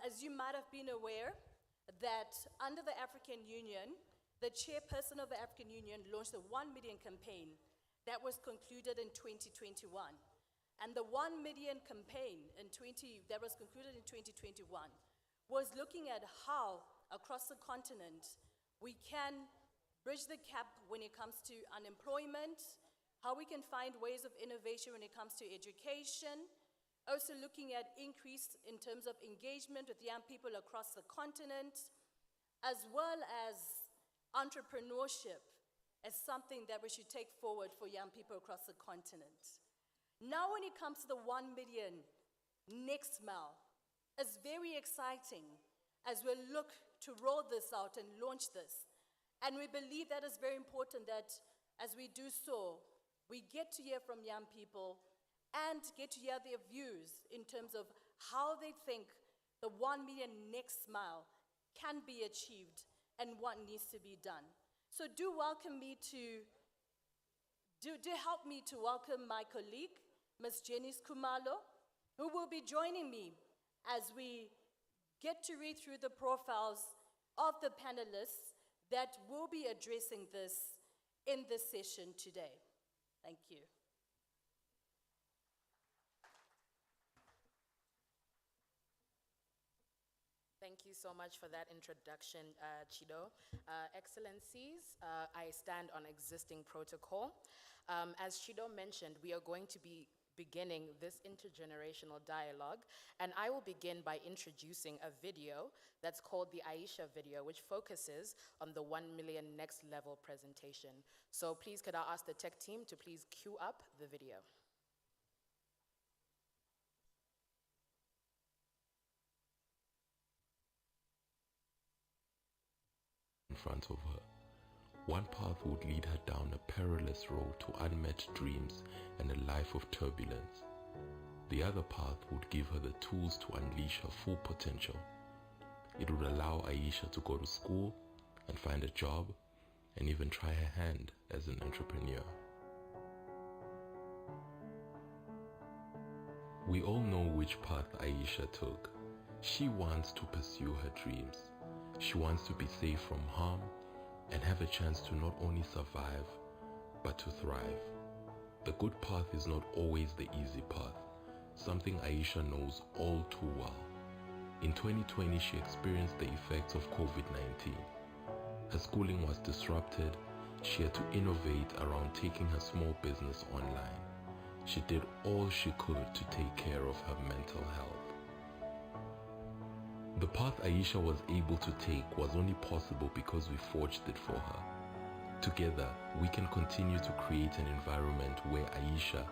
As you might have been aware, that under the African Union, the chairperson of the African Union launched a 1 million campaign that was concluded in 2021. And the 1 million campaign that was concluded in 2021 was looking at how, across the continent, we can bridge the gap when it comes to unemployment, how we can find ways of innovation when it comes to education, also looking at increase in terms of engagement with young people across the continent, as well as entrepreneurship as something that we should take forward for young people across the continent. Now when it comes to the 1 million next mile, it's very exciting as we look to roll this out and launch this. And we believe that is very important that as we do so, we get to hear from young people and get to hear their views in terms of how they think the 1 million next mile can be achieved and what needs to be done. So do help me to welcome my colleague, Ms. Janice Kumalo, who will be joining me as we get to read through the profiles of the panelists that will be addressing this in this session today. Thank you. Thank you so much for that introduction, Chido. Excellencies, I stand on existing protocol. As Chido mentioned, we are going to be beginning this intergenerational dialogue, and I will begin by introducing a video that's called the Aisha video, which focuses on the 1 million next level presentation. So please, could I ask the tech team to please cue up the video. In front of her. One path would lead her down a perilous road to unmet dreams and a life of turbulence. The other path would give her the tools to unleash her full potential. It would allow Aisha to go to school and find a job and even try her hand as an entrepreneur. We all know which path Aisha took. She wants to pursue her dreams. She wants to be safe from harm and have a chance to not only survive, but to thrive. The good path is not always the easy path, something Aisha knows all too well. In 2020, she experienced the effects of COVID-19. Her schooling was disrupted. She had to innovate around taking her small business online. She did all she could to take care of her mental health. The path Aisha was able to take was only possible because we forged it for her. Together, we can continue to create an environment where Aisha,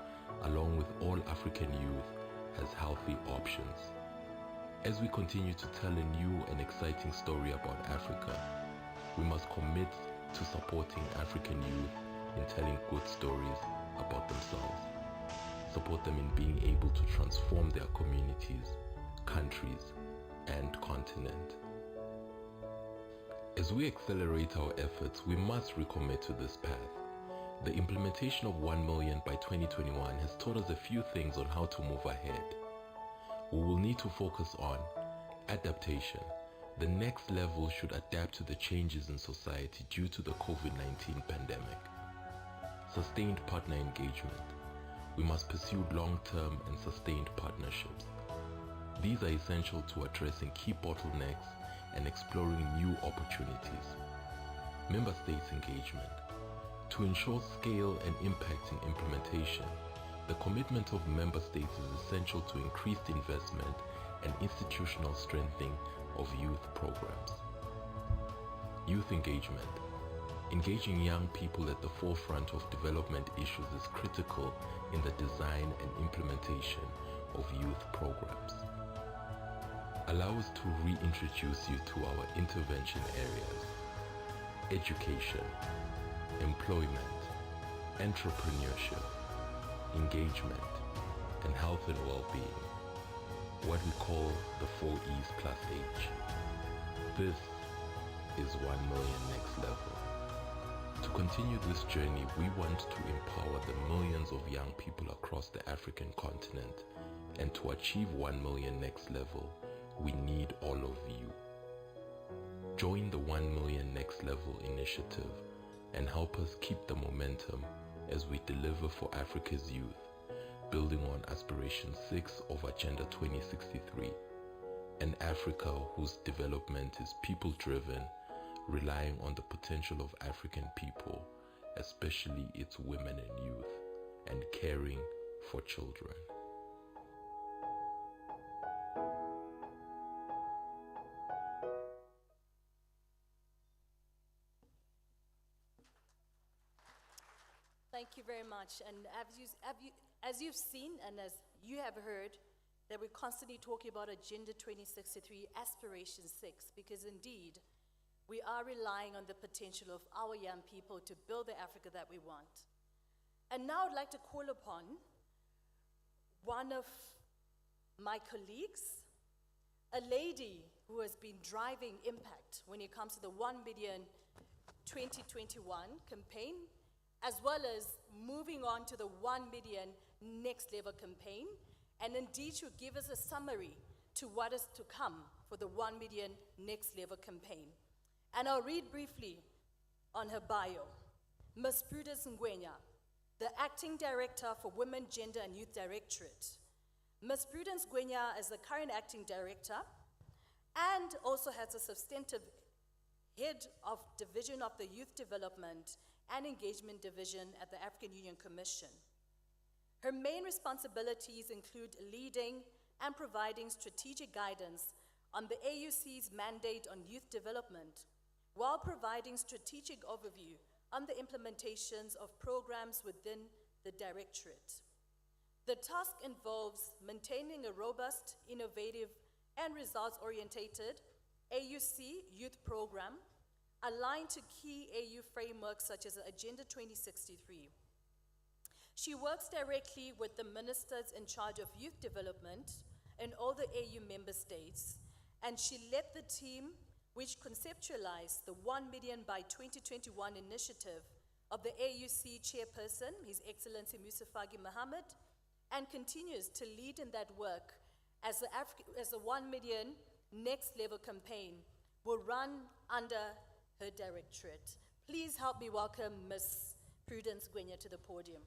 along with all African youth, has healthy options. As we continue to tell a new and exciting story about Africa, we must commit to supporting African youth in telling good stories about themselves. Support them in being able to transform their communities, countries, and continent. As we accelerate our efforts, we must recommit to this path. The implementation of 1 million by 2021 has taught us a few things on how to move ahead. We will need to focus on adaptation. The next level should adapt to the changes in society due to the COVID-19 pandemic. Sustained partner engagement. We must pursue long-term and sustained partnerships. These are essential to addressing key bottlenecks and exploring new opportunities. Member States engagement. To ensure scale and impact in implementation, the commitment of Member States is essential to increased investment and institutional strengthening of youth programs. Youth engagement. Engaging young people at the forefront of development issues is critical in the design and implementation of youth programs. Allow us to reintroduce you to our intervention areas: education, employment, entrepreneurship, engagement, and health and well-being, what we call the 4 E's plus H. This is 1 million next level. To continue this journey, we want to empower the millions of young people across the African continent, and to achieve 1 million next level, we need all of you. Join the 1 Million Next Level initiative and help us keep the momentum as we deliver for Africa's youth, building on Aspiration 6 of Agenda 2063, an Africa whose development is people-driven, relying on the potential of African people, especially its women and youth, and caring for children. Thank you very much. And as you've seen and as you have heard, that we're constantly talking about Agenda 2063, Aspiration 6, because indeed, we are relying on the potential of our young people to build the Africa that we want. And now I'd like to call upon one of my colleagues, a lady who has been driving impact when it comes to the 1 Million 2021 campaign, as well as moving on to the 1 Million Next Level campaign, and indeed she'll give us a summary to what is to come for the 1 Million Next Level campaign. And I'll read briefly on her bio. Ms. Prudence Ngwenya, the Acting Director for Women, Gender and Youth Directorate. Ms. Prudence Ngwenya is the current Acting Director and also has a substantive Head of Division of the Youth Development and Engagement Division at the African Union Commission. Her main responsibilities include leading and providing strategic guidance on the AUC's mandate on youth development, while providing strategic overview on the implementations of programs within the Directorate. The task involves maintaining a robust, innovative, and results-oriented AUC youth program aligned to key AU frameworks such as Agenda 2063. She works directly with the ministers in charge of youth development in all the AU member states, and she led the team which conceptualized the 1 Million by 2021 initiative of the AUC chairperson, His Excellency Museveni Mohammed, and continues to lead in that work as the 1 Million Next Level campaign will run under her directorate. Please help me welcome Ms. Prudence Ngwenya to the podium.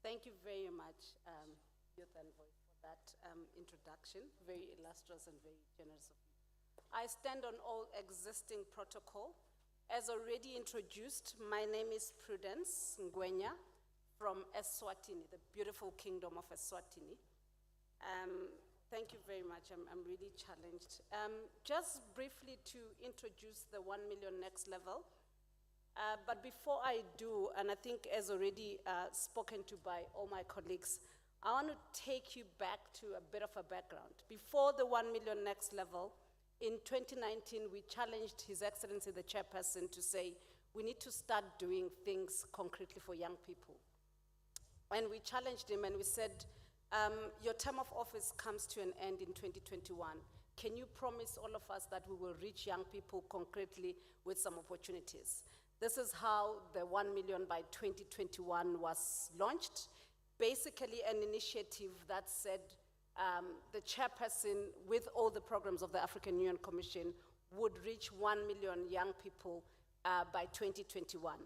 Thank you very much, Youth Envoy, for that introduction. Very illustrious and very generous of you. I stand on all existing protocol. As already introduced, my name is Prudence Ngwenya from Eswatini, the beautiful kingdom of Eswatini. Thank you very much. I'm really challenged. Just briefly to introduce the 1 Million Next Level. But before I do, and I think as already spoken to by all my colleagues, I want to take you back to a bit of a background. Before the 1 Million Next Level, in 2019, we challenged His Excellency the Chairperson to say, we need to start doing things concretely for young people. And we challenged him and we said, your term of office comes to an end in 2021. Can you promise all of us that we will reach young people concretely with some opportunities? This is how the 1 Million by 2021 was launched. Basically an initiative that said the chairperson with all the programs of the African Union Commission would reach 1 million young people by 2021.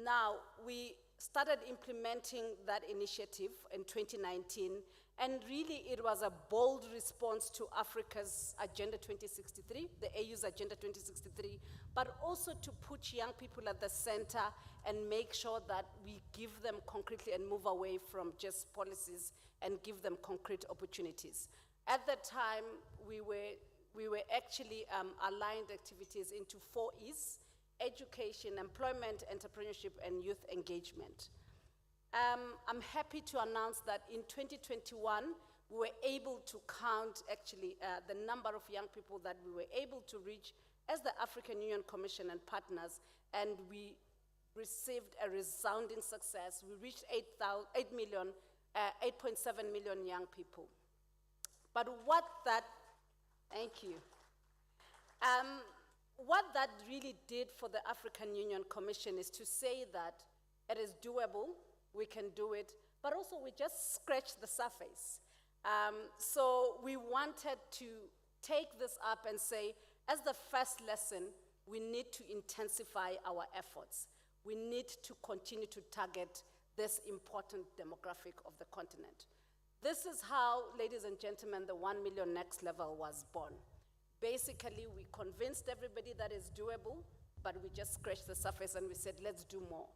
Now, we started implementing that initiative in 2019, and really it was a bold response to Africa's Agenda 2063, the AU's Agenda 2063, but also to put young people at the center and make sure that we give them concretely and move away from just policies and give them concrete opportunities. At that time, we were actually aligned activities into 4 E's: education, employment, entrepreneurship, and youth engagement. I'm happy to announce that in 2021, we were able to count actually the number of young people that we were able to reach as the African Union Commission and partners, and we received a resounding success. We reached 8.7 million young people. But what that, thank you. What that really did for the African Union Commission is to say that It is doable, we can do it, but also we just scratched the surface. So we wanted to take this up and say, as the first lesson, we need to intensify our efforts. We need to continue to target this important demographic of the continent. This is how, ladies and gentlemen, the 1 million next level was born. Basically, we convinced everybody that it's doable, but we just scratched the surface and we said, let's do more.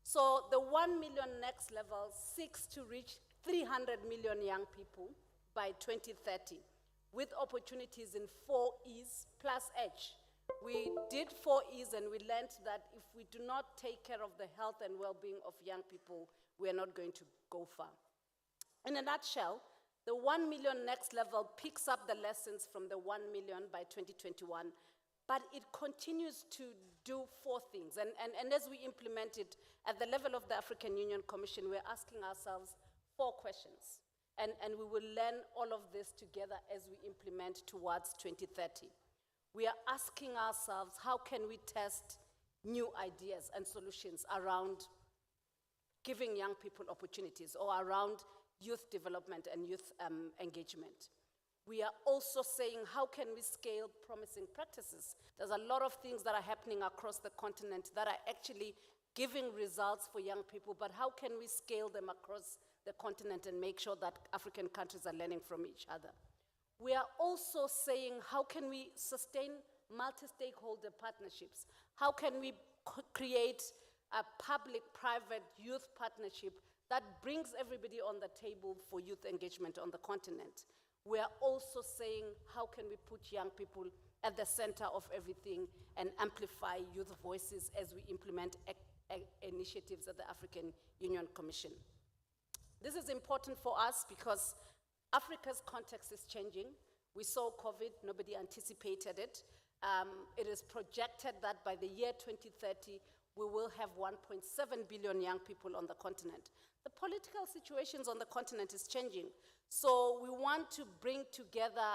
So the 1 million next level seeks to reach 300 million young people by 2030, with opportunities in 4 E's plus H. We did 4 E's and we learned that if we do not take care of the health and well-being of young people, we are not going to go far. In a nutshell, the 1 million next level picks up the lessons from the 1 million by 2021, but it continues to do 4 things. And as we implement it at the level of the African Union Commission, we're asking ourselves 4 questions. And we will learn all of this together as we implement towards 2030. We are asking ourselves, how can we test new ideas and solutions around giving young people opportunities or around youth development and youth engagement? We are also saying, how can we scale promising practices? There's a lot of things that are happening across the continent that are actually giving results for young people, but how can we scale them across the continent and make sure that African countries are learning from each other? We are also saying, how can we sustain multi-stakeholder partnerships? How can we create a public-private youth partnership that brings everybody on the table for youth engagement on the continent? We are also saying, how can we put young people at the center of everything and amplify youth voices as we implement initiatives at the African Union Commission? This is important for us because Africa's context is changing. We saw COVID, nobody anticipated it. It is projected that by the year 2030, we will have 1.7 billion young people on the continent. The political situations on the continent is changing. So we want to bring together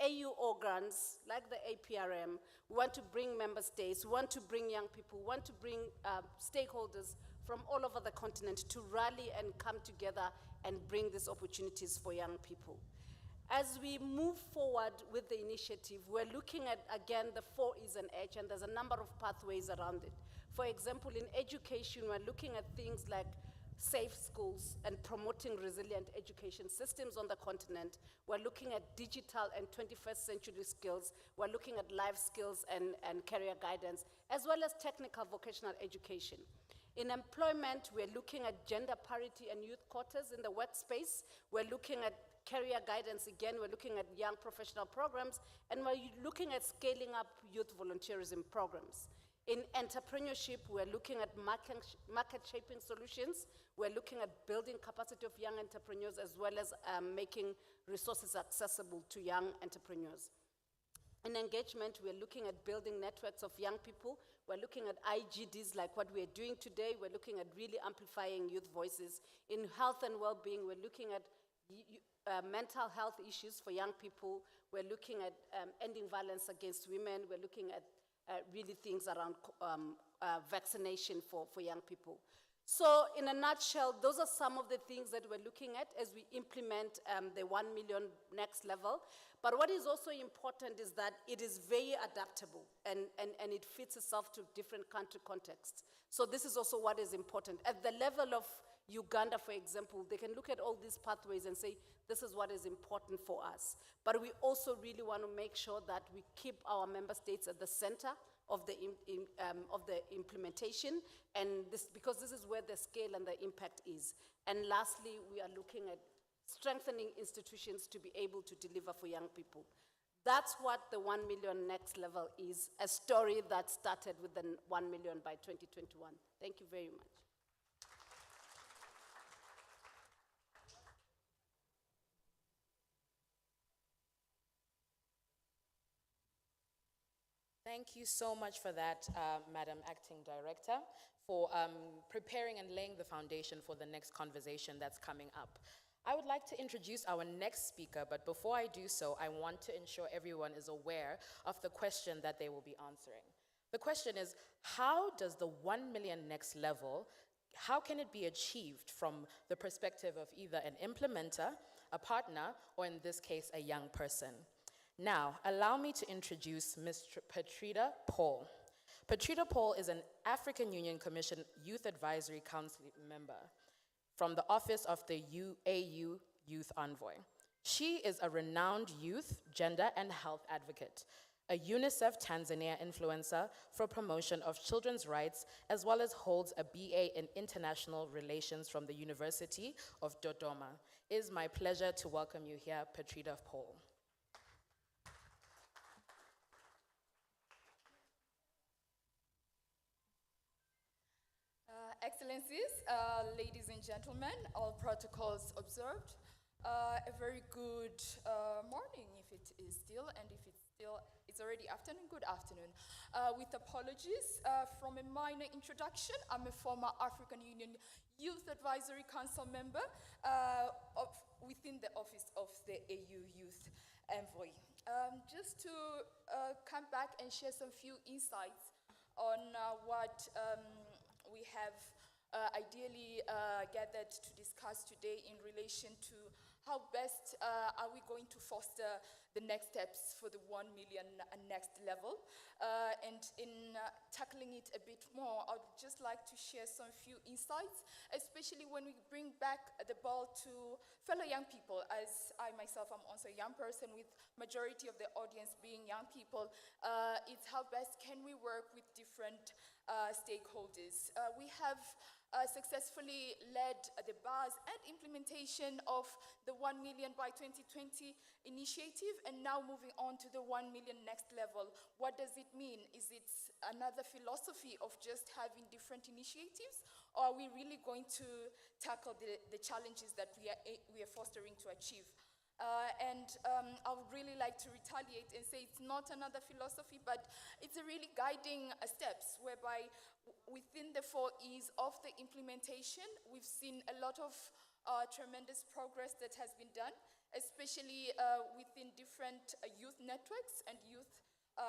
AU organs like the APRM. We want to bring member states. We want to bring young people. We want to bring stakeholders from all over the continent to rally and come together and bring these opportunities for young people. As we move forward with the initiative, we're looking at, again, the 4 E's and H, and there's a number of pathways around it. For example, in education, we're looking at things like safe schools and promoting resilient education systems on the continent. We're looking at digital and 21st century skills. We're looking at life skills and career guidance, as well as technical vocational education. In employment, we're looking at gender parity and youth quotas in the workspace. We're looking at career guidance again. We're looking at young professional programs, and we're looking at scaling up youth volunteerism programs. In entrepreneurship, we're looking at market-shaping solutions. We're looking at building capacity of young entrepreneurs, as well as making resources accessible to young entrepreneurs. In engagement, we're looking at building networks of young people. We're looking at IGDs like what we're doing today. We're looking at really amplifying youth voices. In health and well-being, we're looking at mental health issues for young people. We're looking at ending violence against women. We're looking at really things around vaccination for young people. So in a nutshell, those are some of the things that we're looking at as we implement the 1 million next level. But what is also important is that it is very adaptable and it fits itself to different country contexts. So this is also what is important. At the level of Uganda, for example, they can look at all these pathways and say, this is what is important for us. But we also really want to make sure that we keep our member states at the center of the implementation, and because this is where the scale and the impact is. And lastly, we are looking at strengthening institutions to be able to deliver for young people. That's what the 1 million next level is, a story that started with the 1 million by 2021. Thank you very much. Thank you so much for that, Madam Acting Director, for preparing and laying the foundation for the next conversation that's coming up. I would like to introduce our next speaker, but before I do so, I want to ensure everyone is aware of the question that they will be answering. The question is, how does the 1 million next level how can it be achieved from the perspective of either an implementer, a partner, or in this case, a young person? Now, allow me to introduce Ms. Patrita Paul. Patrita Paul is an African Union Commission Youth Advisory Council member from the Office of the UAU Youth Envoy. She is a renowned youth, gender, and health advocate, a UNICEF Tanzania influencer for promotion of children's rights, as well as holds a BA in International Relations from the University of Dodoma. It is my pleasure to welcome you here, Patrita Paul. Excellencies, ladies and gentlemen, all protocols observed. A very good morning, if it is still, and if it's already afternoon, good afternoon. With apologies from a minor introduction, I'm a former African Union Youth Advisory Council member within the office of the AU Youth Envoy. Just to come back and share some few insights on what we have ideally gathered to discuss today in relation to how best are we going to foster the next steps for the 1 million next level. And in tackling it a bit more, I would just like to share some few insights, especially when we bring back the ball to fellow young people, as I myself am also a young person with majority of the audience being young people. It's how best can we work with different stakeholders. We have successfully led the bars and implementation of the 1 million by 2020 initiative, and now moving on to the 1 million next level. What does it mean? Is it another philosophy of just having different initiatives, or are we really going to tackle the challenges that we are fostering to achieve? I would really like to retaliate and say it's not another philosophy, but it's a really guiding steps whereby within the 4 E's of the implementation, we've seen a lot of tremendous progress that has been done, especially within different youth networks and youth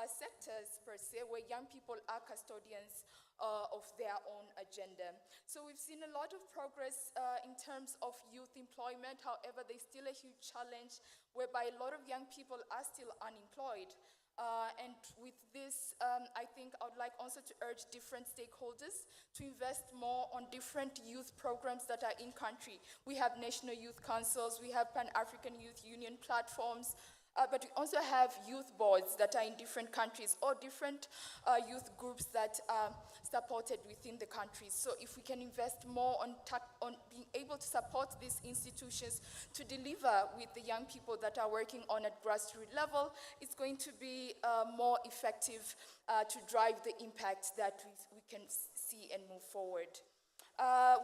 sectors per se, where young people are custodians of their own agenda. So we've seen a lot of progress in terms of youth employment. However, there's still a huge challenge whereby a lot of young people are still unemployed. And with this, I think I would like also to urge different stakeholders to invest more on different youth programs that are in country. We have national youth councils, we have Pan-African Youth Union platforms, but we also have youth boards that are in different countries, or different youth groups that are supported within the countries. So if we can invest more on being able to support these institutions to deliver with the young people that are working on at grassroots level, it's going to be more effective to drive the impact that we can see and move forward.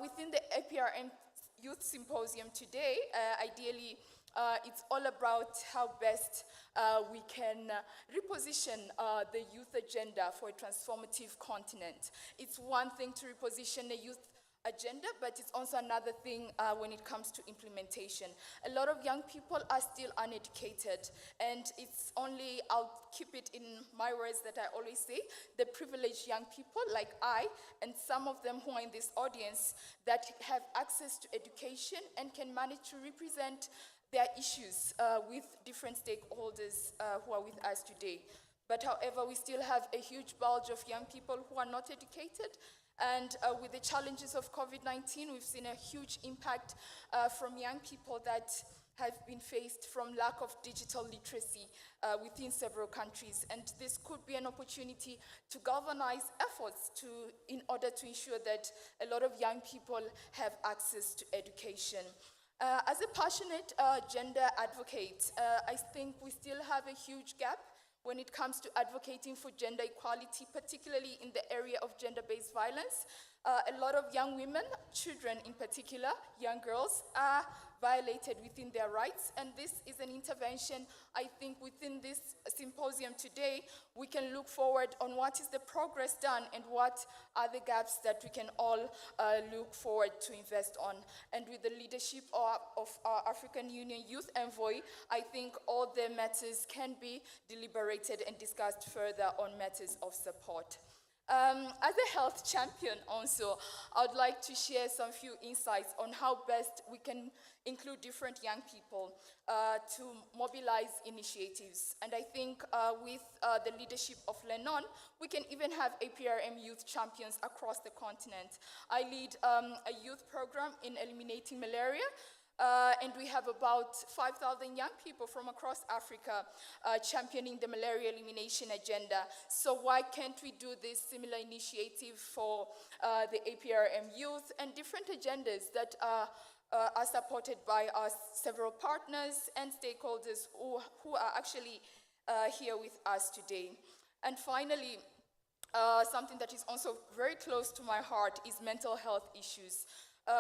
Within the Aprm Youth Symposium today, ideally, it's all about how best we can reposition the youth agenda for a transformative continent. It's one thing to reposition a youth agenda, but it's also another thing when it comes to implementation. A lot of young people are still uneducated, and it's only, I'll keep it in my words that I always say, the privileged young people like I, and some of them who are in this audience, that have access to education and can manage to represent their issues with different stakeholders who are with us today. But however, we still have a huge bulge of young people who are not educated. And with the challenges of COVID-19, we've seen a huge impact from young people that have been faced from lack of digital literacy within several countries. And this could be an opportunity to galvanize efforts in order to ensure that a lot of young people have access to education. As a passionate gender advocate, I think we still have a huge gap when it comes to advocating for gender equality, particularly in the area of gender-based violence. A lot of young women, children in particular, young girls, are violated within their rights, and this is an intervention. I think within this symposium today, we can look forward on what is the progress done and what are the gaps that we can all look forward to invest on. And with the leadership of our African Union Youth Envoy, I think all the matters can be deliberated and discussed further on matters of support. As a health champion also, I would like to share some few insights on how best we can include different young people to mobilize initiatives. And I think with the leadership of Lennon, we can even have APRM youth champions across the continent. I lead a youth program in eliminating malaria, and we have about 5,000 young people from across Africa championing the malaria elimination agenda. So why can't we do this similar initiative for the APRM youth and different agendas that are supported by our several partners and stakeholders who are actually here with us today. And finally, something that is also very close to my heart is mental health issues.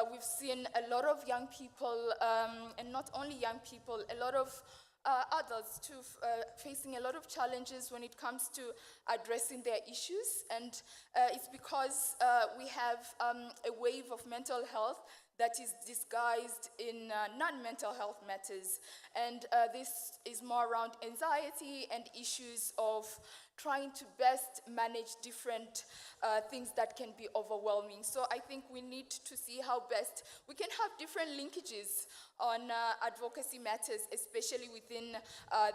We've seen a lot of young people, and not only young people, a lot of adults too, facing a lot of challenges when it comes to addressing their issues. And it's because we have a wave of mental health that is disguised in non-mental health matters. And this is more around anxiety and issues of trying to best manage different things that can be overwhelming. So I think we need to see how best we can have different linkages on advocacy matters, especially within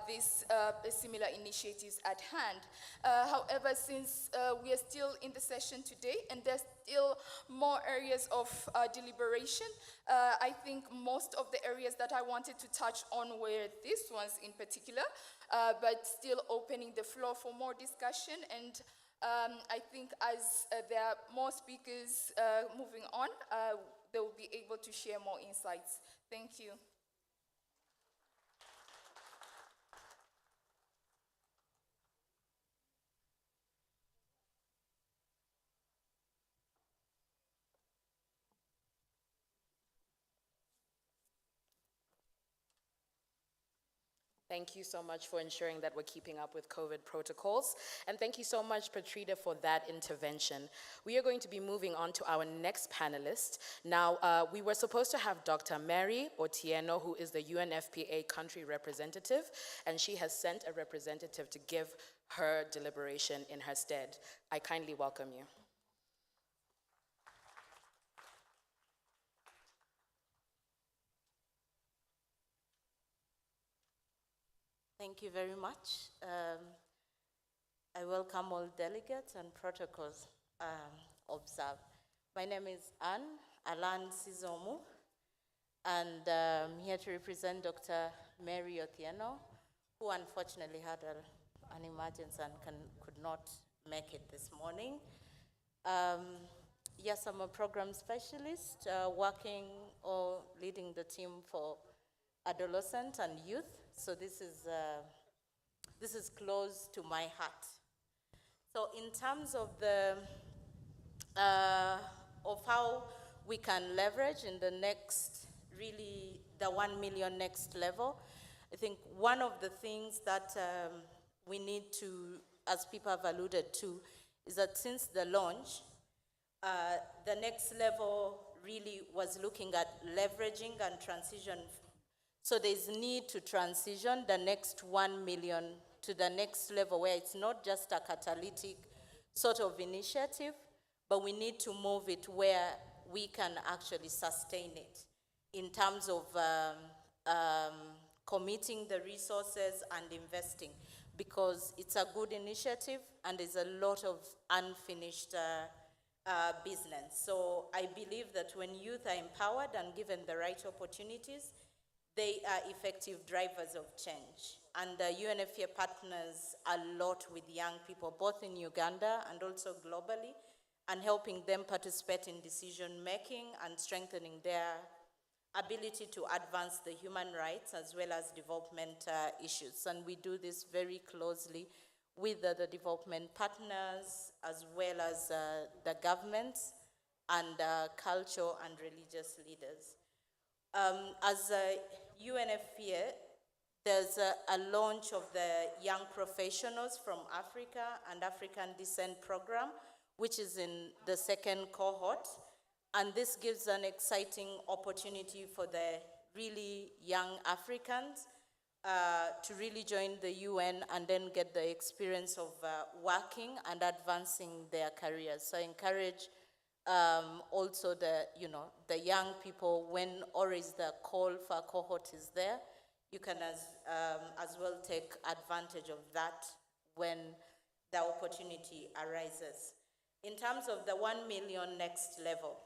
these similar initiatives at hand. However, since we are still in the session today and there's still more areas of deliberation, I think most of the areas that I wanted to touch on were these ones in particular, but still opening the floor for more discussion. And I think as there are more speakers moving on, they will be able to share more insights. Thank you. Thank you so much for ensuring that we're keeping up with COVID protocols. And thank you so much, Patrida, for that intervention. We are going to be moving on to our next panelist. Now, we were supposed to have Dr. Mary Otieno, who is the UNFPA country representative, and she has sent a representative to give her deliberation in her stead. I kindly welcome you. Thank you very much. I welcome all delegates and protocols observed. My name is Alan Sizomu, and I'm here to represent Dr. Mary Otieno, who unfortunately had an emergency and could not make it this morning. Yes, I'm a program specialist working or leading the team for adolescents and youth. So this is close to my heart. So in terms of of how we can leverage in the next, really the 1 million next level, I think one of the things that we need to, as people have alluded to, is that since the launch, the next level really was looking at leveraging and transition. So there's need to transition the next 1 million to the next level where it's not just a catalytic sort of initiative, but we need to move it where we can actually sustain it in terms of committing the resources and investing, because it's a good initiative and there's a lot of unfinished business. So I believe that when youth are empowered and given the right opportunities, they are effective drivers of change. And the UNFPA partners a lot with young people, both in Uganda and also globally, and helping them participate in decision-making and strengthening their ability to advance the human rights as well as development issues. And we do this very closely with the development partners as well as the governments and cultural and religious leaders. As UNFPA, there's a launch of the Young Professionals from Africa and African Descent program, which is in the second cohort. And this gives an exciting opportunity for the really young Africans to really join the UN and then get the experience of working and advancing their careers. So I encourage also the young people, when always the call for a cohort is there, you can as well take advantage of that when the opportunity arises. In terms of the 1 million next level,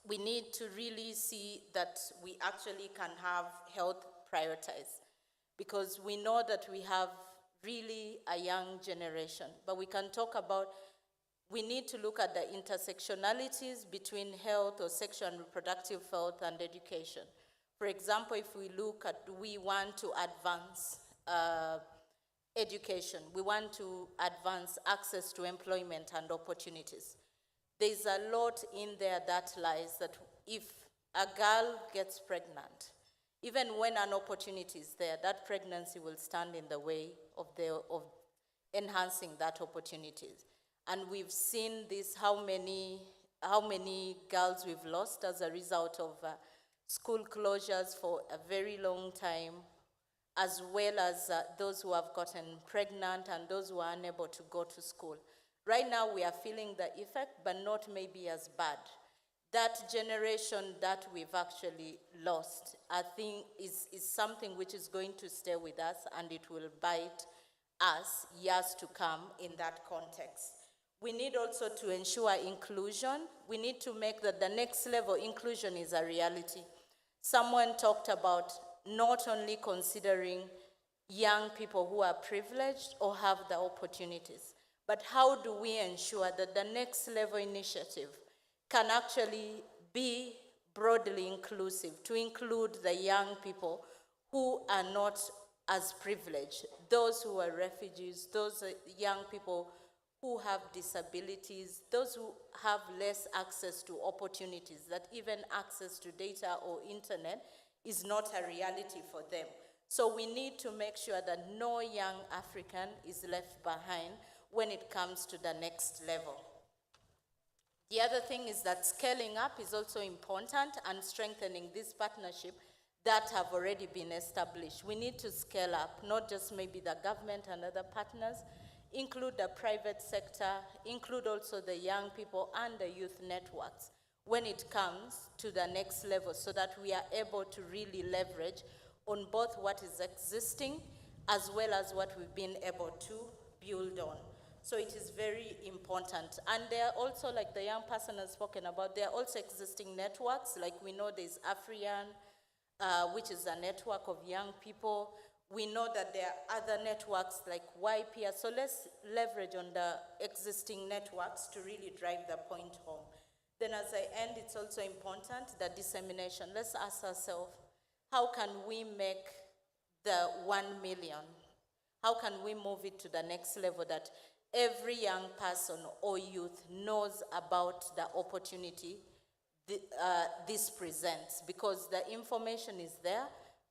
we need to really see that we actually can have health prioritized, because we know that we have really a young generation, but we can talk about, we need to look at the intersectionalities between health or sexual and reproductive health and education. For example, if we look at, we want to advance education, we want to advance access to employment and opportunities. There's a lot in there that lies that if a girl gets pregnant, even when an opportunity is there, that pregnancy will stand in the way of enhancing that opportunity. And we've seen this, how many girls we've lost as a result of school closures for a very long time, as well as those who have gotten pregnant and those who are unable to go to school. Right now we are feeling the effect, but not maybe as bad. That generation that we've actually lost, I think is something which is going to stay with us, and it will bite us years to come in that context. We need also to ensure inclusion. We need to make that the next level inclusion is a reality. Someone talked about not only considering young people who are privileged or have the opportunities, but how do we ensure that the next level initiative can actually be broadly inclusive, to include the young people who are not as privileged, those who are refugees, those young people who have disabilities, those who have less access to opportunities, that even access to data or internet is not a reality for them. So we need to make sure that no young African is left behind when it comes to the next level. The other thing is that scaling up is also important, and strengthening this partnership that have already been established. We need to scale up, not just maybe the government and other partners, include the private sector, include also the young people and the youth networks when it comes to the next level, so that we are able to really leverage on both what is existing as well as what we've been able to build on. So it is very important. And there are also, like the young person has spoken about, there are also existing networks, like we know there's Afrian, which is a network of young people. We know that there are other networks like YPR, so let's leverage on the existing networks to really drive the point home. Then as I end, it's also important, the dissemination. Let's ask ourselves, how can we make the 1 million? How can we move it to the next level, that every young person or youth knows about the opportunity this presents? Because the information is there,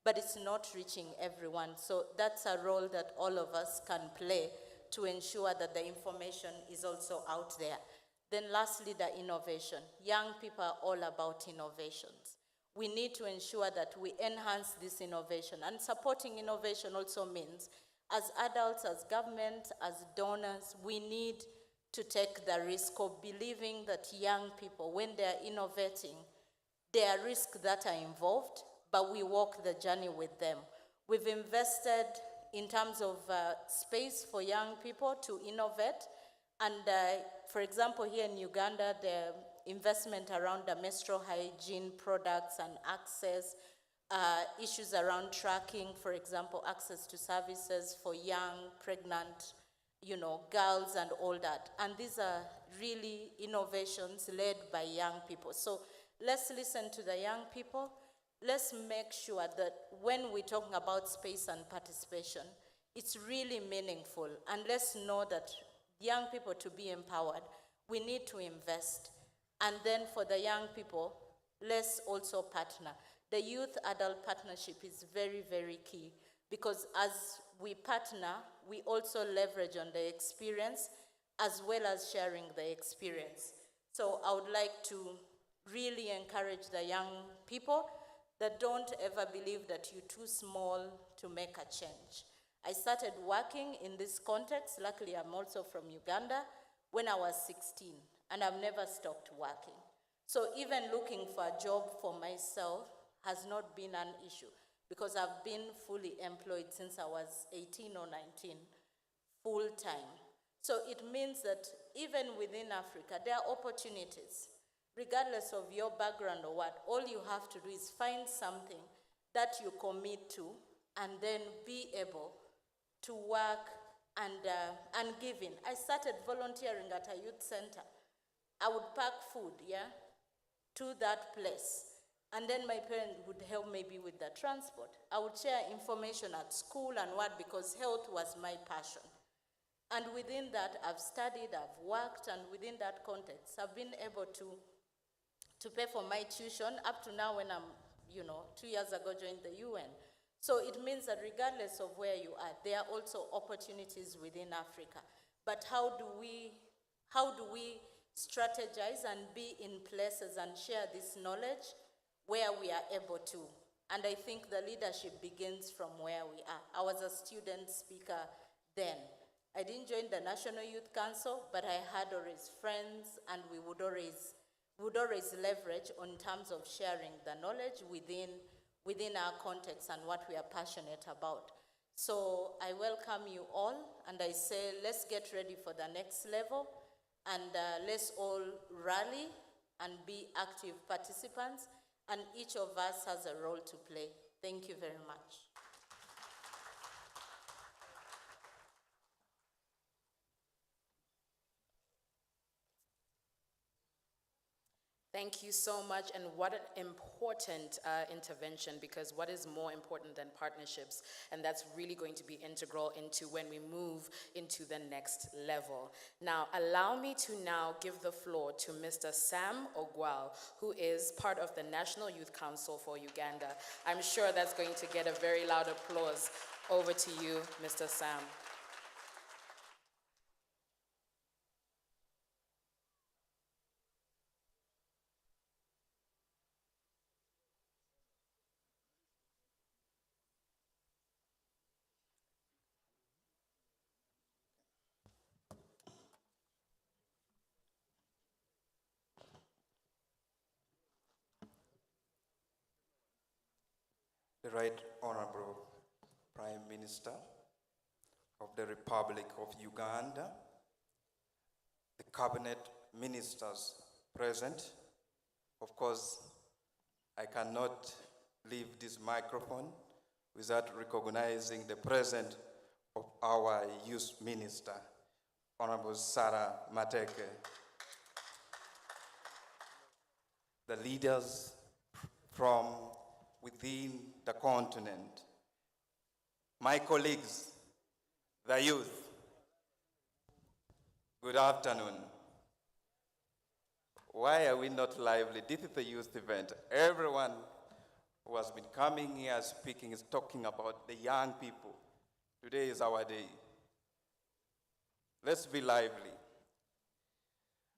but it's not reaching everyone. So that's a role that all of us can play to ensure that the information is also out there. Then lastly, the innovation. Young people are all about innovations. We need to ensure that we enhance this innovation. And supporting innovation also means, as adults, as government, as donors, we need to take the risk of believing that young people, when they're innovating, there are risks that are involved, but we walk the journey with them. We've invested in terms of space for young people to innovate. And for example, here in Uganda, the investment around the menstrual hygiene products and access, issues around tracking, for example, access to services for young, pregnant, girls and all that. And these are really innovations led by young people. So let's listen to the young people. Let's make sure that when we're talking about space and participation, it's really meaningful. And let's know that young people, to be empowered, we need to invest. And then for the young people, let's also partner. The youth-adult partnership is very, very key, because as we partner, we also leverage on the experience as well as sharing the experience. So I would like to really encourage the young people that don't ever believe that you're too small to make a change. I started working in this context. Luckily, I'm also from Uganda when I was 16, and I've never stopped working. So even looking for a job for myself has not been an issue because I've been fully employed since I was 18 or 19, full time. So it means that even within Africa, there are opportunities. Regardless of your background or what, all you have to do is find something that you commit to and then be able to work and give in. I started volunteering at a youth center. I would pack food, to that place. And then my parents would help maybe with the transport. I would share information at school and what, because health was my passion. And within that, I've studied, I've worked, and within that context, I've been able to pay for my tuition up to now when I'm, 2 years ago joined the UN. So it means that regardless of where you are, there are also opportunities within Africa. But how do we strategize and be in places and share this knowledge where we are able to? And I think the leadership begins from where we are. I was a student speaker then. I didn't join the National Youth Council, but I had always friends, and we would always leverage on terms of sharing the knowledge within our context and what we are passionate about. So I welcome you all, and I say let's get ready for the next level, and let's all rally and be active participants, and each of us has a role to play. Thank you very much. Thank you so much, and what an important intervention, because what is more important than partnerships? And that's really going to be integral into when we move into the next level. Now, allow me to now give the floor to Mr. Sam Ogwal, who is part of the National Youth Council for Uganda. I'm sure that's going to get a very loud applause. Over to you, Mr. Sam. The Right Honorable Prime Minister of the Republic of Uganda, the cabinet ministers present. Of course, I cannot leave this microphone without recognizing the presence of our youth minister, Honorable Sarah Mateke. The leaders from within the continent, my colleagues, the youth, good afternoon. Why are we not lively? This is the youth event. Everyone who has been coming here speaking is talking about the young people. Today is our day. Let's be lively.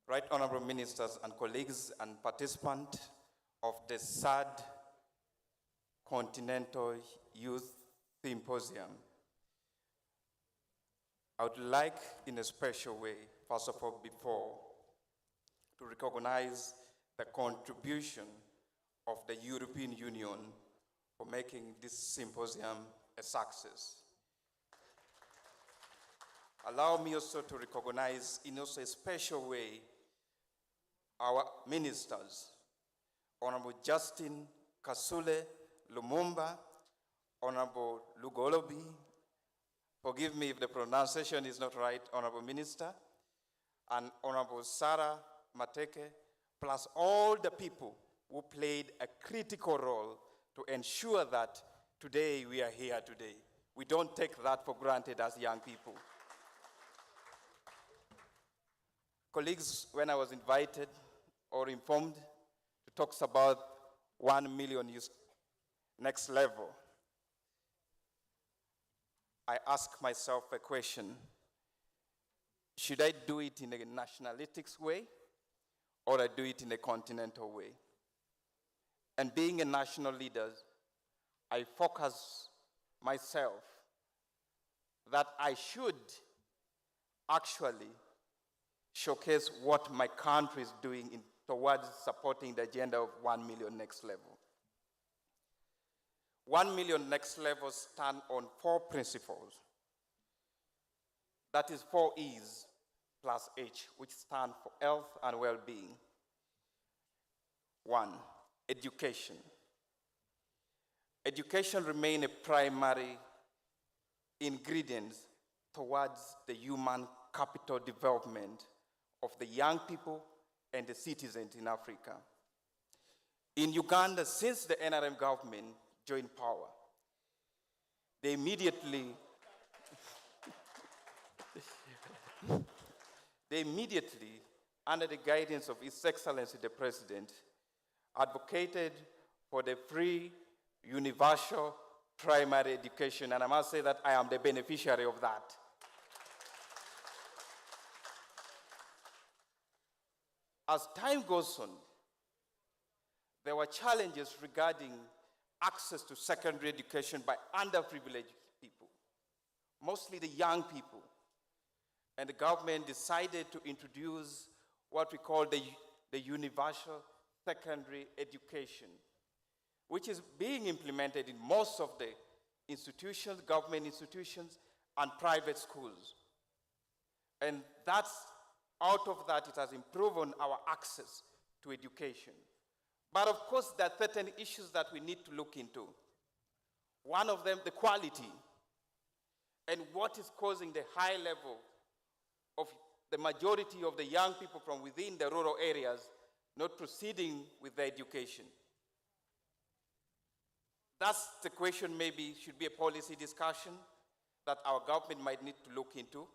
Right Honorable Ministers and colleagues and participants of the third Continental Youth Symposium. I would like, in a special way, first of all, before, to recognize the contribution of the European Union for making this symposium a success. Allow me also to recognize, in also a special way, our ministers, Honorable Justin Kasule Lumumba, Honorable Lugolobi, forgive me if the pronunciation is not right, Honorable Minister, and Honorable Sarah Mateke, plus all the people who played a critical role to ensure that today we are here today. We don't take that for granted as young people. Colleagues, when I was invited or informed to talk about 1 million youth next level, I asked myself a question. Should I do it in a nationalistic way or I do it in a continental way? and being a national leader, I focus myself that I should actually showcase what my country is doing towards supporting the agenda of 1 million next level. 1 million next level stand on 4 principles. That is 4 E's plus H, which stand for health and well-being. 1, education. Education remains a primary ingredient towards the human capital development of the young people and the citizens in Africa. In Uganda, since the NRM government joined power, they immediately under the guidance of His Excellency the President, advocated for the free, universal primary education, and I must say that I am the beneficiary of that. As time goes on, there were challenges regarding access to secondary education by underprivileged people, mostly the young people. And the government decided to introduce what we call the universal secondary education, which is being implemented in most of the institutions, government institutions, and private schools. And out of that, it has improved on our access to education. But of course, there are certain issues that we need to look into. One of them, the quality, and what is causing the high level of the majority of the young people from within the rural areas not proceeding with their education. That's the question, maybe should be a policy discussion that our government might need to look into.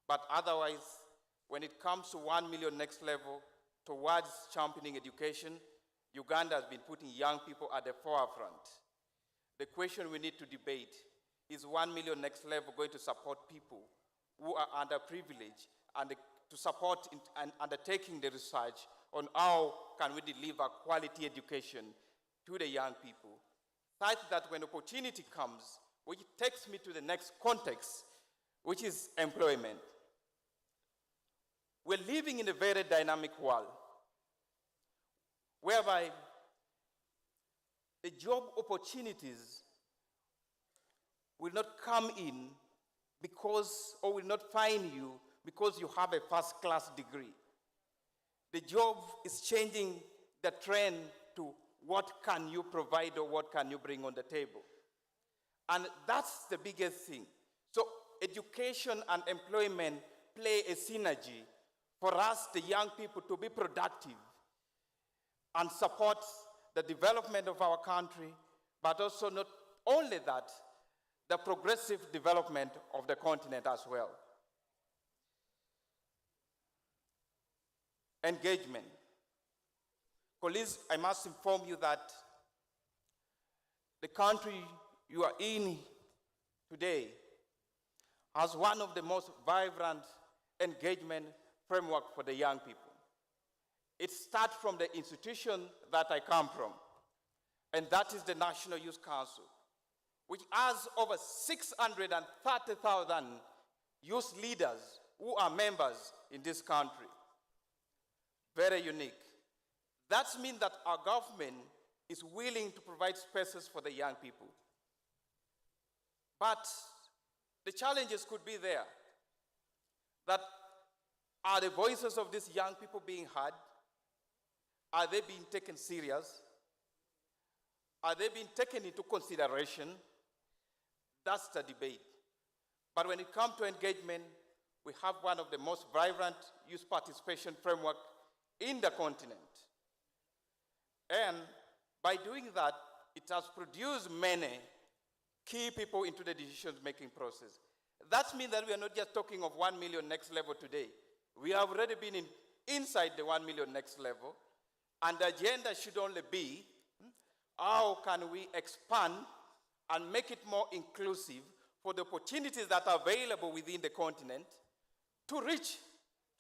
But otherwise, when it comes to 1 million next level towards championing education, Uganda has been putting young people at the forefront. The question we need to debate is 1 million next level going to support people who are underprivileged and to support and undertaking the research on how can we deliver quality education to the young people, such that when opportunity comes, which takes me to the next context, which is employment. We're living in a very dynamic world, whereby the job opportunities will not come in because, or will not find you because you have a first-class degree. The job is changing the trend to what can you provide or what can you bring on the table. And that's the biggest thing. So education and employment play a synergy for us, the young people, to be productive and support the development of our country, but also not only that, the progressive development of the continent as well. Engagement. Colleagues, I must inform you that the country you are in today has one of the most vibrant engagement framework for the young people. It starts from the institution that I come from, and that is the National Youth Council, which has over 630,000 youth leaders who are members in this country. Very unique. That means that our government is willing to provide spaces for the young people. But the challenges could be there. That are the voices of these young people being heard? Are they being taken serious? Are they being taken into consideration? That's the debate. But when it comes to engagement, we have one of the most vibrant youth participation framework in the continent. And by doing that, it has produced many key people into the decision-making process. That means that we are not just talking of 1 million next level today. We have already been inside the 1 million next level, and the agenda should only be how can we expand and make it more inclusive for the opportunities that are available within the continent to reach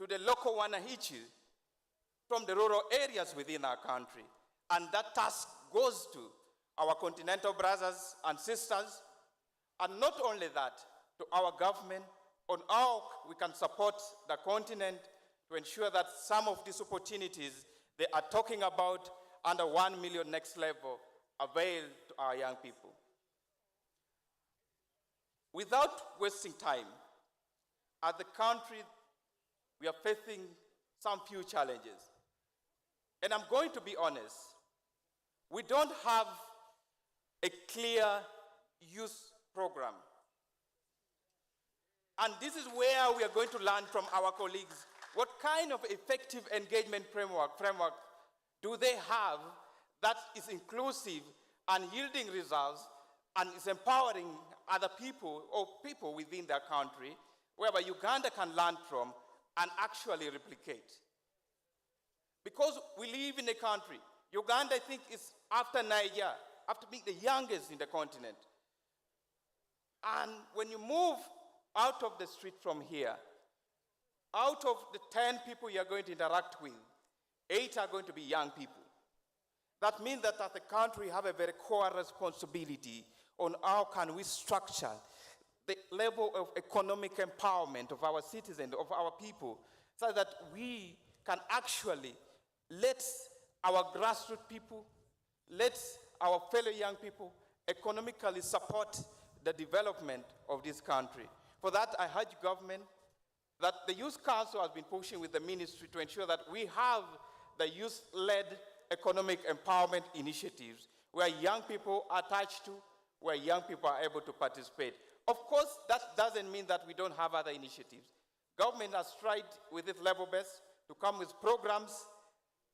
to the local wananchi from the rural areas within our country. And that task goes to our continental brothers and sisters, and not only that, to our government on how we can support the continent to ensure that some of these opportunities they are talking about under 1 million next level avail to our young people. Without wasting time, as the country, we are facing some few challenges. And I'm going to be honest, we don't have a clear youth program. And this is where we are going to learn from our colleagues what kind of effective engagement framework do they have that is inclusive and yielding results and is empowering other people or people within their country, whereby Uganda can learn from and actually replicate. Because we live in a country, Uganda, I think, is after Nigeria, after being the youngest in the continent. And when you move out of the street from here, out of the 10 people you are going to interact with, 8 are going to be young people. That means that as a country, we have a very core responsibility on how can we structure the level of economic empowerment of our citizens, of our people, so that we can actually let our grassroots people, let our fellow young people economically support the development of this country. For that, I urge government that the Youth Council has been pushing with the ministry to ensure that we have the youth-led economic empowerment initiatives where young people are attached to, where young people are able to participate. Of course, that doesn't mean that we don't have other initiatives. Government has tried with its level best to come with programs,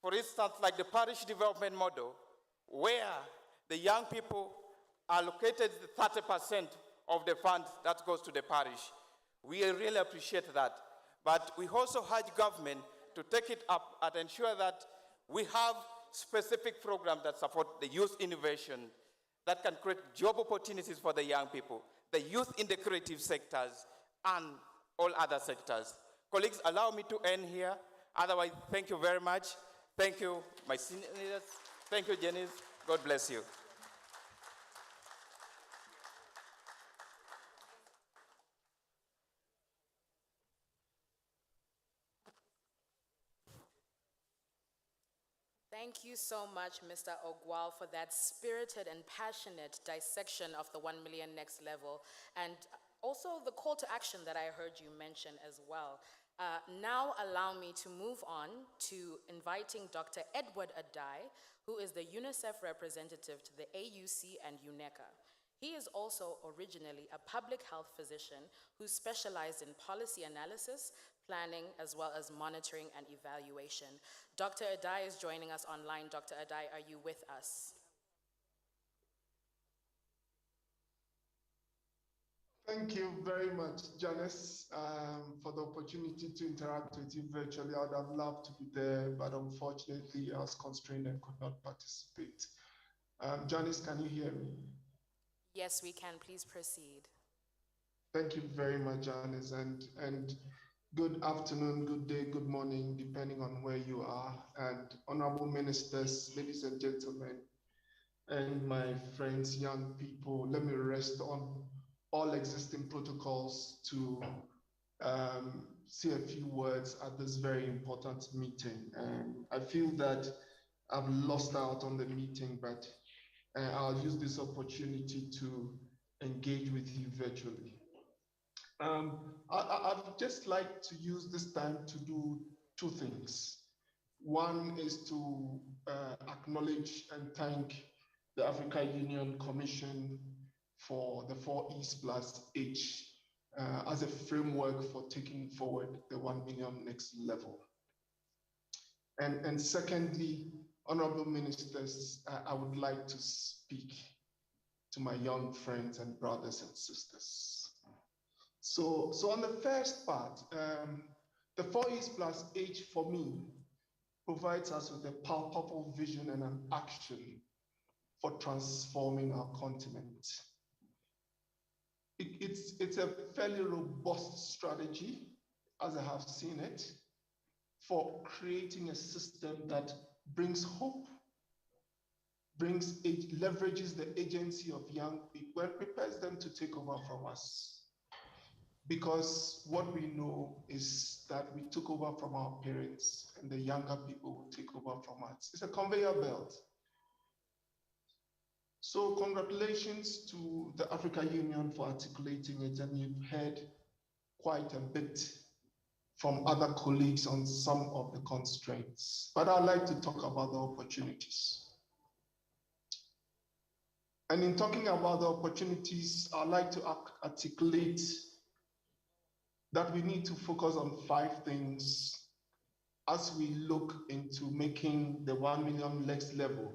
for instance, like the parish development model, where the young people are allocated 30% of the fund that goes to the parish. We really appreciate that. But we also urge government to take it up and ensure that we have specific programs that support the youth innovation, that can create job opportunities for the young people, the youth in the creative sectors, and all other sectors. Colleagues, allow me to end here. Otherwise, thank you very much. Thank you, my senior leaders. Thank you, Janice. God bless you. Thank you so much, Mr. Ogwal, for that spirited and passionate dissection of the 1 million next level, and also the call to action that I heard you mention as well. Now allow me to move on to inviting Dr. Edward Adai, who is the UNICEF representative to the AUC and UNECA. He is also originally a public health physician who specialized in policy analysis, planning, as well as monitoring and evaluation. Dr. Adai is joining us online. Dr. Adai, are you with us? Thank you very much, Janice, for the opportunity to interact with you virtually. I would have loved to be there, but unfortunately I was constrained and could not participate. Janice, can you hear me? Yes, we can. Please proceed. Thank you very much, Janice, and good afternoon, good day, good morning, depending on where you are. And honorable ministers, ladies and gentlemen, and my friends, young people, let me rest on all existing protocols to say a few words at this very important meeting. I feel that I've lost out on the meeting, but I'll use this opportunity to engage with you virtually. I'd just like to use this time to do two things. One is to acknowledge and thank the African Union Commission for the 4Es+H as a framework for taking forward the 1 million next level. And secondly, honorable ministers, I would like to speak to my young friends and brothers and sisters. So on the first part, the 4Es+H for me provides us with a palpable vision and an action for transforming our continent. It's a fairly robust strategy, as I have seen it, for creating a system that brings hope leverages the agency of young people and prepares them to take over from us. Because what we know is that we took over from our parents and the younger people will take over from us. It's a conveyor belt. So congratulations to the African Union for articulating it, and you've heard quite a bit from other colleagues on some of the constraints. But I'd like to talk about the opportunities. And in talking about the opportunities, I'd like to articulate that we need to focus on 5 things as we look into making the 1 million next level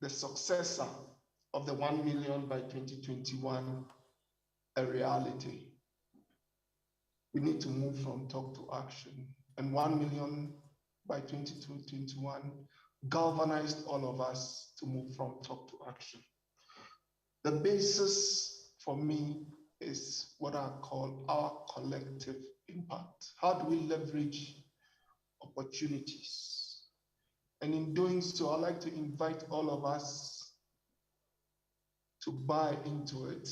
the successor of the 1 million by 2021 a reality. We need to move from talk to action. And 1 million by 2021 galvanized all of us to move from talk to action. The basis for me is what I call our collective impact. How do we leverage opportunities? And in doing so, I'd like to invite all of us to buy into it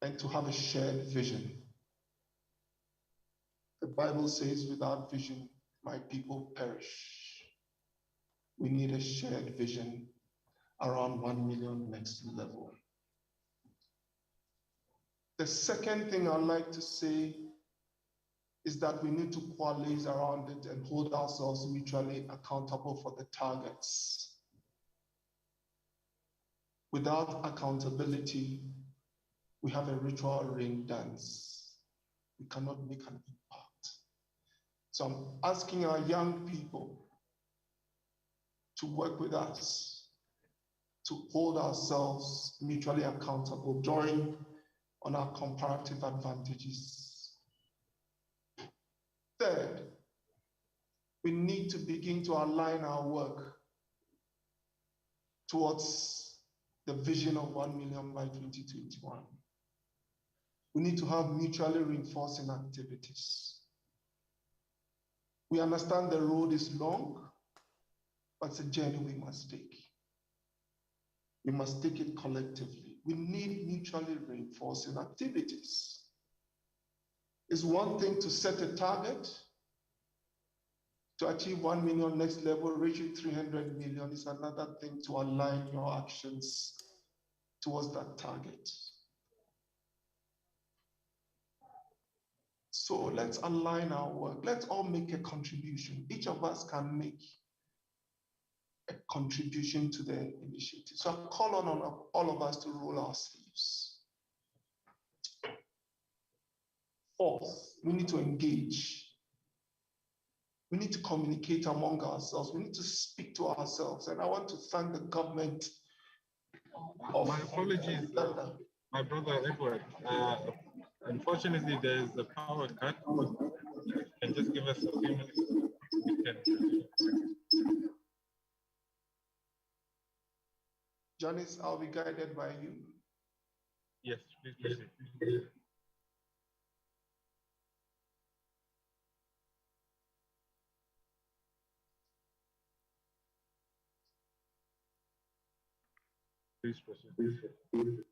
and to have a shared vision. The Bible says, without vision, my people perish. We need a shared vision around 1 million next level. The second thing I'd like to say is that we need to coalesce around it and hold ourselves mutually accountable for the targets. Without accountability, we have a ritual ring dance. We cannot make an impact. So I'm asking our young people to work with us, to hold ourselves mutually accountable, drawing on our comparative advantages. Third, we need to begin to align our work towards the vision of 1 million by 2021. We need to have mutually reinforcing activities. We understand the road is long, but it's a journey we must take. We must take it collectively. We need mutually reinforcing activities. It's one thing to set a target to achieve 1 million next level, reaching 300 million is another thing to align your actions towards that target. So let's align our work. Let's all make a contribution. Each of us can make a contribution to the initiative. So I call on all of us to roll our sleeves. Fourth, we need to engage. We need to communicate among ourselves. We need to speak to ourselves. And I want to thank the government. My apologies, my brother Edward. Unfortunately, there is a power cut. Can just give us a few minutes. We can. Janice, I'll be guided by you. Yes, please proceed. Please proceed.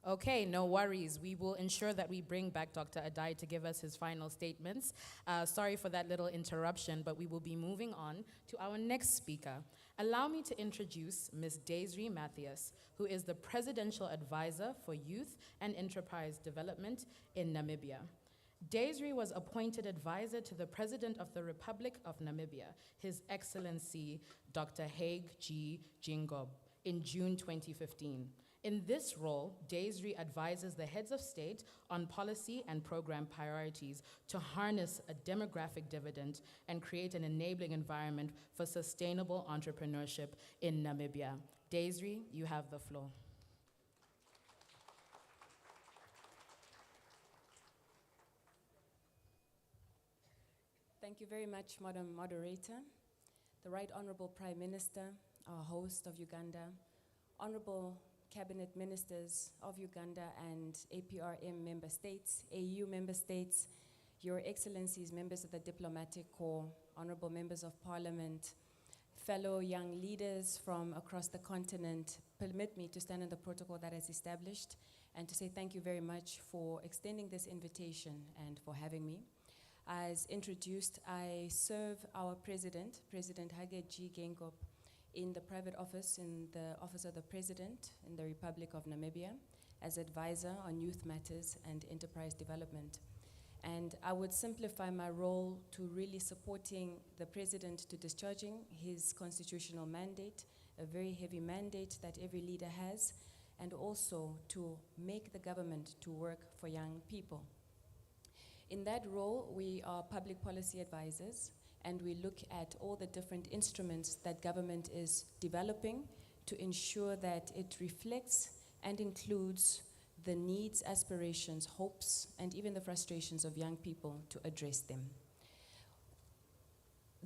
Okay, no worries. We will ensure that we bring back Dr. Adai to give us his final statements. Sorry for that little interruption, but we will be moving on to our next speaker. Allow me to introduce Ms. Desiree Mathias, who is the Presidential Advisor for Youth and Enterprise Development in Namibia. Desiree was appointed advisor to the President of the Republic of Namibia, His Excellency Dr. Haig G. Jingob, in June 2015. In this role, Desiree advises the heads of state on policy and program priorities to harness a demographic dividend and create an enabling environment for sustainable entrepreneurship in Namibia. Desiree, you have the floor. Thank you very much, Madam Moderator, the Right Honorable Prime Minister, our host of Uganda, Honorable Cabinet Ministers of Uganda and APRM member states, AU member states, Your Excellencies, members of the Diplomatic Corps, honorable members of Parliament, fellow young leaders from across the continent, permit me to stand in the protocol that is established and to say thank you very much for extending this invitation and for having me. As introduced, I serve our president, President Hage G. Geingob, in the private office, in the Office of the President in the Republic of Namibia, as advisor on youth matters and enterprise development. And I would simplify my role to really supporting the president to discharging his constitutional mandate, a very heavy mandate that every leader has, and also to make the government to work for young people. In that role, we are public policy advisors, and we look at all the different instruments that government is developing to ensure that it reflects and includes the needs, aspirations, hopes, and even the frustrations of young people to address them.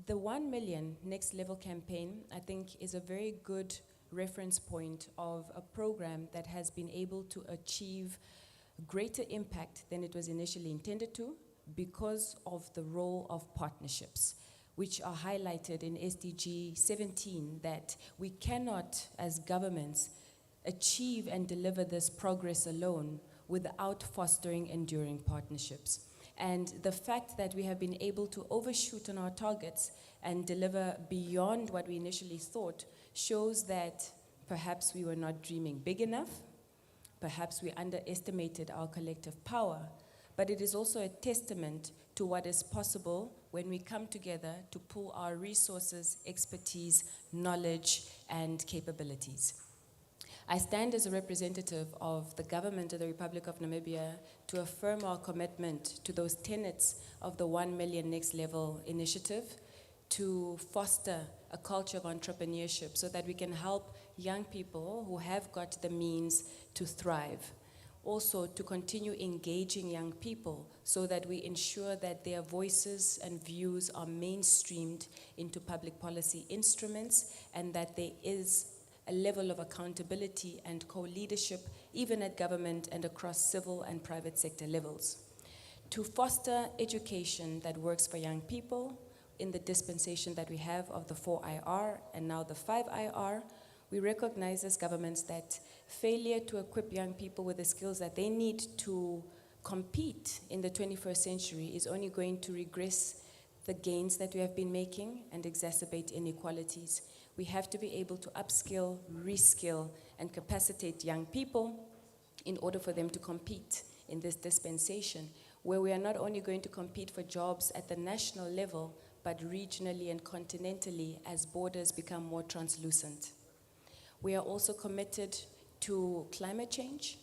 The 1 million Next Level campaign, I think, is a very good reference point of a program that has been able to achieve greater impact than it was initially intended to because of the role of partnerships, which are highlighted in SDG 17, that we cannot, as governments, achieve and deliver this progress alone without fostering enduring partnerships. And the fact that we have been able to overshoot on our targets and deliver beyond what we initially thought shows that perhaps we were not dreaming big enough, perhaps we underestimated our collective power, but it is also a testament to what is possible when we come together to pool our resources, expertise, knowledge, and capabilities. I stand as a representative of the government of the Republic of Namibia to affirm our commitment to those tenets of the 1 million Next Level initiative to foster a culture of entrepreneurship so that we can help young people who have got the means to thrive. Also to continue engaging young people so that we ensure that their voices and views are mainstreamed into public policy instruments and that there is a level of accountability and co-leadership, even at government and across civil and private sector levels. To foster education that works for young people in the dispensation that we have of the 4IR and now the 5IR, we recognize as governments that failure to equip young people with the skills that they need to compete in the 21st century is only going to regress the gains that we have been making and exacerbate inequalities. We have to be able to upskill, reskill, and capacitate young people in order for them to compete in this dispensation, where we are not only going to compete for jobs at the national level, but regionally and continentally as borders become more translucent. We are also committed to climate change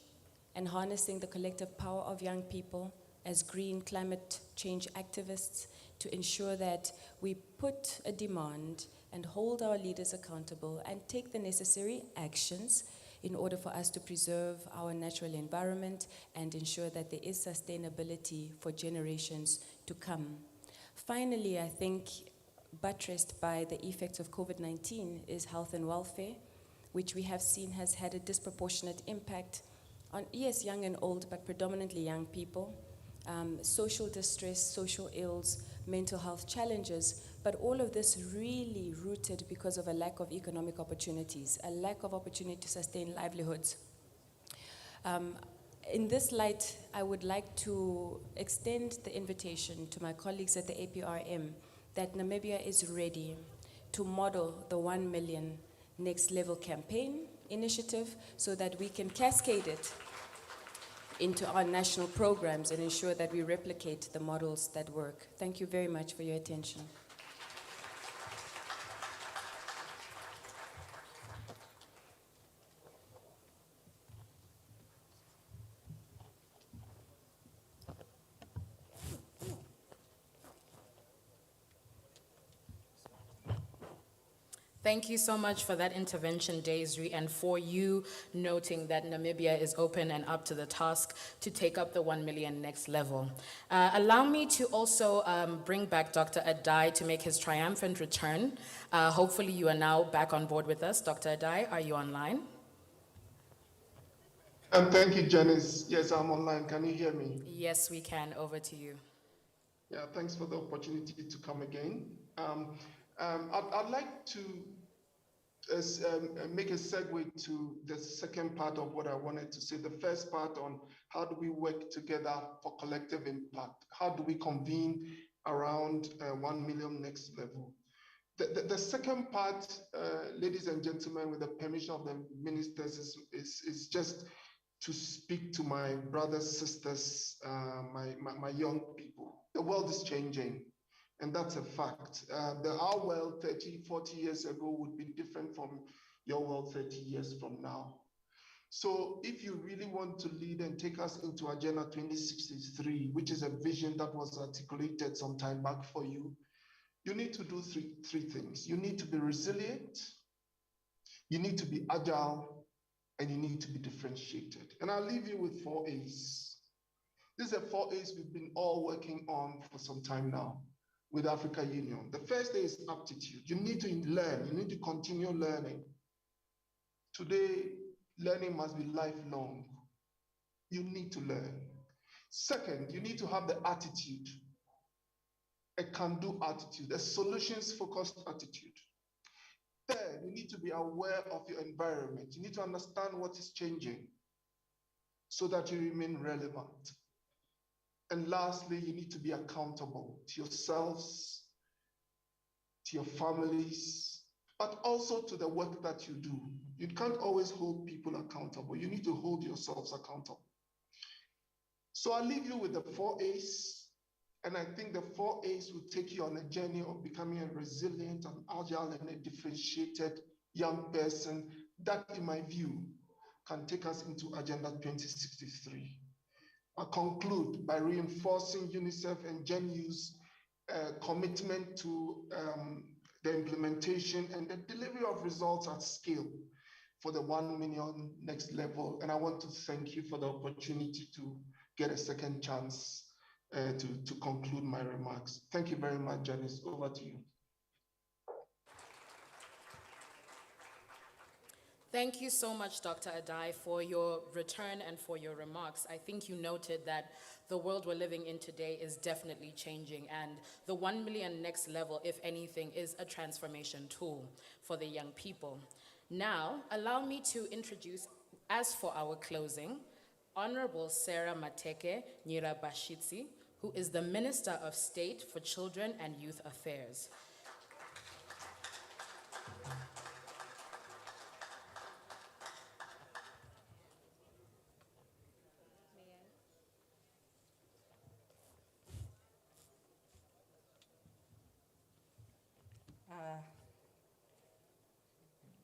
and harnessing the collective power of young people as green climate change activists to ensure that we put a demand and hold our leaders accountable and take the necessary actions in order for us to preserve our natural environment and ensure that there is sustainability for generations to come. Finally, I think buttressed by the effects of COVID-19 is health and welfare, which we have seen has had a disproportionate impact on, yes, young and old, but predominantly young people, social distress, social ills, mental health challenges, but all of this really rooted because of a lack of economic opportunities, a lack of opportunity to sustain livelihoods. In this light, I would like to extend the invitation to my colleagues at the Aprm that Namibia is ready to model the 1 million Next Level campaign initiative so that we can cascade it into our national programs and ensure that we replicate the models that work. Thank you very much for your attention. Thank you so much for that intervention, Desiree, and for you noting that Namibia is open and up to the task to take up the 1 million Next Level. Allow me to also bring back Dr. Adai to make his triumphant return. Hopefully you are now back on board with us. Dr. Adai, are you online? Thank you, Janice. Yes, I'm online. Can you hear me? Yes, we can. Over to you. Yeah, thanks for the opportunity to come again. I'd like to make a segue to the second part of what I wanted to say. The first part on how do we work together for collective impact? How do we convene around 1 million next level? The second part, ladies and gentlemen, with the permission of the ministers, is just to speak to my brothers, sisters, my young people. The world is changing, and that's a fact. Our world 30, 40 years ago would be different from your world 30 years from now. So if you really want to lead and take us into Agenda 2063, which is a vision that was articulated some time back for you, you need to do three things. You need to be resilient, you need to be agile, and you need to be differentiated. And I'll leave you with 4 A's. These are 4 A's we've been all working on for some time now with Africa Union. The first A is aptitude. You need to learn, you need to continue learning. Today, learning must be lifelong. You need to learn. Second, you need to have the attitude, a can-do attitude, a solutions-focused attitude. Third, you need to be aware of your environment. You need to understand what is changing so that you remain relevant. And lastly, you need to be accountable to yourselves, to your families, but also to the work that you do. You can't always hold people accountable. You need to hold yourselves accountable. So I'll leave you with the 4 A's. And I think the 4 A's will take you on a journey of becoming a resilient and agile and a differentiated young person that, in my view, can take us into Agenda 2063. I conclude by reinforcing UNICEF and GenU's commitment to the implementation and the delivery of results at scale for the 1 million next level. And I want to thank you for the opportunity to get a second chance to conclude my remarks. Thank you very much, Janice. Over to you. Thank you so much, Dr. Adai, for your return and for your remarks. I think you noted that the world we're living in today is definitely changing, and the 1 million next level, if anything, is a transformation tool for the young people. Now, allow me to introduce, as for our closing, Honorable Sarah Mateke Nyirabashitsi, who is the Minister of State for Children and Youth Affairs.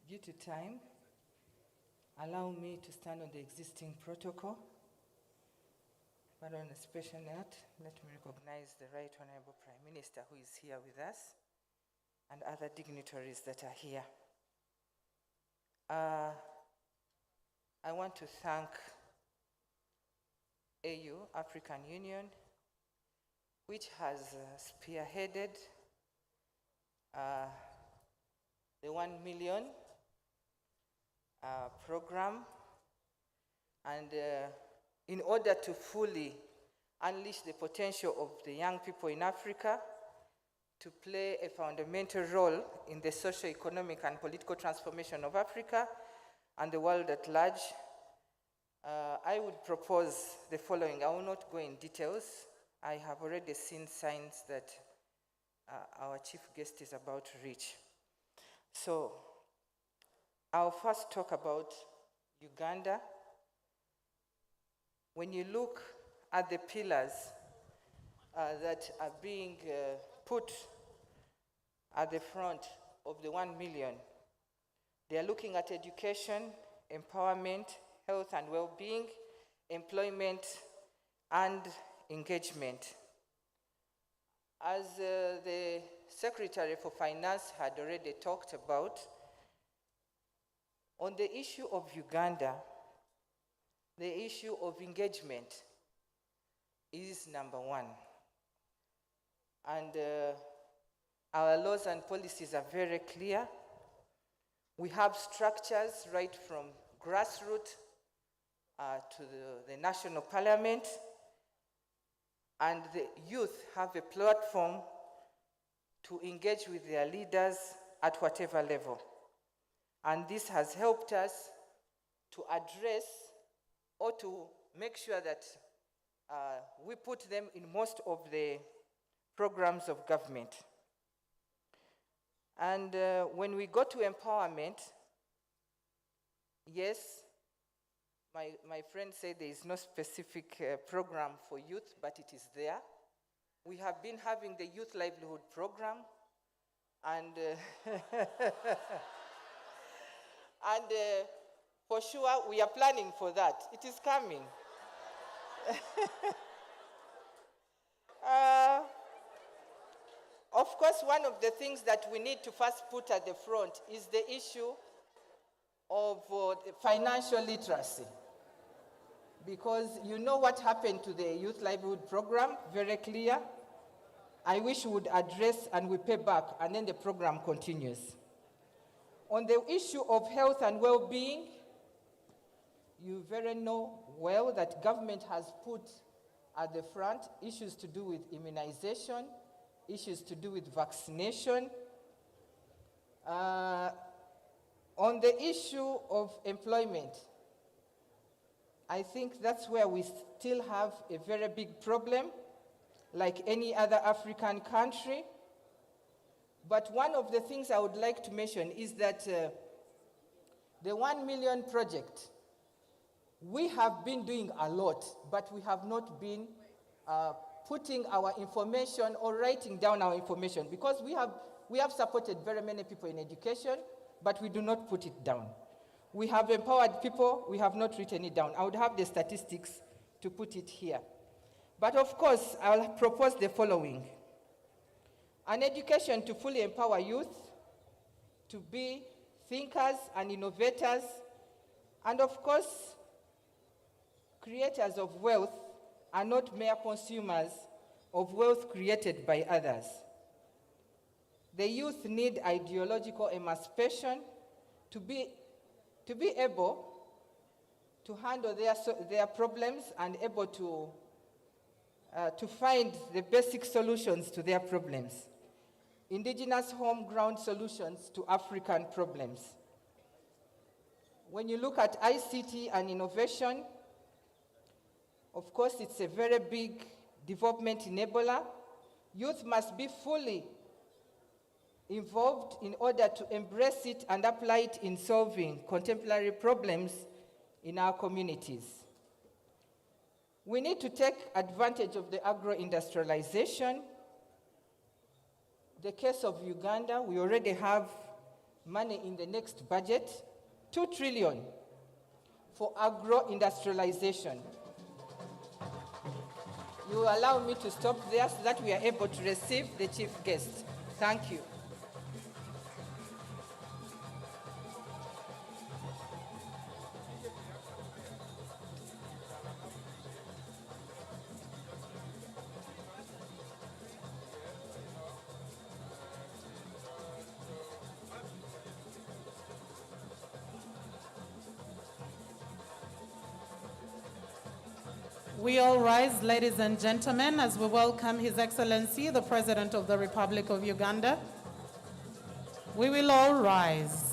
Due to time, allow me to stand on the existing protocol. But on a special note, let me recognize the Right Honorable Prime Minister who is here with us and other dignitaries that are here. I want to thank AU, African Union, which has spearheaded the 1 million program, and in order to fully unleash the potential of the young people in Africa to play a fundamental role in the socio-economic and political transformation of Africa and the world at large, I would propose the following. I will not go in details. I have already seen signs that our chief guest is about to reach. So I'll first talk about Uganda. When you look at the pillars that are being put at the front of the 1 million, they are looking at education, empowerment, health and well-being, employment, and engagement. As the Secretary for Finance had already talked about, on the issue of Uganda, the issue of engagement is number one. And our laws and policies are very clear. We have structures right from grassroots to the national parliament, and the youth have a platform to engage with their leaders at whatever level. And this has helped us to address or to make sure that we put them in most of the programs of government. And when we go to empowerment, yes, my friend said there is no specific program for youth, but it is there. We have been having the Youth Livelihood Program, and, and for sure we are planning for that. It is coming. Of course, one of the things that we need to first put at the front is the issue of financial literacy. Because you know what happened to the Youth Livelihood Program, very clear. I wish we would address and we pay back, and then the program continues. On the issue of health and well-being, you very know well that government has put at the front issues to do with immunization, issues to do with vaccination. On the issue of employment, I think that's where we still have a very big problem, like any other African country. But one of the things I would like to mention is that the 1 million project, we have been doing a lot, but we have not been putting our information or writing down our information, because we have supported very many people in education, but we do not put it down. We have empowered people, we have not written it down. I would have the statistics to put it here. But of course, I'll propose the following. An education to fully empower youth, to be thinkers and innovators, and of course, creators of wealth are not mere consumers of wealth created by others. The youth need ideological emancipation to be able to handle their problems and able to find the basic solutions to their problems. Indigenous home-ground solutions to African problems. When you look at ICT and innovation, of course, it's a very big development enabler. Youth must be fully involved in order to embrace it and apply it in solving contemporary problems in our communities. We need to take advantage of the agro-industrialization. The case of Uganda, we already have money in the next budget, 2 trillion for agro-industrialization. You allow me to stop there so that we are able to receive the chief guest. Thank you. We all rise, ladies and gentlemen, as we welcome His Excellency, the President of the Republic of Uganda. We will all rise.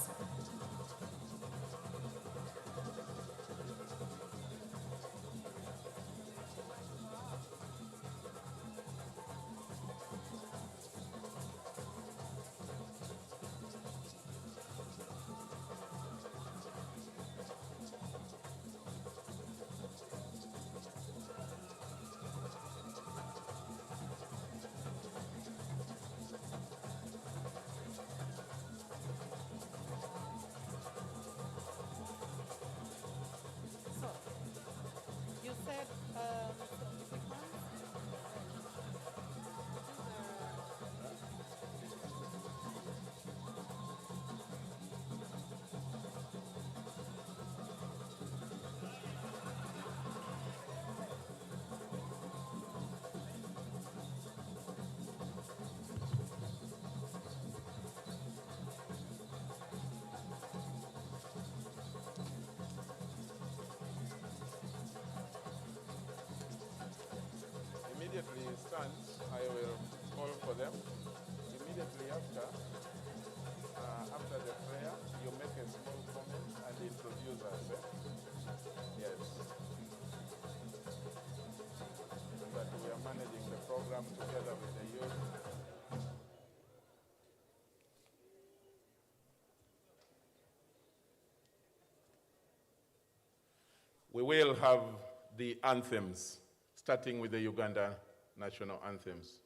we will have the anthems, starting with the Uganda national anthems.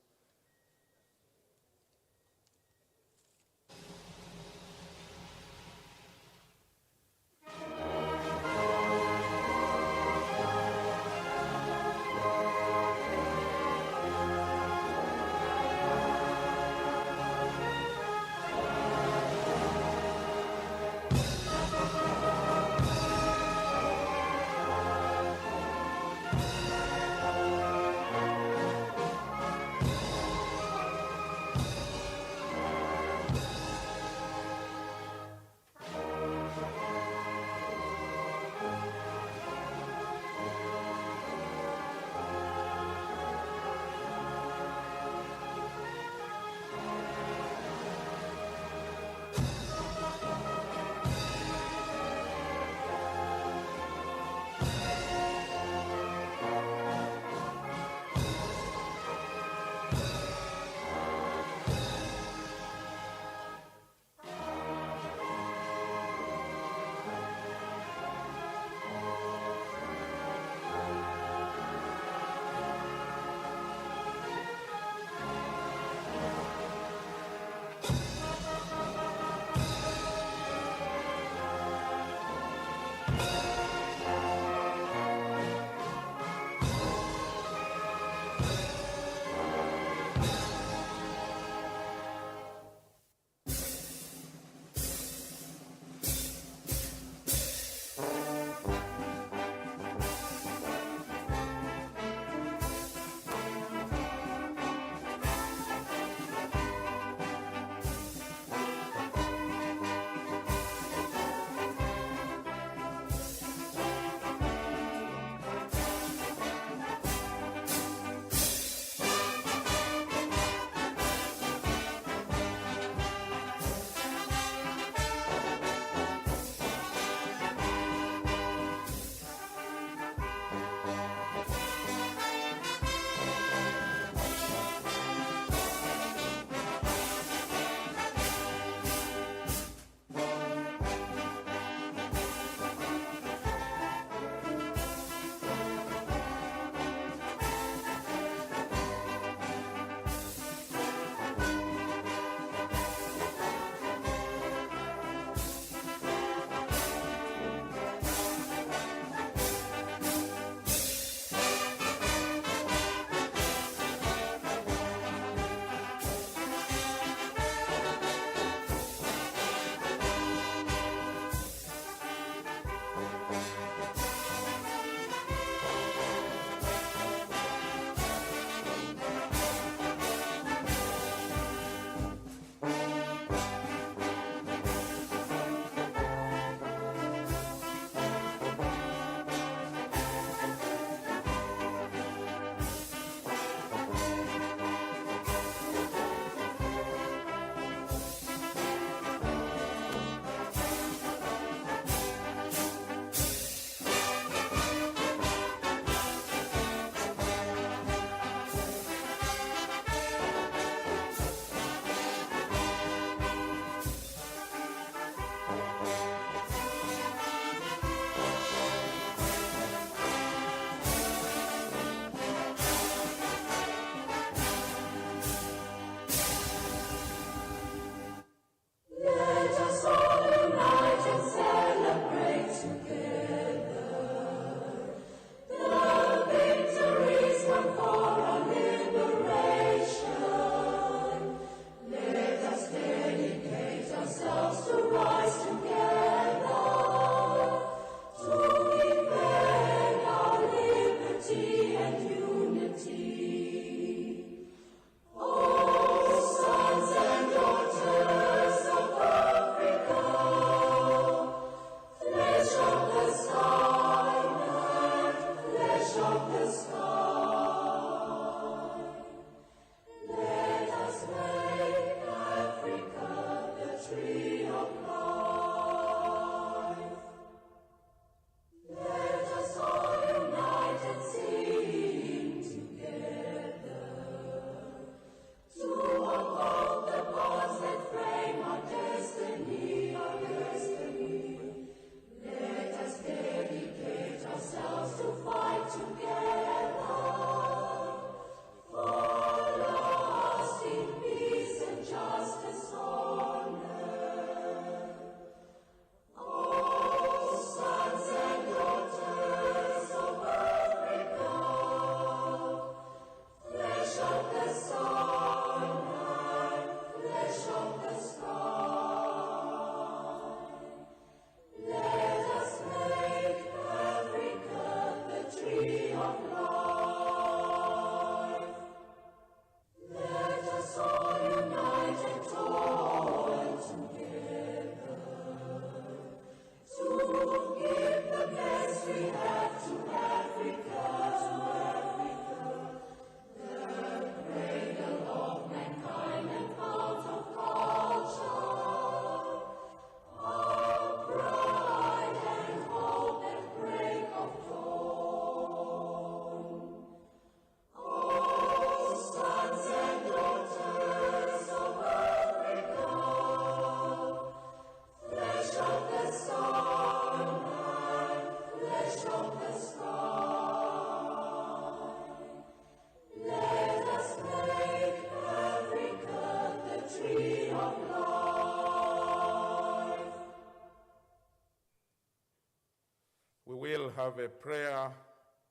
have a prayer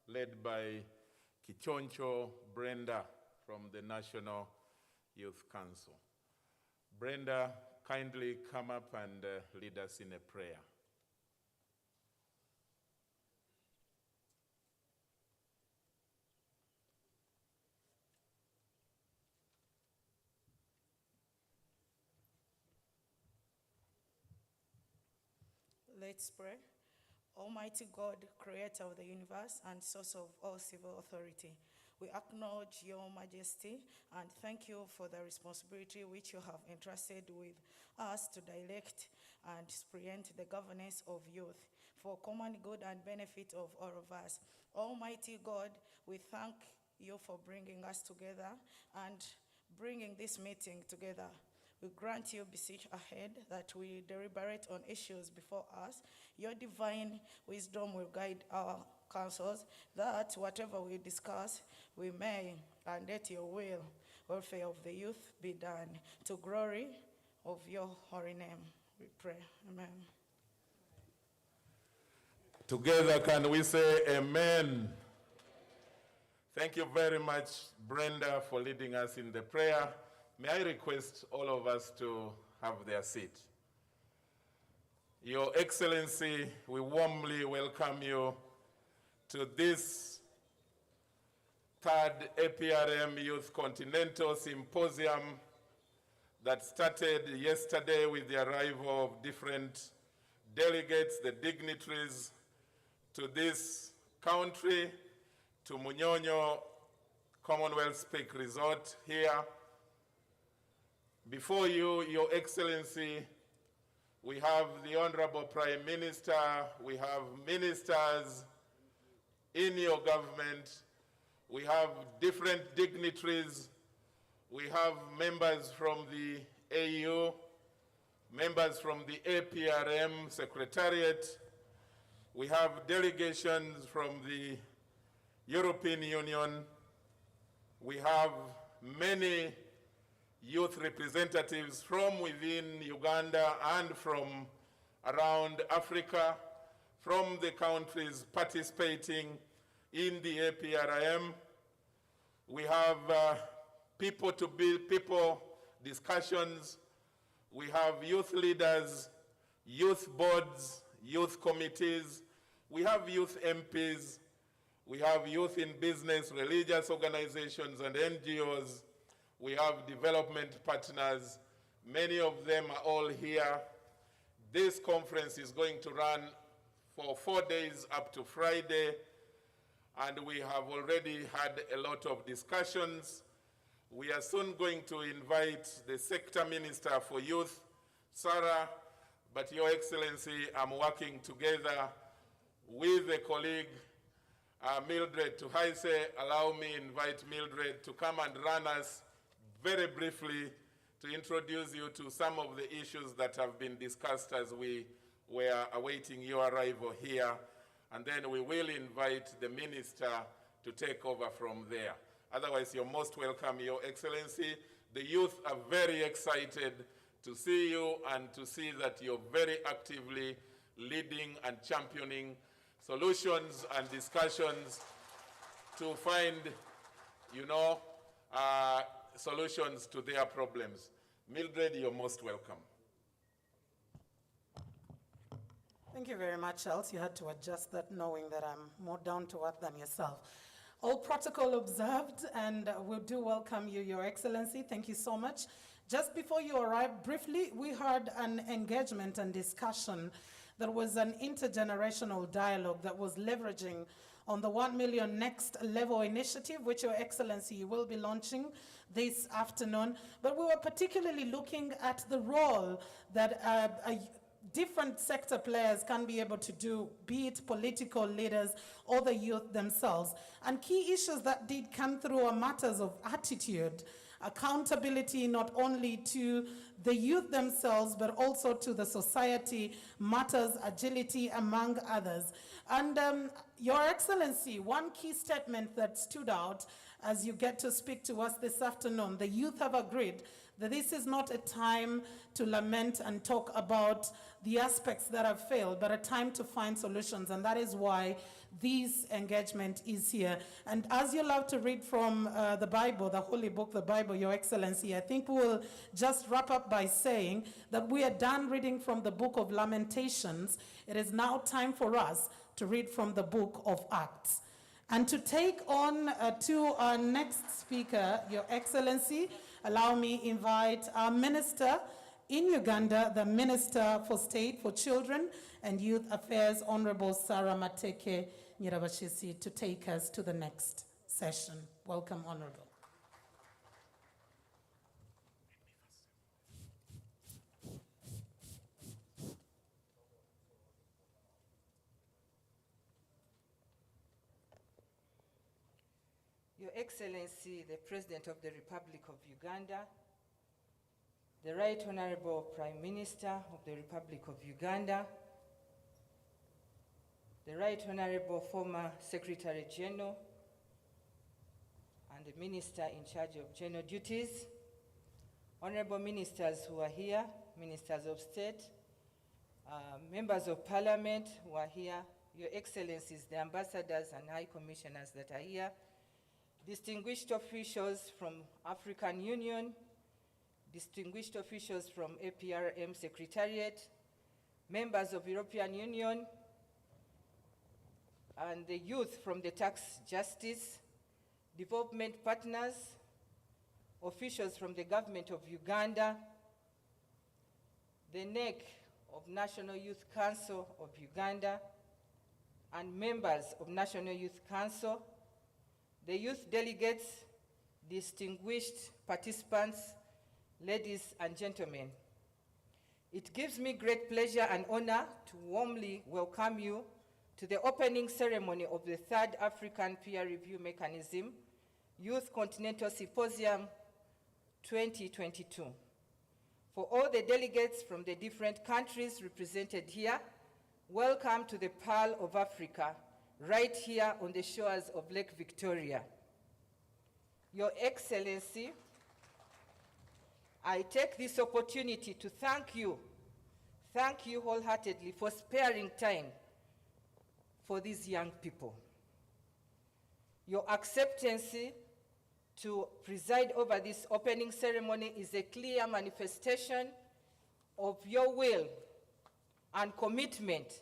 led by Kichoncho Brenda from the National Youth Council. Brenda, kindly come up and lead us in a prayer. Let's pray. Almighty God, creator of the universe and source of all civil authority, we acknowledge your majesty and thank you for the responsibility which you have entrusted with us to direct and orient the governance of youth for common good and benefit of all of us. Almighty God, we thank you for bringing us together and bringing this meeting together. We grant you beseech ahead that we deliberate on issues before us. Your divine wisdom will guide our counsels, that whatever we discuss, we may, and let your will, welfare of the youth be done, to glory of your holy name. We pray. Amen. Together, can we say amen? Thank you very much, Brenda, for leading us in the prayer. May I request all of us to have their seat. Your Excellency, we warmly welcome you to this third Aprm Youth Continental Symposium that started yesterday with the arrival of different delegates, the dignitaries to this country, to Munyonyo Commonwealth Peak Resort here. Before you, Your Excellency, we have the Honorable Prime Minister, we have ministers in your government, we have different dignitaries, we have members from the AU, members from the Aprm Secretariat, we have delegations from the European Union, we have many youth representatives from within Uganda and from around Africa, from the countries participating in the Aprm. We have people discussions. We have youth leaders, youth boards, youth committees. We have youth MPs. We have youth in business, religious organizations and NGOs. We have development partners. Many of them are all here. This conference is going to run for 4 days up to Friday, and we have already had a lot of discussions. We are soon going to invite the Sector Minister for Youth, Sarah, but Your Excellency, I'm working together with a colleague, Mildred Tuhaise. Allow me to invite Mildred to come and run us very briefly to introduce you to some of the issues that have been discussed as we were awaiting your arrival here. And then we will invite the minister to take over from there. Otherwise, you're most welcome, Your Excellency. The youth are very excited to see you and to see that you're very actively leading and championing solutions and discussions to find, solutions to their problems. Mildred, you're most welcome. Thank you very much, Charles. You had to adjust that knowing that I'm more down to earth than yourself. All protocol observed, and we do welcome you, Your Excellency. Thank you so much. Just before you arrived, briefly, we heard an engagement and discussion. There was an intergenerational dialogue that was leveraging on the 1 Million Next Level initiative, which Your Excellency will be launching this afternoon. But we were particularly looking at the role that different sector players can be able to do, be it political leaders or the youth themselves. And key issues that did come through are matters of attitude, accountability not only to the youth themselves, but also to the society, matters, agility, among others. And Your Excellency, one key statement that stood out as you get to speak to us this afternoon, the youth have agreed that this is not a time to lament and talk about the aspects that have failed, but a time to find solutions, and that is why this engagement is here. And as you love to read from the Bible, the Holy Book, the Bible, Your Excellency, I think we will just wrap up by saying that we are done reading from the book of Lamentations. It is now time for us to read from the book of Acts. And to take on to our next speaker, Your Excellency, allow me invite our minister in Uganda, the Minister for State for Children and Youth Affairs, Honorable Sarah Mateke Nyirabashisi, to take us to the next session. Welcome, Honorable. Your Excellency, the President of the Republic of Uganda, the Right Honorable Prime Minister of the Republic of Uganda, the Right Honorable former Secretary General and the Minister in charge of General Duties, Honorable Ministers who are here, Ministers of State, Members of Parliament who are here, Your Excellencies, the Ambassadors and High Commissioners that are here, distinguished officials from African Union, distinguished officials from Aprm Secretariat, members of European Union, and the youth from the Tax Justice, development partners, officials from the government of Uganda, the NEC of National Youth Council of Uganda, and members of National Youth Council, the youth delegates, distinguished participants, ladies and gentlemen. It gives me great pleasure and honor to warmly welcome you to the opening ceremony of the third African Peer Review Mechanism, Youth Continental Symposium 2022. For all the delegates from the different countries represented here, welcome to the Pearl of Africa, right here on the shores of Lake Victoria. Your Excellency, I take this opportunity to thank you wholeheartedly for sparing time for these young people. Your acceptance to preside over this opening ceremony is a clear manifestation of your will and commitment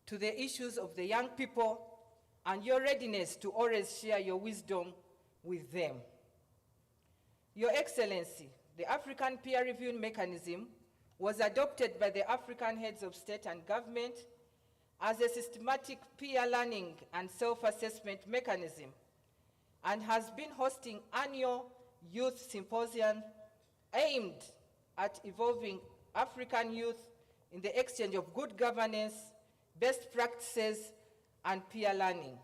to the issues of the young people and your readiness to always share your wisdom with them. Your Excellency, the African Peer Review Mechanism was adopted by the African heads of state and government as a systematic peer learning and self-assessment mechanism and has been hosting annual youth symposium aimed at evolving African youth in the exchange of good governance, best practices, and peer learning.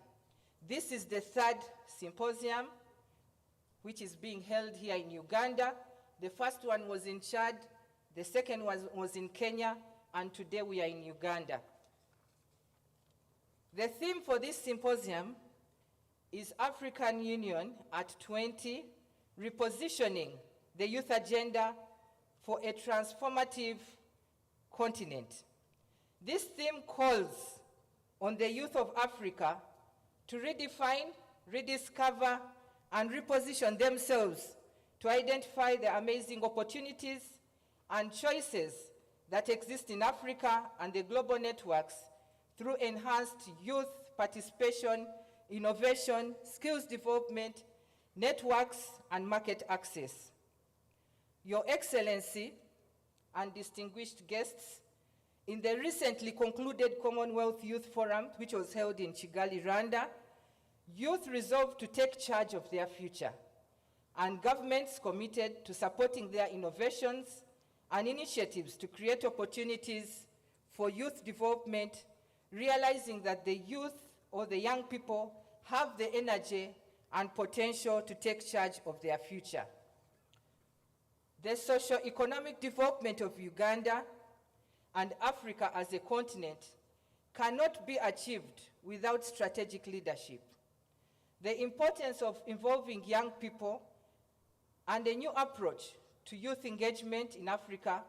This is the third symposium which is being held here in Uganda. The first one was in Chad, the second one was in Kenya, and today we are in Uganda. The theme for this symposium is African Union at 20, repositioning the youth agenda for a transformative continent. This theme calls on the youth of Africa to redefine, rediscover, and reposition themselves to identify the amazing opportunities and choices that exist in Africa and the global networks through enhanced youth participation, innovation, skills development, networks, and market access. Your Excellency and distinguished guests, in the recently concluded Commonwealth Youth Forum, which was held in Kigali, Rwanda, youth resolved to take charge of their future, and governments committed to supporting their innovations and initiatives to create opportunities for youth development, realizing that the youth or the young people have the energy and potential to take charge of their future. The socio-economic development of Uganda and Africa as a continent cannot be achieved without strategic leadership. the importance of involving young people and a new approach to youth engagement in Africa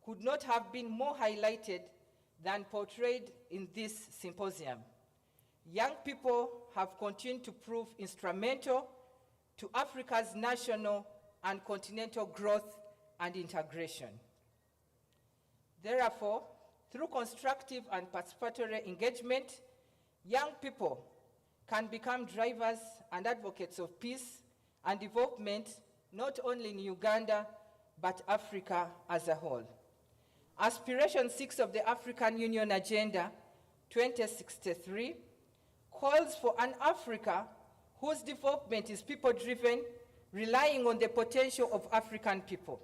could not have been more highlighted than portrayed in this symposium. Young people have continued to prove instrumental to Africa's national and continental growth and integration. Therefore, through constructive and participatory engagement, young people can become drivers and advocates of peace and development, not only in Uganda, but Africa as a whole. Aspiration 6 of the African Union Agenda 2063 calls for an Africa whose development is people-driven, relying on the potential of African people.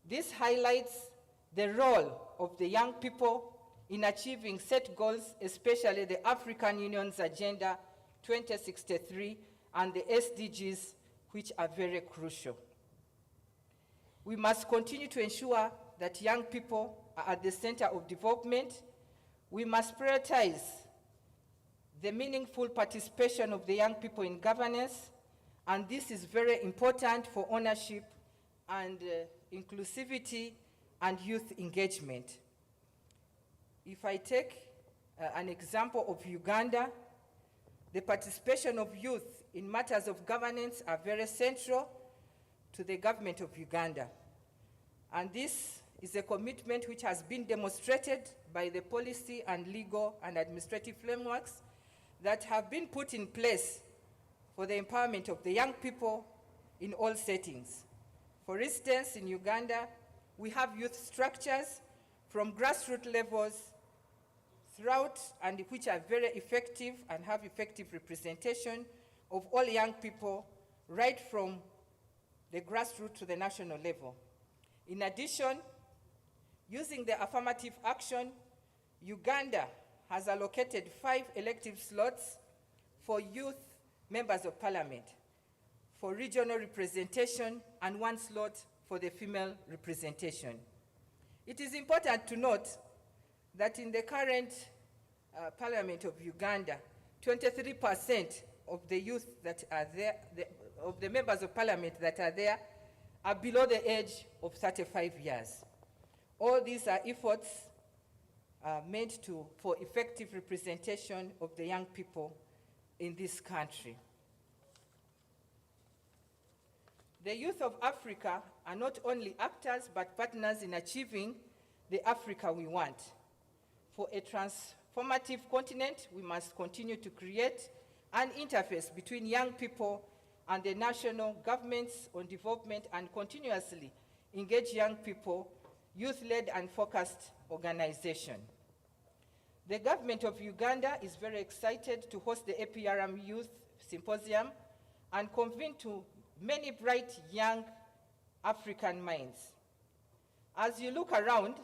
This highlights the role of the young people in achieving set goals, especially the African Union's Agenda 2063 and the SDGs, which are very crucial. We must continue to ensure that young people are at the center of development. We must prioritize the meaningful participation of the young people in governance, and this is very important for ownership and inclusivity and youth engagement. If I take an example of Uganda, the participation of youth in matters of governance are very central to the government of Uganda. And this is a commitment which has been demonstrated by the policy and legal and administrative frameworks that have been put in place for the empowerment of the young people in all settings. For instance, in Uganda, we have youth structures from grassroots levels throughout, and which are very effective and have effective representation of all young people, right from the grassroots to the national level. In addition, using the affirmative action, Uganda has allocated 5 elective slots for youth members of parliament, for regional representation, and 1 slot for the female representation. It is important to note that in the current Parliament of Uganda, 23% of the youth that are there, of the members of parliament that are there, are below the age of 35 years. All these are efforts meant for effective representation of the young people in this country. The youth of Africa are not only actors, but partners in achieving the Africa we want. For a transformative continent, we must continue to create an interface between young people and the national governments on development and continuously engage young people, youth-led and focused organization. The government of Uganda is very excited to host the Aprm Youth Symposium and convene to many bright young African minds. As you look around,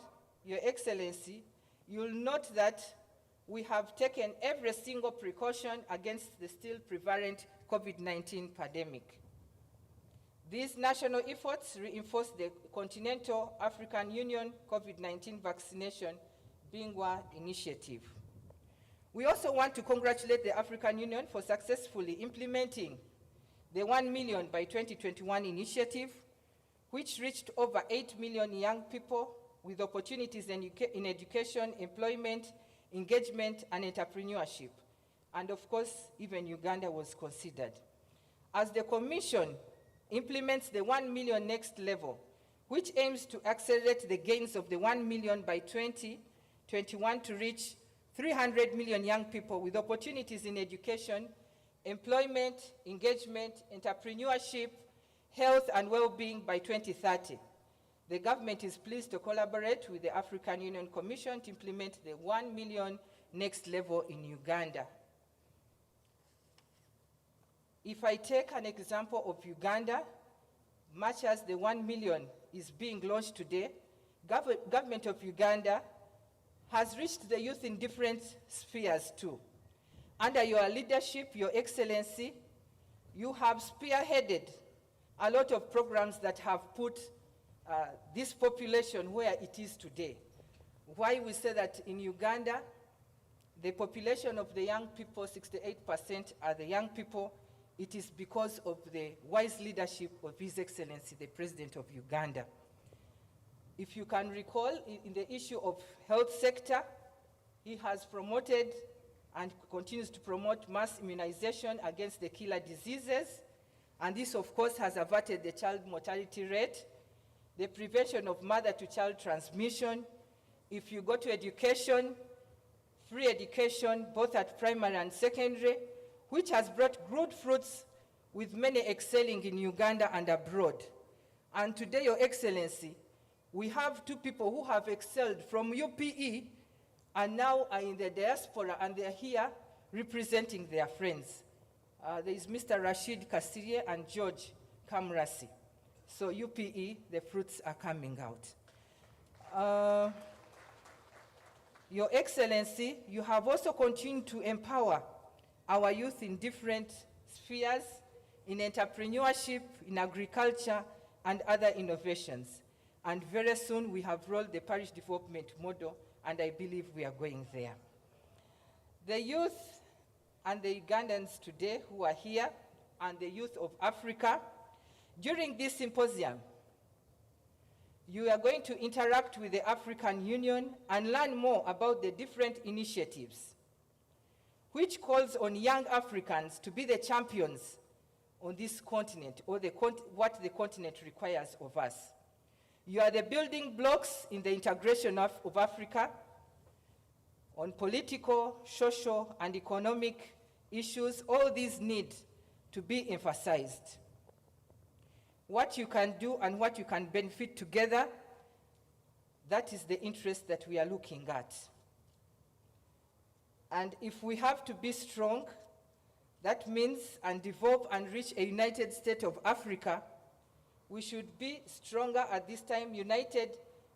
Your Excellency, you'll note that we have taken every single precaution against the still prevalent COVID-19 pandemic. These national efforts reinforce the Continental African Union COVID-19 vaccination Bingwa initiative. We also want to congratulate the African Union for successfully implementing the 1 million by 2021 initiative, which reached over 8 million young people with opportunities in education, employment, engagement, and entrepreneurship. And of course, even Uganda was considered. As the Commission implements the 1 million next level, which aims to accelerate the gains of the 1 million by 2021 to reach 300 million young people with opportunities in education, employment, engagement, entrepreneurship, health, and well-being by 2030. The government is pleased to collaborate with the African Union Commission to implement the 1 million next level in Uganda. If I take an example of Uganda, much as the 1 million is being launched today, government of Uganda has reached the youth in different spheres too. Under your leadership, Your Excellency, you have spearheaded a lot of programs that have put this population where it is today. Why we say that in Uganda, the population of the young people, 68% are the young people it is because of the wise leadership of His Excellency, the President of Uganda. If you can recall, in the issue of health sector, he has promoted and continues to promote mass immunization against the killer diseases, and this, of course, has averted the child mortality rate, the prevention of mother-to-child transmission. If you go to education, free education, both at primary and secondary, which has brought good fruits with many excelling in Uganda and abroad. And today, Your Excellency, we have two people who have excelled from UPE and now are in the diaspora, and they're here representing their friends. There is Mr. Rashid Kasirye and George Kamrasi. So UPE, the fruits are coming out. Your Excellency, you have also continued to empower our youth in different spheres, in entrepreneurship, in agriculture, and other innovations. And very soon we have rolled the parish development model, and I believe we are going there. The youth and the Ugandans today who are here, and the youth of Africa, during this symposium, you are going to interact with the African Union and learn more about the different initiatives, which calls on young Africans to be the champions on this continent, or what the continent requires of us. You are the building blocks in the integration of Africa on political, social, and economic issues. All these need to be emphasized. What you can do and what you can benefit together, that is the interest that we are looking at. And if we have to be strong, that means and develop and reach a united state of Africa, we should be stronger at this time, united,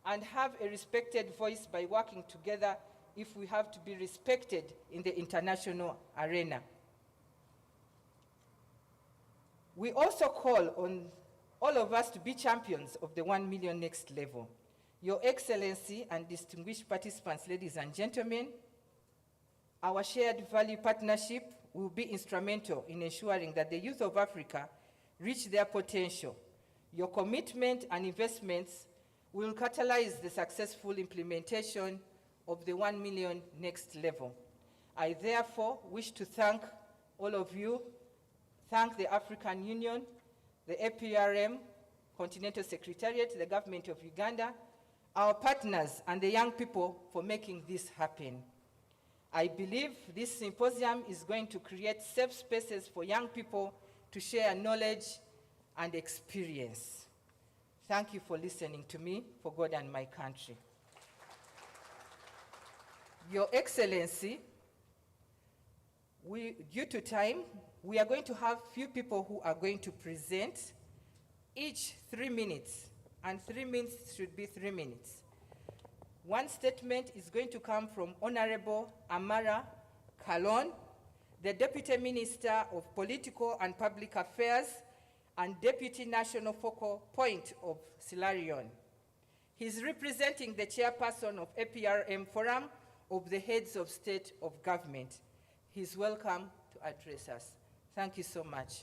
and have a respected voice by working together if we have to be respected in the international arena. We also call on all of us to be champions of the 1 million next level. Your Excellency and distinguished participants, ladies and gentlemen, our shared value partnership will be instrumental in ensuring that the youth of Africa reach their potential. Your commitment and investments will catalyze the successful implementation of the 1 million next level. I therefore wish to thank all of you, thank the African Union, the Aprm Continental Secretariat, the government of Uganda, our partners, and the young people for making this happen. I believe this symposium is going to create safe spaces for young people to share knowledge and experience. Thank you for listening to me, for God and my country. Your Excellency, due to time, we are going to have few people who are going to present, each 3 minutes, and 3 minutes should be 3 minutes. One statement is going to come from Honorable Amara Kalon, the Deputy Minister of Political and Public Affairs and Deputy National Focal Point of Sierra Leone. He's representing the chairperson of Aprm Forum of the Heads of State of Government. He's welcome to address us. Thank you so much.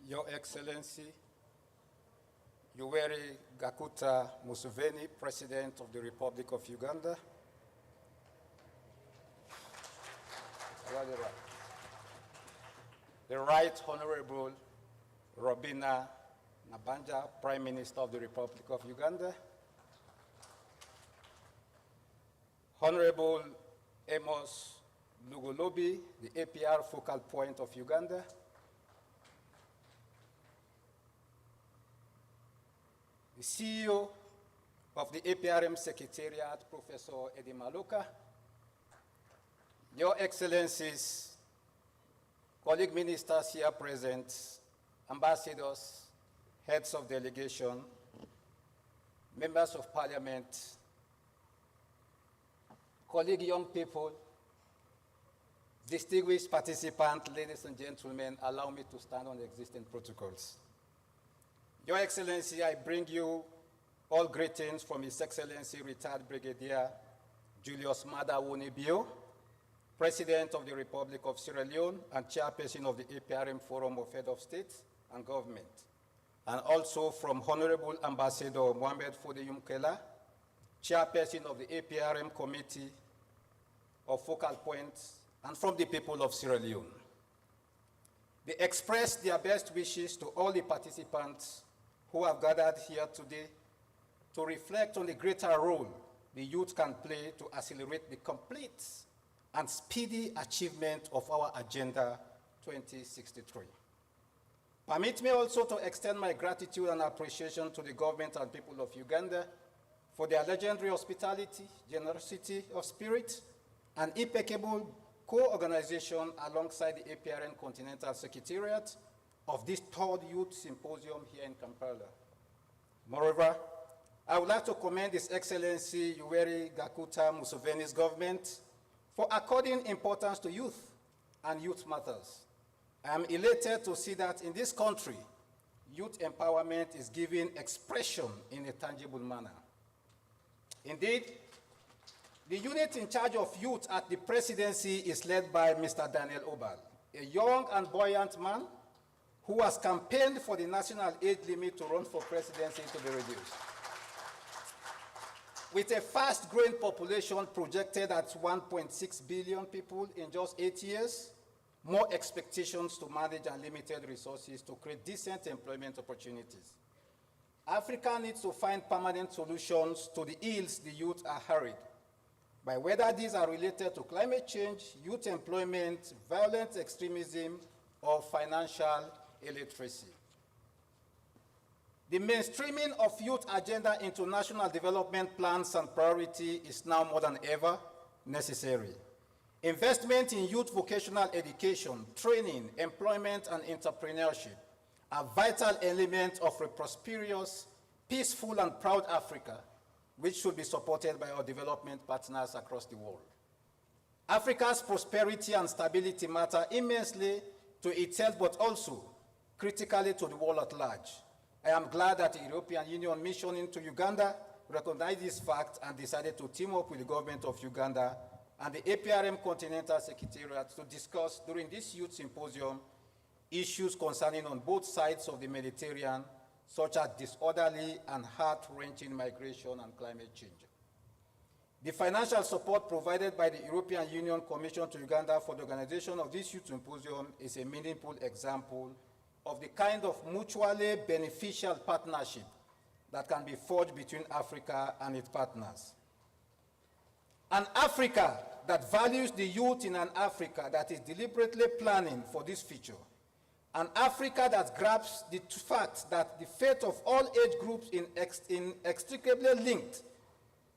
Your Excellency, Yoweri Kaguta Museveni, President of the Republic of Uganda. The Right Honorable Robina Nabanja, Prime Minister of the Republic of Uganda. Honorable Amos Lugolobi, the APR Focal Point of Uganda. The CEO of the APRM Secretariat, Professor Eddie Maloka, Your Excellencies, colleague ministers here present, ambassadors, heads of delegation, members of parliament, colleague young people, Distinguished participants, ladies and gentlemen, allow me to stand on the existing protocols. Your Excellency, I bring you all greetings from His Excellency retired Brigadier Julius Maada Wonibio, President of the Republic of Sierra Leone and Chairperson of the Aprm Forum of Head of State and Government, and also from Honorable Ambassador Mohamed Fodeyum Kela, Chairperson of the Aprm Committee of Focal Points, and from the people of Sierra Leone. They express their best wishes to all the participants who have gathered here today to reflect on the greater role the youth can play to accelerate the complete and speedy achievement of our Agenda 2063. Permit me also to extend my gratitude and appreciation to the government and people of Uganda for their legendary hospitality, generosity of spirit, and impeccable co-organization alongside the Aprm Continental Secretariat of this third Youth Symposium here in Kampala. Moreover, I would like to commend His Excellency Yoweri Museveni's government for according importance to youth and youth matters. I am elated to see that in this country, youth empowerment is given expression in a tangible manner. Indeed, the unit in charge of youth at the presidency is led by Mr. Daniel Obal, a young and buoyant man who has campaigned for the national age limit to run for presidency to be reduced. With a fast-growing population projected at 1.6 billion people in just 8 years, more expectations to manage unlimited resources to create decent employment opportunities. Africa needs to find permanent solutions to the ills the youth are harried by, whether these are related to climate change, youth employment, violent extremism, or financial illiteracy. The mainstreaming of youth agenda into national development plans and priority is now more than ever necessary. Investment in youth vocational education, training, employment, and entrepreneurship are vital elements of a prosperous, peaceful, and proud Africa, which should be supported by our development partners across the world. Africa's prosperity and stability matter immensely to itself, but also critically to the world at large. I am glad that the European Union mission into Uganda recognized this fact and decided to team up with the government of Uganda and the Aprm Continental Secretariat to discuss during this youth symposium issues concerning on both sides of the Mediterranean, such as disorderly and heart-wrenching migration and climate change. The financial support provided by the European Union Commission to Uganda for the organization of this youth symposium is a meaningful example of the kind of mutually beneficial partnership that can be forged between Africa and its partners. An Africa that values the youth in an Africa that is deliberately planning for this future. An Africa that grasps the fact that the fate of all age groups is inextricably linked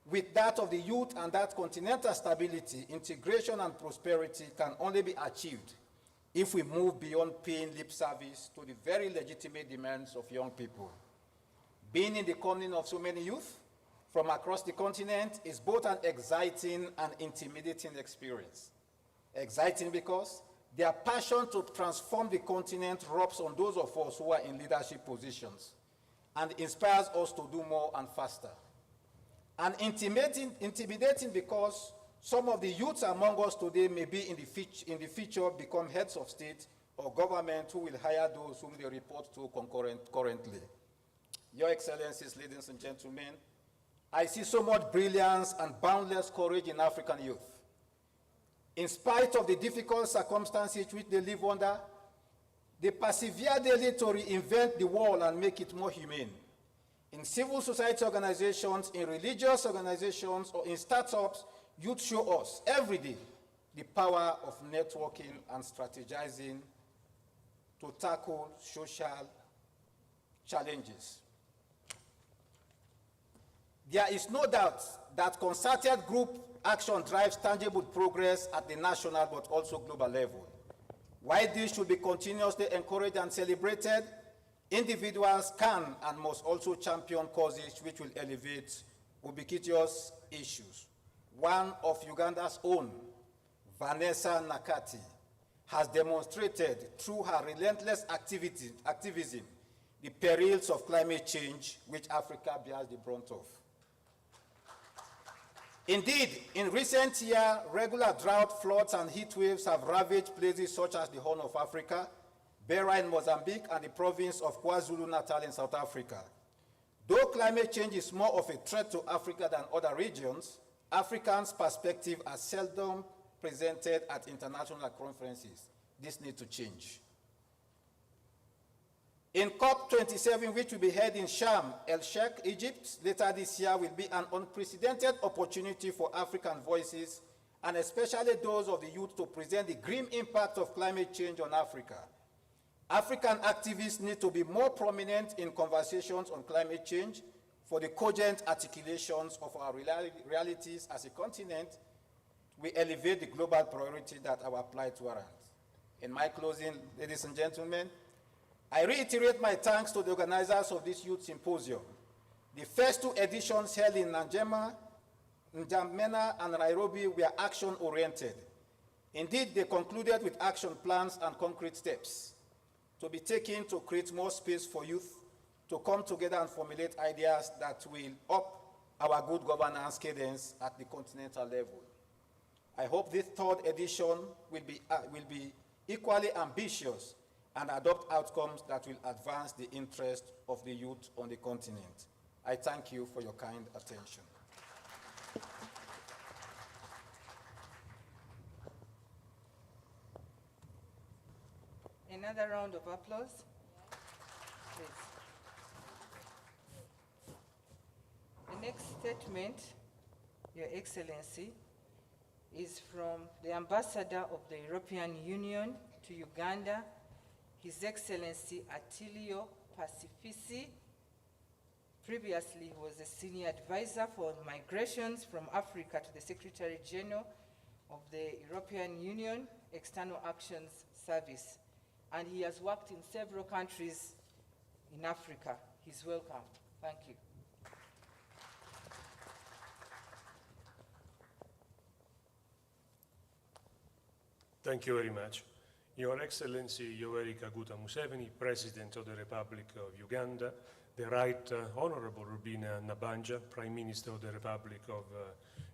with that of the youth, and that continental stability, integration, and prosperity can only be achieved if we move beyond paying lip service to the very legitimate demands of young people. Being in the company of so many youth from across the continent is both an exciting and intimidating experience. Exciting because their passion to transform the continent rubs on those of us who are in leadership positions and inspires us to do more and faster. And intimidating because some of the youths among us today may be in the future become heads of state or government who will hire those whom they report to currently. Your Excellencies, ladies and gentlemen, I see so much brilliance and boundless courage in African youth. In spite of the difficult circumstances which they live under, they persevere daily to reinvent the world and make it more humane. In civil society organizations, in religious organizations, or in startups, youth show us every day the power of networking and strategizing to tackle social challenges. There is no doubt that concerted group action drives tangible progress at the national but also global level. While this should be continuously encouraged and celebrated, individuals can and must also champion causes which will elevate ubiquitous issues. One of Uganda's own, Vanessa Nakati, has demonstrated through her relentless activism the perils of climate change which Africa bears the brunt of. Indeed, in recent years, regular drought, floods, and heat waves have ravaged places such as the Horn of Africa, Beira in Mozambique, and the province of KwaZulu-Natal in South Africa. Though climate change is more of a threat to Africa than other regions, Africans' perspective are seldom presented at international conferences. This needs to change. In COP27, which will be held in Sharm el-Sheikh, Egypt, later this year, will be an unprecedented opportunity for African voices, and especially those of the youth, to present the grim impact of climate change on Africa. African activists need to be more prominent in conversations on climate change for the cogent articulations of our realities as a continent. We elevate the global priority that our plight warrants. In my closing, ladies and gentlemen, I reiterate my thanks to the organizers of this youth symposium. The first two editions held in N'Djamena and Nairobi were action-oriented. Indeed, they concluded with action plans and concrete steps to be taken to create more space for youth to come together and formulate ideas that will up our good governance cadence at the continental level. I hope this third edition will be equally ambitious and adopt outcomes that will advance the interest of the youth on the continent. I thank you for your kind attention. Another round of applause, please. The next statement, Your Excellency, is from the Ambassador of the European Union to Uganda, His Excellency Attilio Pacifici. Previously, he was a senior advisor for migrations from Africa to the Secretary General of the European Union External Actions Service, and he has worked in several countries in Africa. He's welcome. Thank you. Thank you very much. Your Excellency Yoweri Kaguta Museveni, President of the Republic of Uganda, the Right Honorable Rubina Nabanja, Prime Minister of the Republic of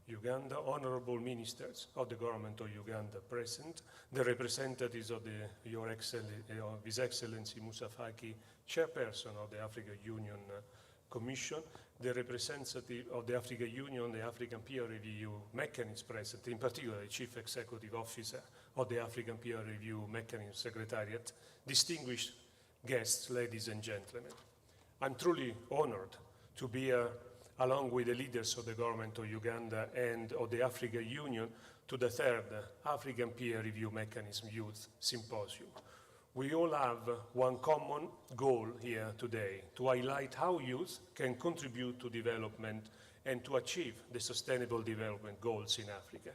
Uganda, Honorable Ministers of the Government of Uganda present, the representatives of His Excellency Musa Faki, Chairperson of the African Union Commission, the representative of the African Union, the African Peer Review Mechanism present, in particular the Chief Executive Officer of the African Peer Review Mechanism Secretariat, distinguished guests, ladies and gentlemen. I'm truly honored to be here along with the leaders of the government of Uganda and of the African Union to the third African Peer Review Mechanism Youth Symposium. We all have one common goal here today, to highlight how youth can contribute to development and to achieve the Sustainable Development Goals in Africa.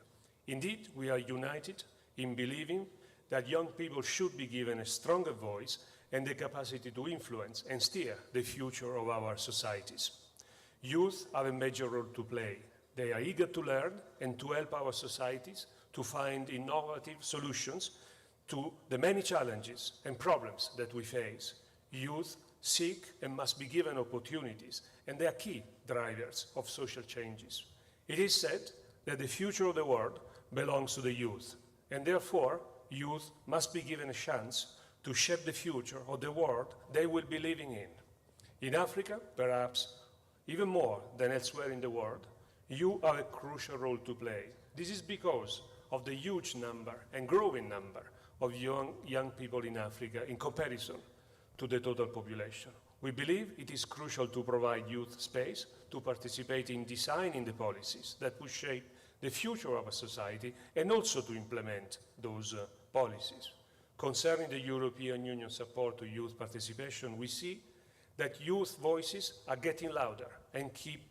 Indeed, we are united in believing that young people should be given a stronger voice and the capacity to influence and steer the future of our societies. Youth have a major role to play. They are eager to learn and to help our societies to find innovative solutions to the many challenges and problems that we face. Youth seek and must be given opportunities, and they are key drivers of social changes. It is said that the future of the world belongs to the youth, and therefore youth must be given a chance to shape the future of the world they will be living in. In Africa, perhaps even more than elsewhere in the world, you have a crucial role to play. This is because of the huge number and growing number of young people in Africa in comparison to the total population. We believe it is crucial to provide youth space to participate in designing the policies that will shape the future of our society and also to implement those policies. Concerning the European Union support to youth participation, we see that youth voices are getting louder and keep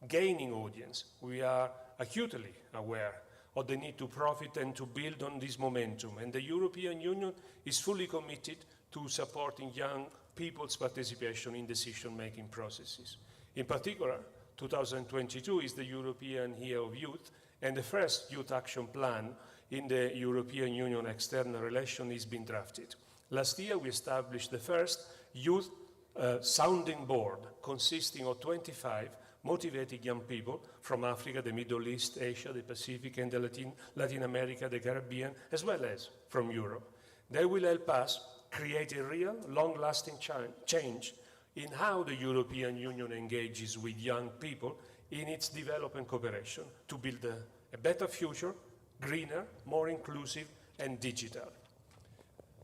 gaining audience. We are acutely aware of the need to profit and to build on this momentum, and the European Union is fully committed to supporting young people's participation in decision-making processes. In particular, 2022 is the European Year of Youth, and the first Youth Action Plan in the European Union external relation is being drafted. Last year, we established the first youth sounding board consisting of 25 motivated young people from Africa, the Middle East, Asia, the Pacific, and the Latin America, the Caribbean, as well as from Europe. They will help us create a real, long-lasting change in how the European Union engages with young people in its development cooperation to build a better future, greener, more inclusive, and digital.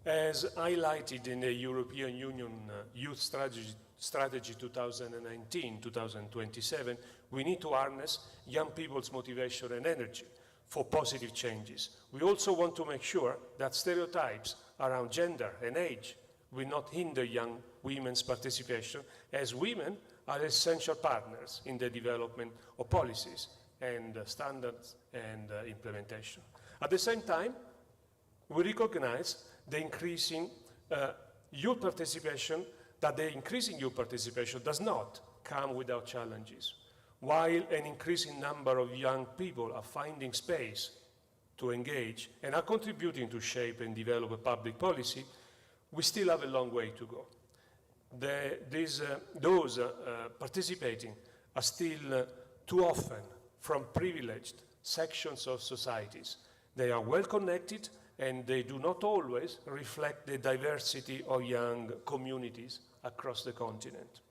As highlighted in the European Union Youth Strategy 2019-2027, we need to harness young people's motivation and energy for positive changes. We also want to make sure that stereotypes around gender and age will not hinder young women's participation, as women are essential partners in the development of policies and standards and implementation. At the same time, we recognize the increasing youth participation, that the increasing youth participation does not come without challenges. While an increasing number of young people are finding space to engage and are contributing to shape and develop a public policy, we still have a long way to go. Those participating are still too often from privileged sections of societies. They are well connected and they do not always reflect the diversity of young communities across the continent.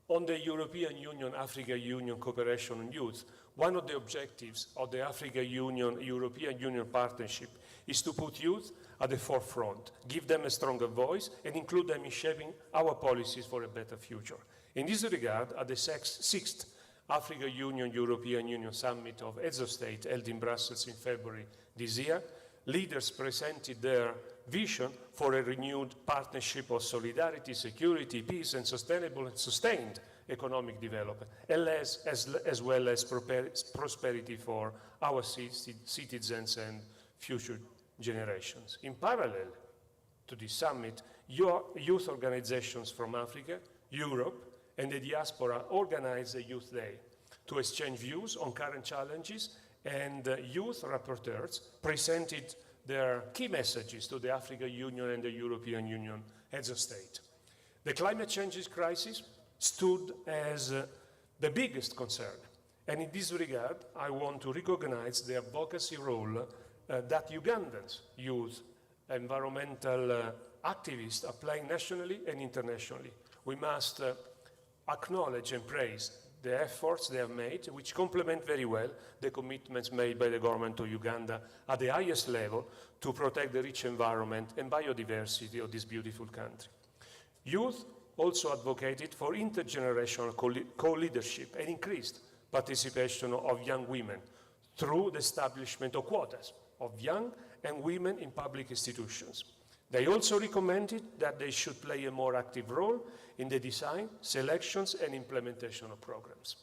On the European Union-Africa Union cooperation on youth, one of the objectives of the Africa Union-European Union partnership is to put youth at the forefront, give them a stronger voice, and include them in shaping our policies for a better future. In this regard, at the sixth Africa Union-European Union Summit of Heads of State held in Brussels in February this year, leaders presented their vision for a renewed partnership of solidarity, security, peace, and sustainable and sustained economic development, as well as prosperity for our citizens and future generations. In parallel to this summit, youth organizations from Africa, Europe, and the diaspora organized a Youth Day to exchange views on current challenges, and youth rapporteurs presented their key messages to the African Union and the European Union heads of state. The climate change crisis stood as the biggest concern, and in this regard, I want to recognize the advocacy role that Ugandan's youth environmental activists are playing nationally and internationally. We must acknowledge and praise the efforts they have made, which complement very well the commitments made by the government of Uganda at the highest level to protect the rich environment and biodiversity of this beautiful country. Youth also advocated for intergenerational co-leadership and increased participation of young women through the establishment of quotas of young and women in public institutions. They also recommended that they should play a more active role in the design, selections, and implementation of programs.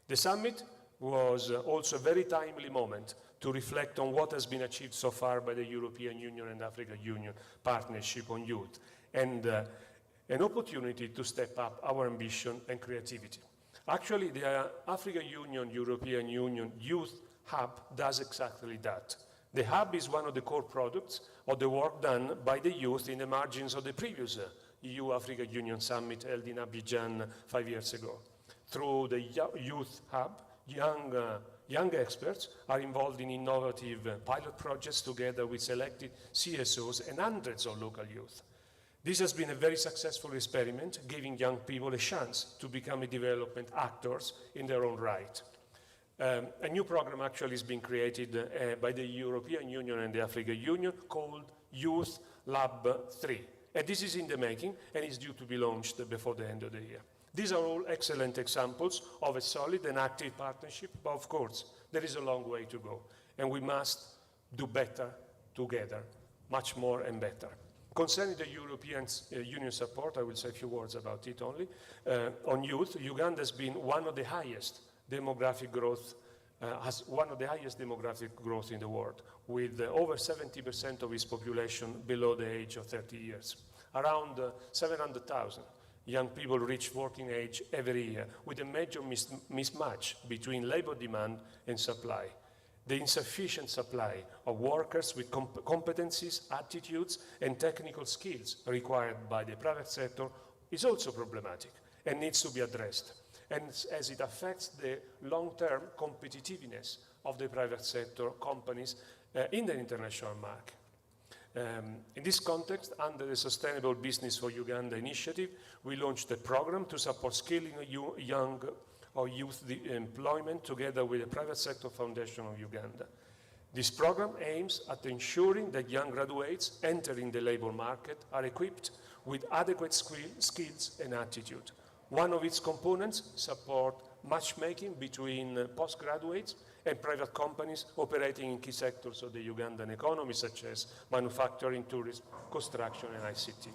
The summit was also a very timely moment to reflect on what has been achieved so far by the European Union and African Union partnership on youth, and an opportunity to step up our ambition and creativity. Actually, the African Union, European Union Youth Hub does exactly that. The hub is one of the core products of the work done by the youth in the margins of the previous EU-Africa Union Summit held in Abidjan 5 years ago. Through the Youth Hub, young experts are involved in innovative pilot projects together with selected CSOs and hundreds of local youth. This has been a very successful experiment, giving young people a chance to become development actors in their own right. A new program actually is being created by the European Union and the African Union called Youth Lab 3. And this is in the making and is due to be launched before the end of the year. These are all excellent examples of a solid and active partnership, but of course, there is a long way to go, and we must do better together, much more and better. Concerning the European Union support, I will say a few words about it only. On youth, Uganda has been one of the highest demographic growth, has one of the highest demographic growth in the world, with over 70% of its population below the age of 30 years. Around 700,000 young people reach working age every year, with a major mismatch between labor demand and supply. the insufficient supply of workers with competencies, attitudes, and technical skills required by the private sector is also problematic and needs to be addressed, and as it affects the long-term competitiveness of the private sector companies in the international market. In this context, under the Sustainable Business for Uganda initiative, we launched a program to support skilling young or youth employment together with the Private Sector Foundation of Uganda. This program aims at ensuring that young graduates entering the labor market are equipped with adequate skills and attitude. One of its components support matchmaking between postgraduates and private companies operating in key sectors of the Ugandan economy, such as manufacturing, tourism, construction, and ICT.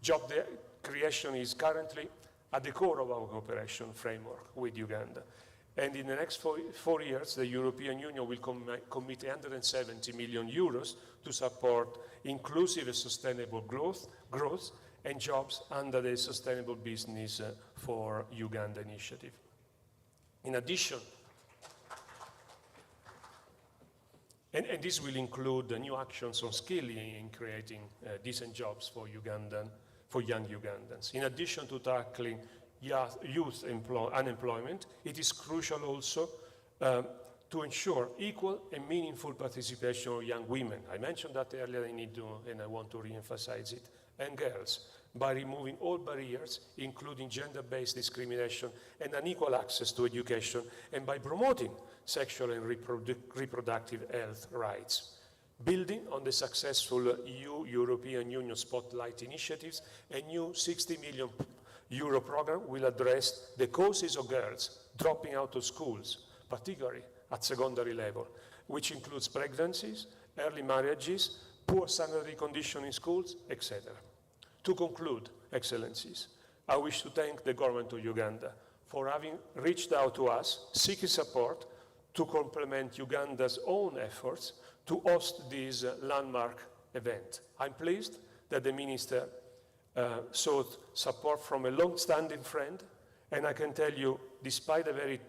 Job creation is currently at the core of our cooperation framework with Uganda. And in the next 4 years, the European Union will commit 170 million euros to support inclusive and sustainable growth and jobs under the Sustainable Business for Uganda initiative. In addition, and this will include new actions on skilling in creating decent jobs for young Ugandans. In addition to tackling youth unemployment, it is crucial also to ensure equal and meaningful participation of young women. I mentioned that earlier, and I want to re-emphasize it, and girls, by removing all barriers, including gender-based discrimination and unequal access to education, and by promoting sexual and reproductive health rights. Building on the successful European Union Spotlight initiatives, a new 60 million euro program will address the causes of girls dropping out of schools, particularly at secondary level, which includes pregnancies, early marriages, poor sanitary conditions in schools, etc. To conclude, Excellencies, I wish to thank the government of Uganda for having reached out to us, seeking support to complement Uganda's own efforts to host this landmark event. I'm pleased that the Minister sought support from a long-standing friend, and I can tell you, despite the very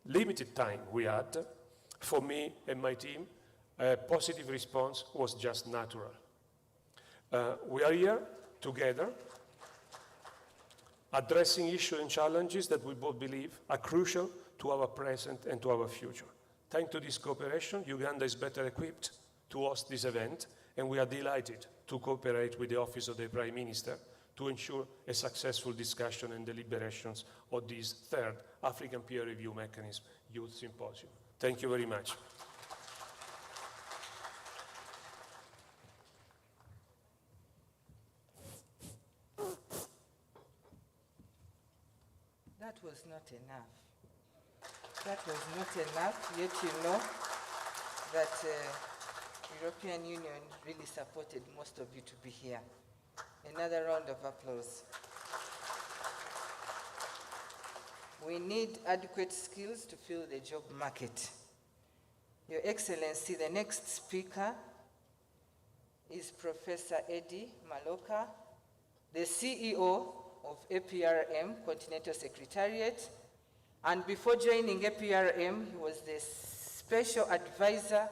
limited time we had, for me and my team, a positive response was just natural. We are here together, addressing issues and challenges that we both believe are crucial to our present and to our future. Thanks to this cooperation, Uganda is better equipped to host this event, and we are delighted to cooperate with the Office of the Prime Minister to ensure a successful discussion and deliberations of this third African Peer Review Mechanism Youth Symposium. Thank you very much. That was not enough. That was not enough, yet you know that European Union really supported most of you to be here. Another round of applause. We need adequate skills to fill the job market. Your Excellency, the next speaker is Professor Eddie Maloka, the CEO of Aprm Continental Secretariat, and before joining Aprm, he was the special advisor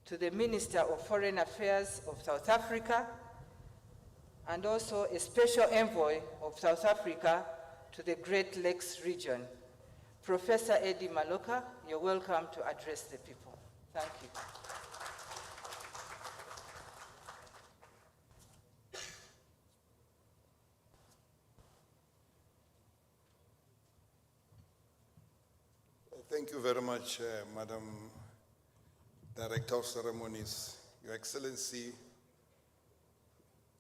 to the Minister of Foreign Affairs of South Africa, and also a special envoy of South Africa to the Great Lakes region. Professor Eddie Maloka, you're welcome to address the people. Thank you. Thank you very much, Madam Director of Ceremonies, Your Excellency,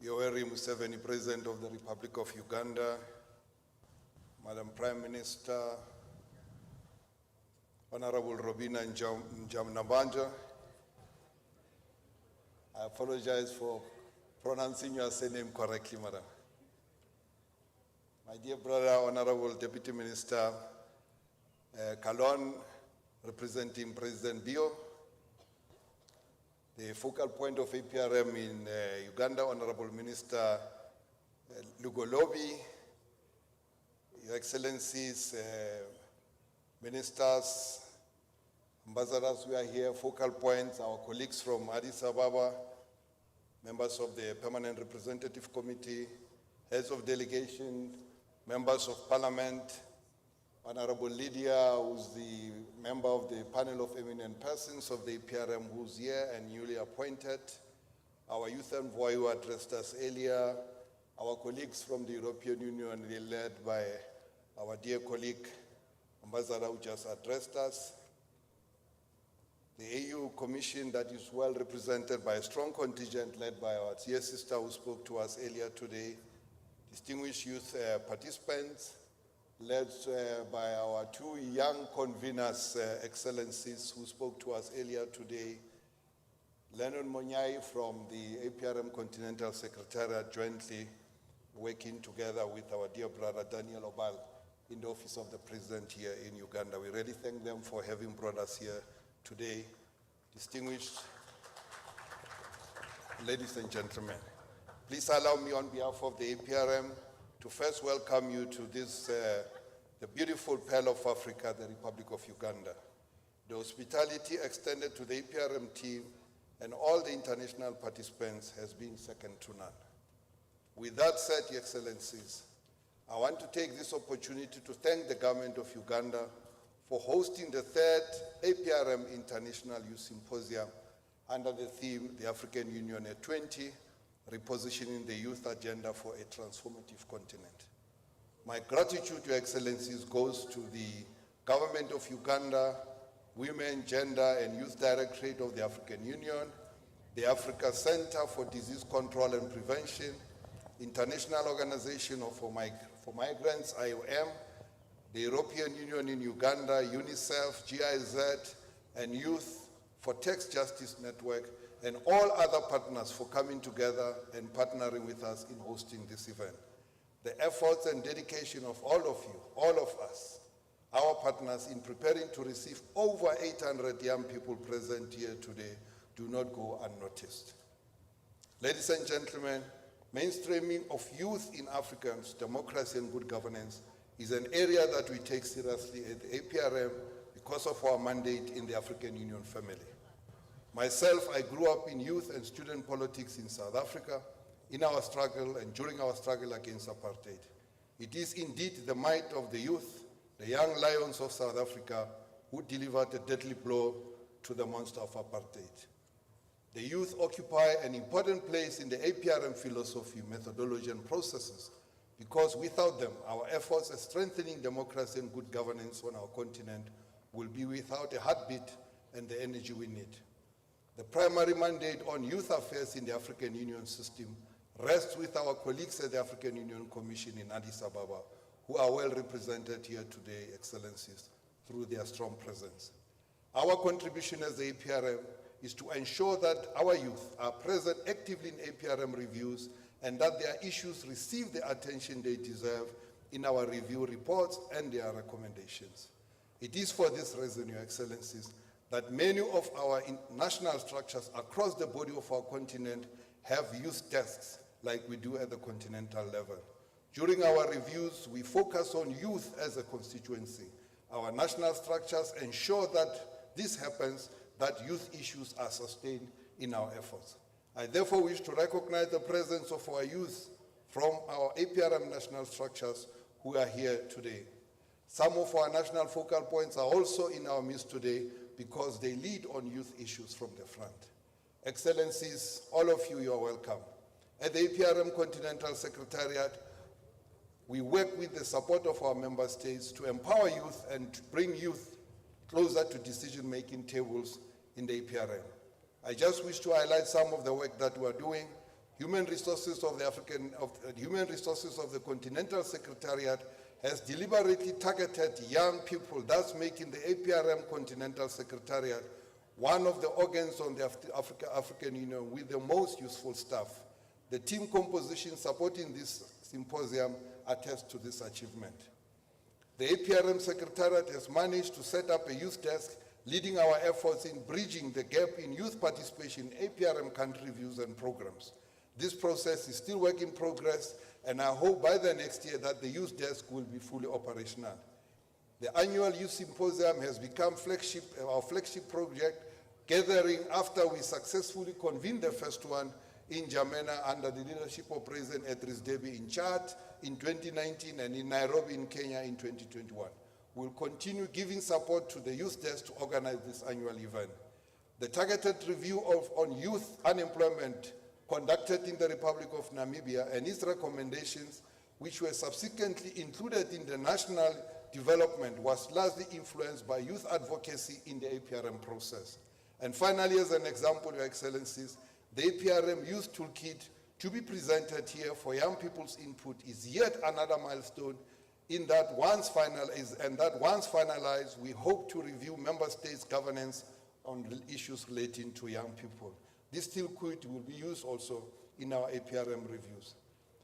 Yoweri Museveni, President of the Republic of Uganda, Madam Prime Minister, Honorable Robina Njamnabanja. I apologize for pronouncing your surname correctly, Madam. My dear brother, Honorable Deputy Minister Kalon, representing President Bio, the focal point of APRM in Uganda, Honorable Minister Lugolobi, Your Excellencies, Ministers, Ambassadors who are here, focal points, our colleagues from Addis Ababa, members of the Permanent Representative Committee, heads of delegation, members of parliament, Honorable Lydia, who's the member of the panel of eminent persons of the Aprm, who's here and newly appointed, our youth envoy who addressed us earlier, our colleagues from the European Union, led by our dear colleague, Ambassador who just addressed us, the AU Commission that is well represented by a strong contingent led by our dear sister who spoke to us earlier today, distinguished youth participants, led by our two young conveners, excellencies, who spoke to us earlier today, Lennon Monyai from the Aprm Continental Secretariat, jointly working together with our dear brother Daniel Obal in the office of the president here in Uganda. We really thank them for having brought us here today. Distinguished ladies and gentlemen, please allow me on behalf of the Aprm to first welcome you to this, the beautiful pearl of Africa, the Republic of Uganda. The hospitality extended to the Aprm team and all the international participants has been second to none. With that said, Your Excellencies, I want to take this opportunity to thank the government of Uganda for hosting the third Aprm International Youth Symposium under the theme, the African Union at 20, repositioning the youth agenda for a transformative continent. My gratitude to Your Excellencies goes to the government of Uganda, Women, Gender and Youth Directorate of the African Union, the Africa Center for Disease Control and Prevention, International Organization for Migrants, IOM, the European Union in Uganda, UNICEF, GIZ, and Youth for Tax Justice Network, and all other partners for coming together and partnering with us in hosting this event. The efforts and dedication of all of you, all of us, our partners in preparing to receive over 800 young people present here today do not go unnoticed. Ladies and gentlemen, mainstreaming of youth in Africa's democracy and good governance is an area that we take seriously at the Aprm because of our mandate in the African Union family. Myself, I grew up in youth and student politics in South Africa, in our struggle and during our struggle against apartheid. It is indeed the might of the youth, the young lions of South Africa, who delivered a deadly blow to the monster of apartheid. The youth occupy an important place in the Aprm philosophy, methodology, and processes, because without them, our efforts at strengthening democracy and good governance on our continent will be without a heartbeat and the energy we need. The primary mandate on youth affairs in the African Union system rests with our colleagues at the African Union Commission in Addis Ababa, who are well represented here today, Excellencies, through their strong presence. Our contribution as the Aprm is to ensure that our youth are present actively in Aprm reviews and that their issues receive the attention they deserve in our review reports and their recommendations. It is for this reason, Your Excellencies, that many of our national structures across the body of our continent have youth desks like we do at the continental level. During our reviews, we focus on youth as a constituency. Our national structures ensure that this happens, that youth issues are sustained in our efforts. I therefore wish to recognize the presence of our youth from our Aprm national structures who are here today. Some of our national focal points are also in our midst today because they lead on youth issues from the front. Excellencies, all of you, you are welcome. At the Aprm Continental Secretariat, we work with the support of our member states to empower youth and to bring youth closer to decision-making tables in the Aprm. I just wish to highlight some of the work that we're doing. Human Resources of the Continental Secretariat has deliberately targeted young people, thus making the Aprm Continental Secretariat one of the organs on the African Union with the most useful staff. The team composition supporting this symposium attests to this achievement. The Aprm Secretariat has managed to set up a youth desk, leading our efforts in bridging the gap in youth participation in Aprm country reviews and programs. This process is still work in progress, and I hope by the next year that the youth desk will be fully operational. The annual Youth Symposium has become our flagship project, gathering after we successfully convened the first one in Jamena under the leadership of President Idris Deby in Chad in 2019 and in Nairobi in Kenya in 2021. We'll continue giving support to the Youth Desk to organize this annual event. The targeted review on youth unemployment conducted in the Republic of Namibia and its recommendations, which were subsequently included in the national development, was largely influenced by youth advocacy in the APRM process. And finally, as an example, Your Excellencies, the APRM Youth Toolkit to be presented here for young people's input is yet another milestone in that once finalized, we hope to review member states' governance on issues relating to young people. This toolkit will be used also in our APRM reviews.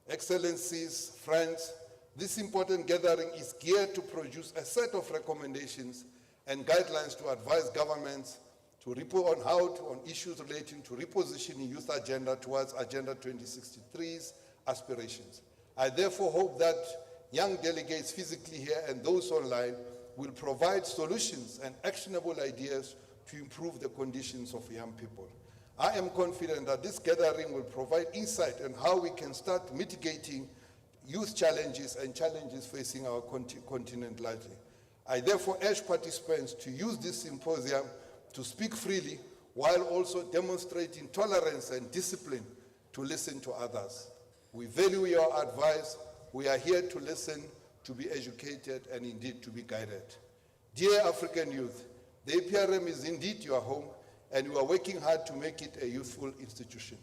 Excellencies, friends, this important gathering is geared to produce a set of recommendations and guidelines to advise governments to report on issues relating to repositioning youth agenda towards Agenda 2063's aspirations. I therefore hope that young delegates physically here and those online will provide solutions and actionable ideas to improve the conditions of young people. I am confident that this gathering will provide insight on how we can start mitigating youth challenges and challenges facing our continent largely. I therefore urge participants to use this symposium to speak freely while also demonstrating tolerance and discipline to listen to others. We value your advice. We are here to listen, to be educated, and indeed to be guided. Dear African youth, the APRM is indeed your home, and we are working hard to make it a youthful institution.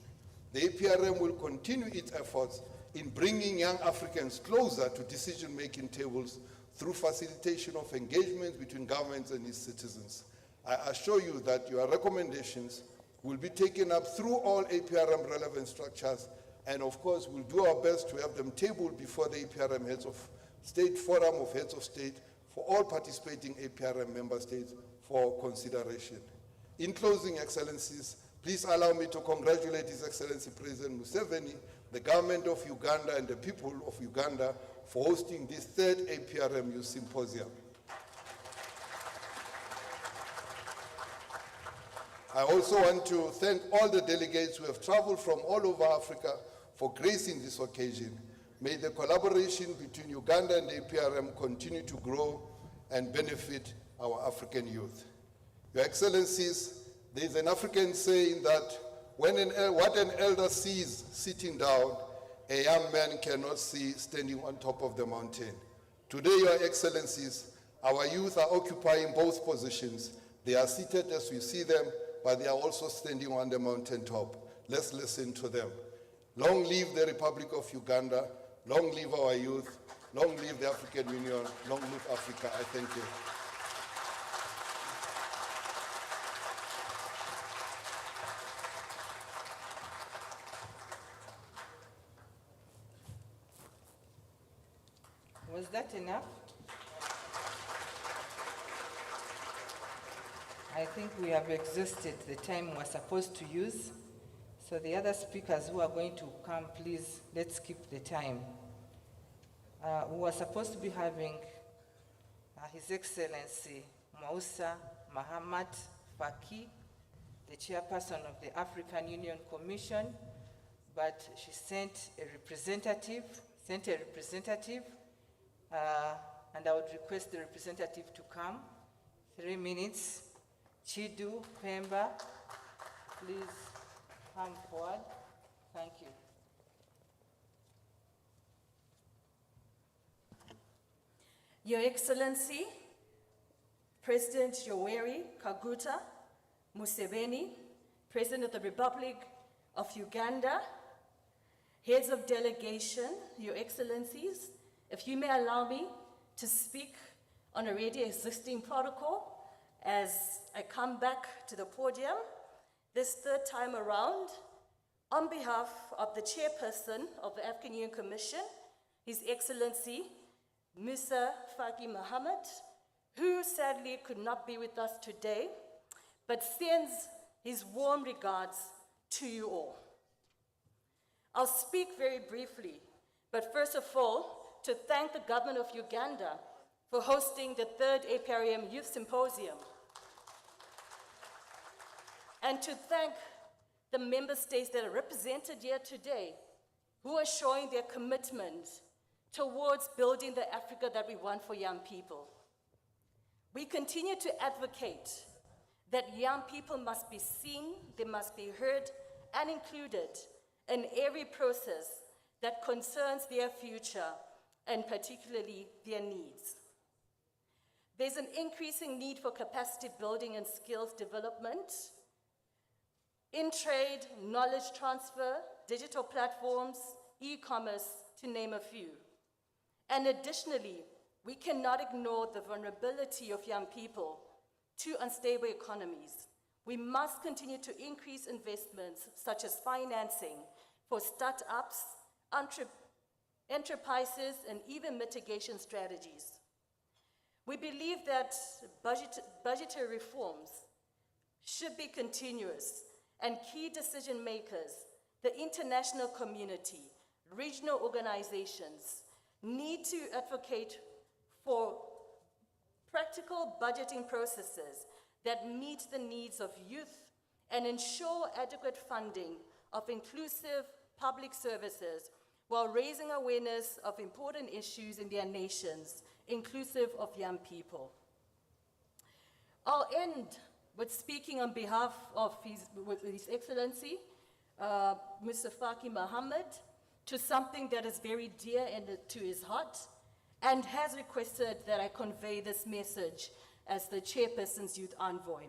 The APRM will continue its efforts in bringing young Africans closer to decision-making tables through facilitation of engagement between governments and its citizens. I assure you that your recommendations will be taken up through all APRM relevant structures, and of course we'll do our best to have them tabled before the APRM Heads of State Forum of Heads of State for all participating APRM member states for consideration. In closing, Excellencies, please allow me to congratulate His Excellency President Museveni, the government of Uganda, and the people of Uganda for hosting this third APRM Youth Symposium. I also want to thank all the delegates who have traveled from all over Africa for gracing this occasion. May the collaboration between Uganda and the APRM continue to grow and benefit our African youth. Your Excellencies, there is an African saying that what an elder sees sitting down, a young man cannot see standing on top of the mountain. Today, Your Excellencies, our youth are occupying both positions. They are seated as we see them, but they are also standing on the mountaintop. Let's listen to them. Long live the Republic of Uganda. Long live our youth. Long live the African Union. Long live Africa. I thank you. Was that enough? I think we have exhausted the time we're supposed to use. So the other speakers who are going to come, please, let's keep the time. We were supposed to be having His Excellency Moussa Mahamat Faki, the chairperson of the African Union Commission, but she sent a representative, and I would request the representative to come. 3 minutes. Chidu Pemba, please come forward. Thank you. Your Excellency, President Yoweri Kaguta Museveni, President of the Republic of Uganda, heads of delegation, Your Excellencies, if you may allow me to speak on already existing protocol as I come back to the podium this third time around, on behalf of the chairperson of the African Union Commission, His Excellency Musa Faki Mahamat, who sadly could not be with us today, but sends his warm regards to you all. I'll speak very briefly, but first of all, to thank the government of Uganda for hosting the 3rd Aprm Youth Symposium, and to thank the member states that are represented here today who are showing their commitment towards building the Africa that we want for young people. We continue to advocate that young people must be seen, they must be heard and included in every process that concerns their future and particularly their needs. There's an increasing need for capacity building and skills development in trade, knowledge transfer, digital platforms, e-commerce, to name a few. And additionally, we cannot ignore the vulnerability of young people to unstable economies. We must continue to increase investments such as financing for startups, enterprises, and even mitigation strategies. We believe that budgetary reforms should be continuous, and key decision makers, the international community, regional organizations, need to advocate for practical budgeting processes that meet the needs of youth and ensure adequate funding of inclusive public services while raising awareness of important issues in their nations, inclusive of young people. I'll end with speaking on behalf of His Excellency, Mr. Faki Mohammed, to something that is very dear to his heart, and has requested that I convey this message as the Chairperson's Youth Envoy,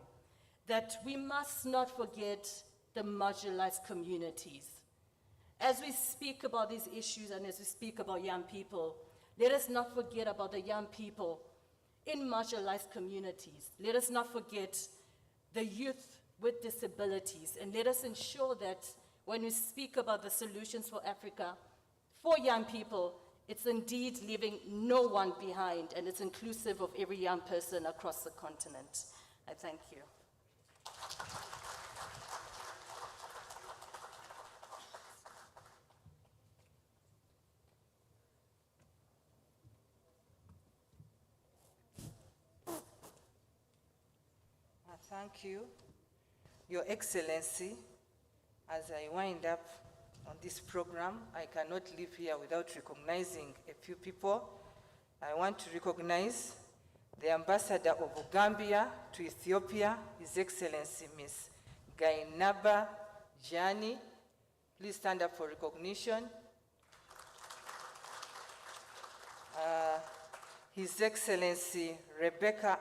that we must not forget the marginalized communities. As we speak about these issues and as we speak about young people, let us not forget about the young people in marginalized communities. Let us not forget the youth with disabilities, and let us ensure that when we speak about the solutions for Africa, for young people, it's indeed leaving no one behind, and it's inclusive of every young person across the continent. I thank you. Thank you, Your Excellency. As I wind up on this program, I cannot leave here without recognizing a few people. I want to recognize the Ambassador of Gambia to Ethiopia, His Excellency Ms. Gainaba Jani. Please stand up for recognition. His Excellency Rebecca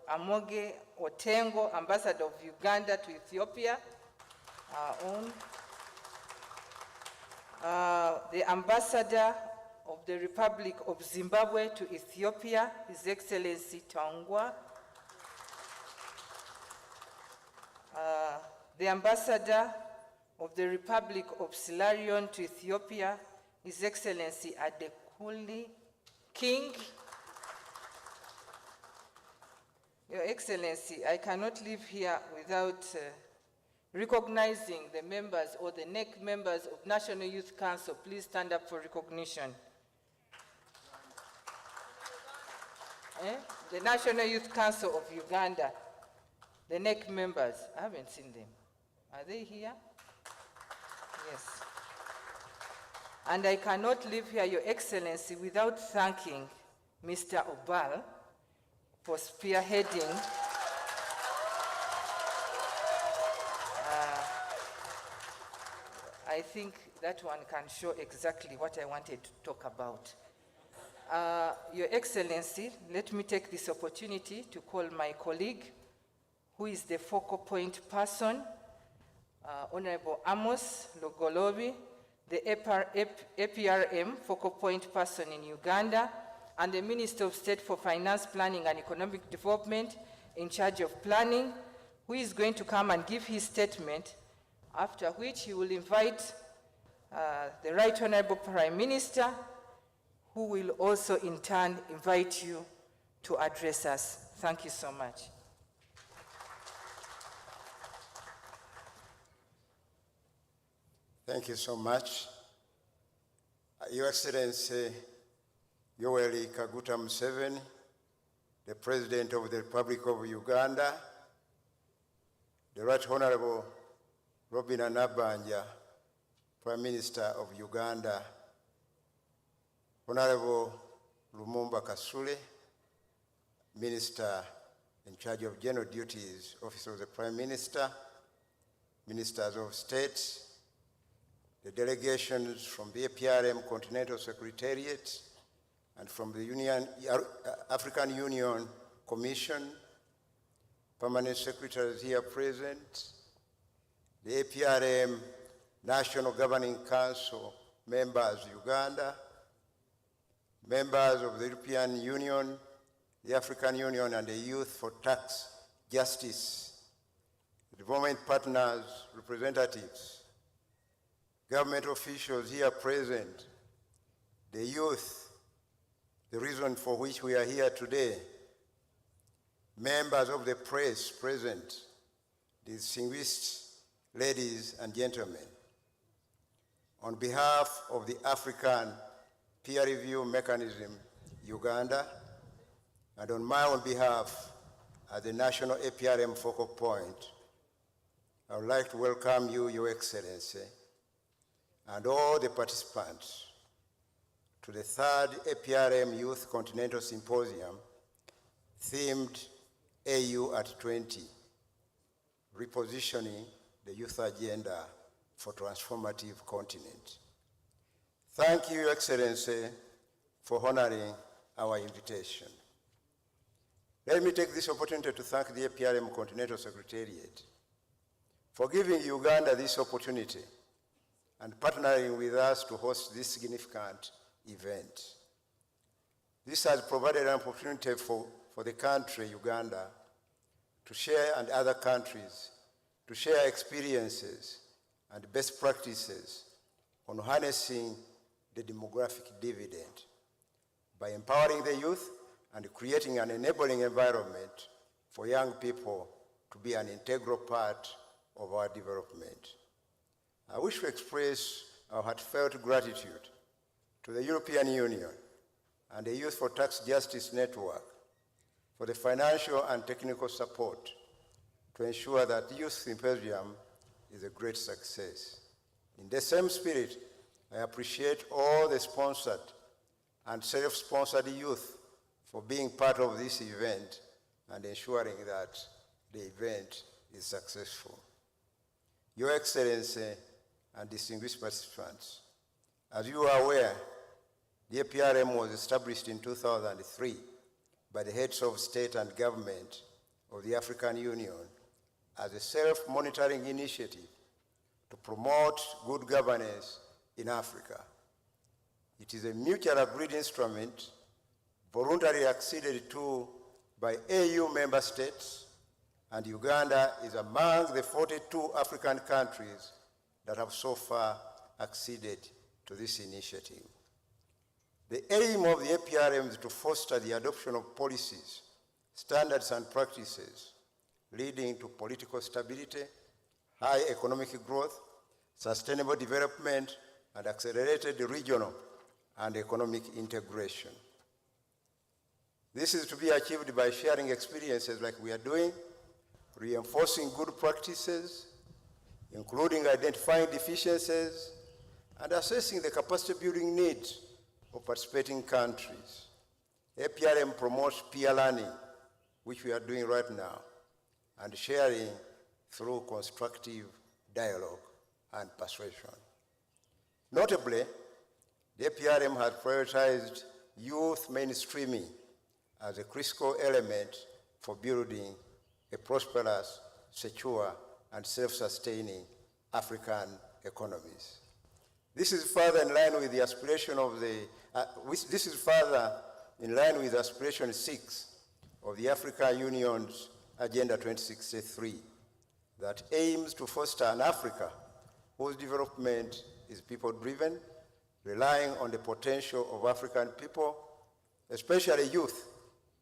Amoge Otengo, Ambassador of Uganda to Ethiopia, our own. The Ambassador of the Republic of Zimbabwe to Ethiopia, His Excellency Tangwa. The Ambassador of the Republic of Sierra Leone to Ethiopia, His Excellency Adekuli King. Your Excellency, I cannot leave here without recognizing the members or the NEC members of National Youth Council. Please stand up for recognition. The National Youth Council of Uganda, the NEC members. I haven't seen them. Are they here? Yes. And I cannot leave here, Your Excellency, without thanking Mr. Obal for spearheading I think that one can show exactly what I wanted to talk about. Your Excellency, let me take this opportunity to call my colleague, who is the focal point person, Honorable Amos Logolobi, the APRM focal point person in Uganda, and the Minister of State for Finance, Planning and Economic Development in charge of planning, who is going to come and give his statement, after which he will invite the Right Honorable Prime Minister, who will also in turn invite you to address us. Thank you so much. Thank you so much. Your Excellency, Yoweri Kaguta Museveni, the President of the Republic of Uganda, the Right Honorable Robin Nabanja, Prime Minister of Uganda, Honorable Lumumba Kasule, Minister in charge of General Duties, Office of the Prime Minister, Ministers of State, the delegations from the Aprm Continental Secretariat and from the African Union Commission, permanent secretaries here present, the Aprm National Governing Council members, Uganda, members of the European Union, the African Union, and the Youth for Tax Justice, development partners, representatives, government officials here present, the youth, the reason for which we are here today, members of the press present, distinguished ladies and gentlemen. On behalf of the African Peer Review Mechanism, Uganda, and on my own behalf as the National Aprm Focal Point, I would like to welcome you, Your Excellency, and all the participants to the third Aprm Youth Continental Symposium themed AU at 20, repositioning the youth agenda for transformative continent. Thank you, Your Excellency, for honoring our invitation. Let me take this opportunity to thank the Aprm Continental Secretariat for giving Uganda this opportunity and partnering with us to host this significant event. This has provided an opportunity for the country, Uganda, to share, and other countries, to share experiences and best practices on harnessing the demographic dividend by empowering the youth and creating an enabling environment for young people to be an integral part of our development. I wish to express our heartfelt gratitude to the European Union and the Youth for Tax Justice Network for the financial and technical support to ensure that the Youth Symposium is a great success. In the same spirit, I appreciate all the sponsored and self-sponsored youth for being part of this event and ensuring that the event is successful. Your Excellency and distinguished participants, as you are aware, the Aprm was established in 2003 by the heads of state and government of the African Union as a self-monitoring initiative to promote good governance in Africa. It is a mutually agreed instrument voluntarily acceded to by AU member states, and Uganda is among the 42 African countries that have so far acceded to this initiative. The aim of the Aprm is to foster the adoption of policies, standards, and practices leading to political stability, high economic growth, sustainable development, and accelerated regional and economic integration. This is to be achieved by sharing experiences like we are doing, reinforcing good practices, including identifying deficiencies, and assessing the capacity building needs of participating countries. Aprm promotes peer learning, which we are doing right now, and sharing through constructive dialogue and persuasion. Notably, the Aprm has prioritized youth mainstreaming as a critical element for building a prosperous, secure, and self-sustaining African economies. This is further in line with the aspiration of aspiration 6 of the African Union's Agenda 2063 that aims to foster an Africa whose development is people-driven, relying on the potential of African people, especially youth,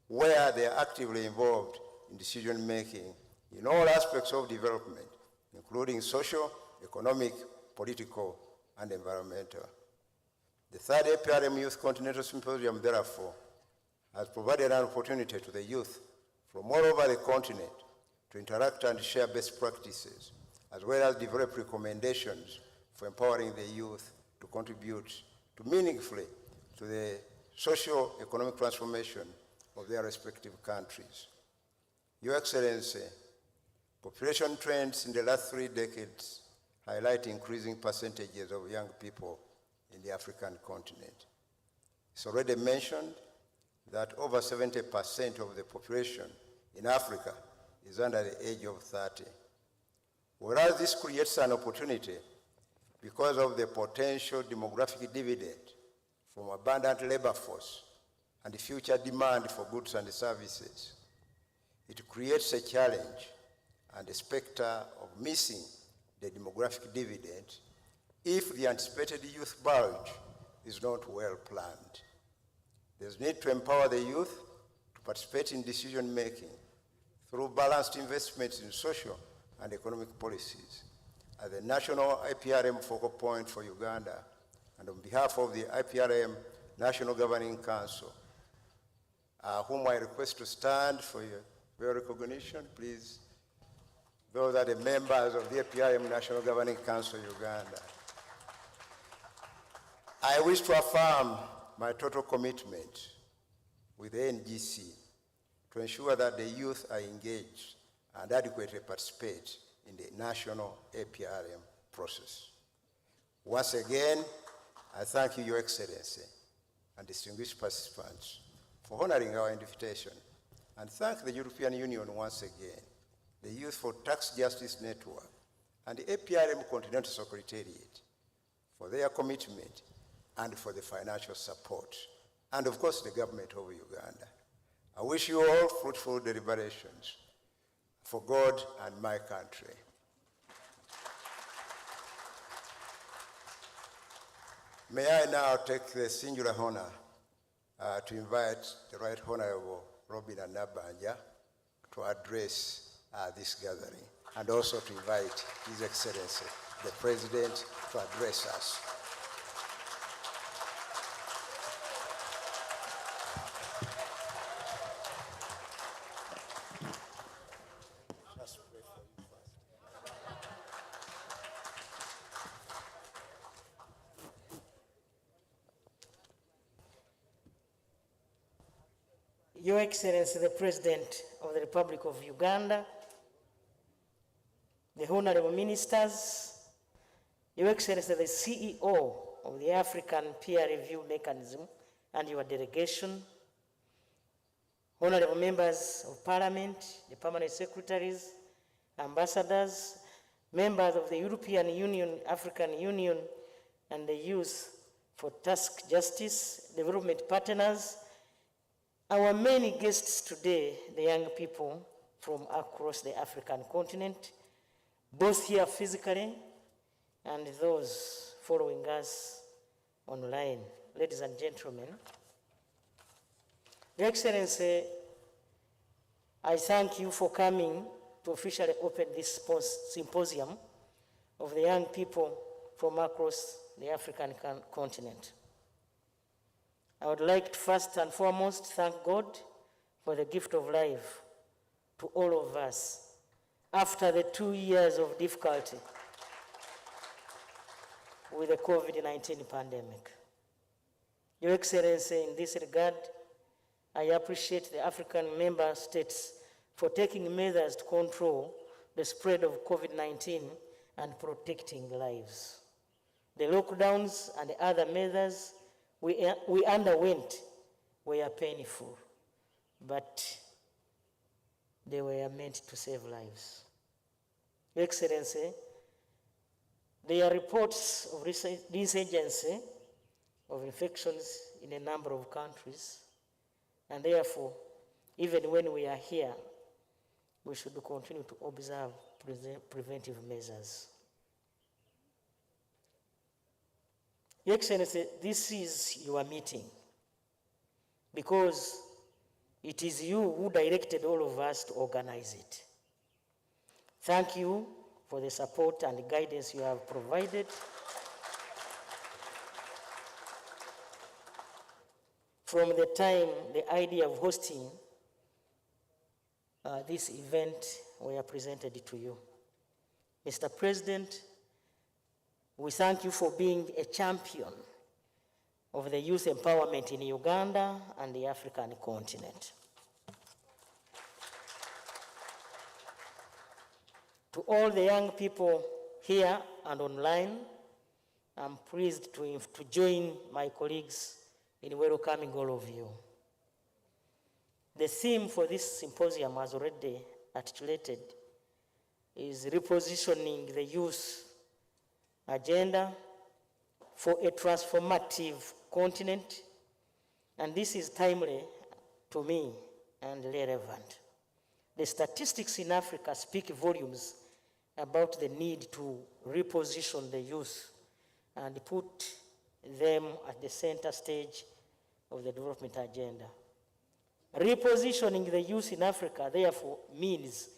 where they are actively involved in decision-making in all aspects of development, including social, economic, political, and environmental. The third APRM Youth Continental Symposium, therefore, has provided an opportunity to the youth from all over the continent to interact and share best practices, as well as develop recommendations for empowering the youth to contribute meaningfully to the socio-economic transformation of their respective countries. Your Excellency, population trends in the last 3 decades highlight increasing percentages of young people in the African continent. It's already mentioned that over 70% of the population in Africa is under the age of 30. Whereas this creates an opportunity because of the potential demographic dividend from abundant labor force and the future demand for goods and services, it creates a challenge and a specter of missing the demographic dividend if the anticipated youth bulge is not well planned. There's need to empower the youth to participate in decision-making through balanced investments in social and economic policies. As the national IPRM focal point for Uganda, and on behalf of the IPRM National Governing Council, whom I request to stand for your recognition, please. Those are the members of the APRM National Governing Council Uganda. I wish to affirm my total commitment with the NGC to ensure that the youth are engaged and adequately participate in the national APRM process. Once again, I thank you, Your Excellency, and distinguished participants for honoring our invitation, and thank the European Union once again, the Youth for Tax Justice Network, and the APRM Continental Secretariat for their commitment and for the financial support, and of course the government of Uganda. I wish you all fruitful deliberations for God and my country. May I now take the singular honor to invite the Right Honorable Robin Anabanja to address this gathering, and also to invite His Excellency, the President, to address us. Your Excellency, the President of the Republic of Uganda, the Honorable Ministers, Your Excellency, the CEO of the African Peer Review Mechanism and your delegation, Honorable Members of Parliament, the Permanent Secretaries, Ambassadors, members of the European Union, African Union, and the Youth for Tax Justice, development partners, our many guests today, the young people from across the African continent, both here physically and those following us online. Ladies and gentlemen, Your Excellency, I thank you for coming to officially open this symposium of the young people from across the African continent. I would like to first and foremost thank God for the gift of life to all of us after the 2 years of difficulty with the COVID-19 pandemic. Your Excellency, in this regard, I appreciate the African member states for taking measures to control the spread of COVID-19 and protecting lives. The lockdowns and the other measures we underwent were painful, but they were meant to save lives. Your Excellency, there are reports of resurgence of infections in a number of countries, and therefore, even when we are here, we should continue to observe preventive measures. Your Excellency, this is your meeting because it is you who directed all of us to organize it. Thank you for the support and guidance you have provided. from the time the idea of hosting this event were presented to you. Mr. President, we thank you for being a champion of the youth empowerment in Uganda and the African continent. To all the young people here and online, I'm pleased to join my colleagues in welcoming all of you. The theme for this symposium, as already articulated, is repositioning the youth agenda for a transformative continent, and this is timely to me and relevant. The statistics in Africa speak volumes about the need to reposition the youth and put them at the center stage of the development agenda. Repositioning the youth in Africa, therefore, means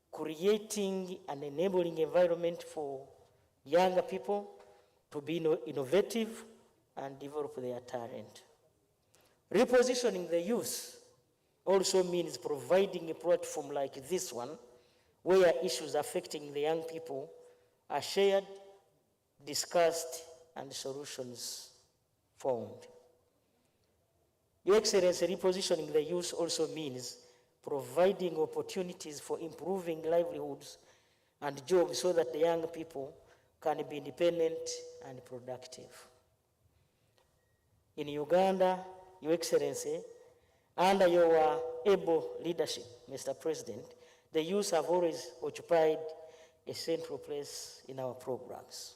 creating an enabling environment for younger people to be innovative and develop their talent. Repositioning the youth also means providing a platform like this one, where issues affecting the young people are shared, discussed, and solutions found. Your Excellency, repositioning the youth also means providing opportunities for improving livelihoods and jobs so that the young people can be independent and productive. In Uganda, Your Excellency, under your able leadership, Mr. President, the youth have always occupied a central place in our programs.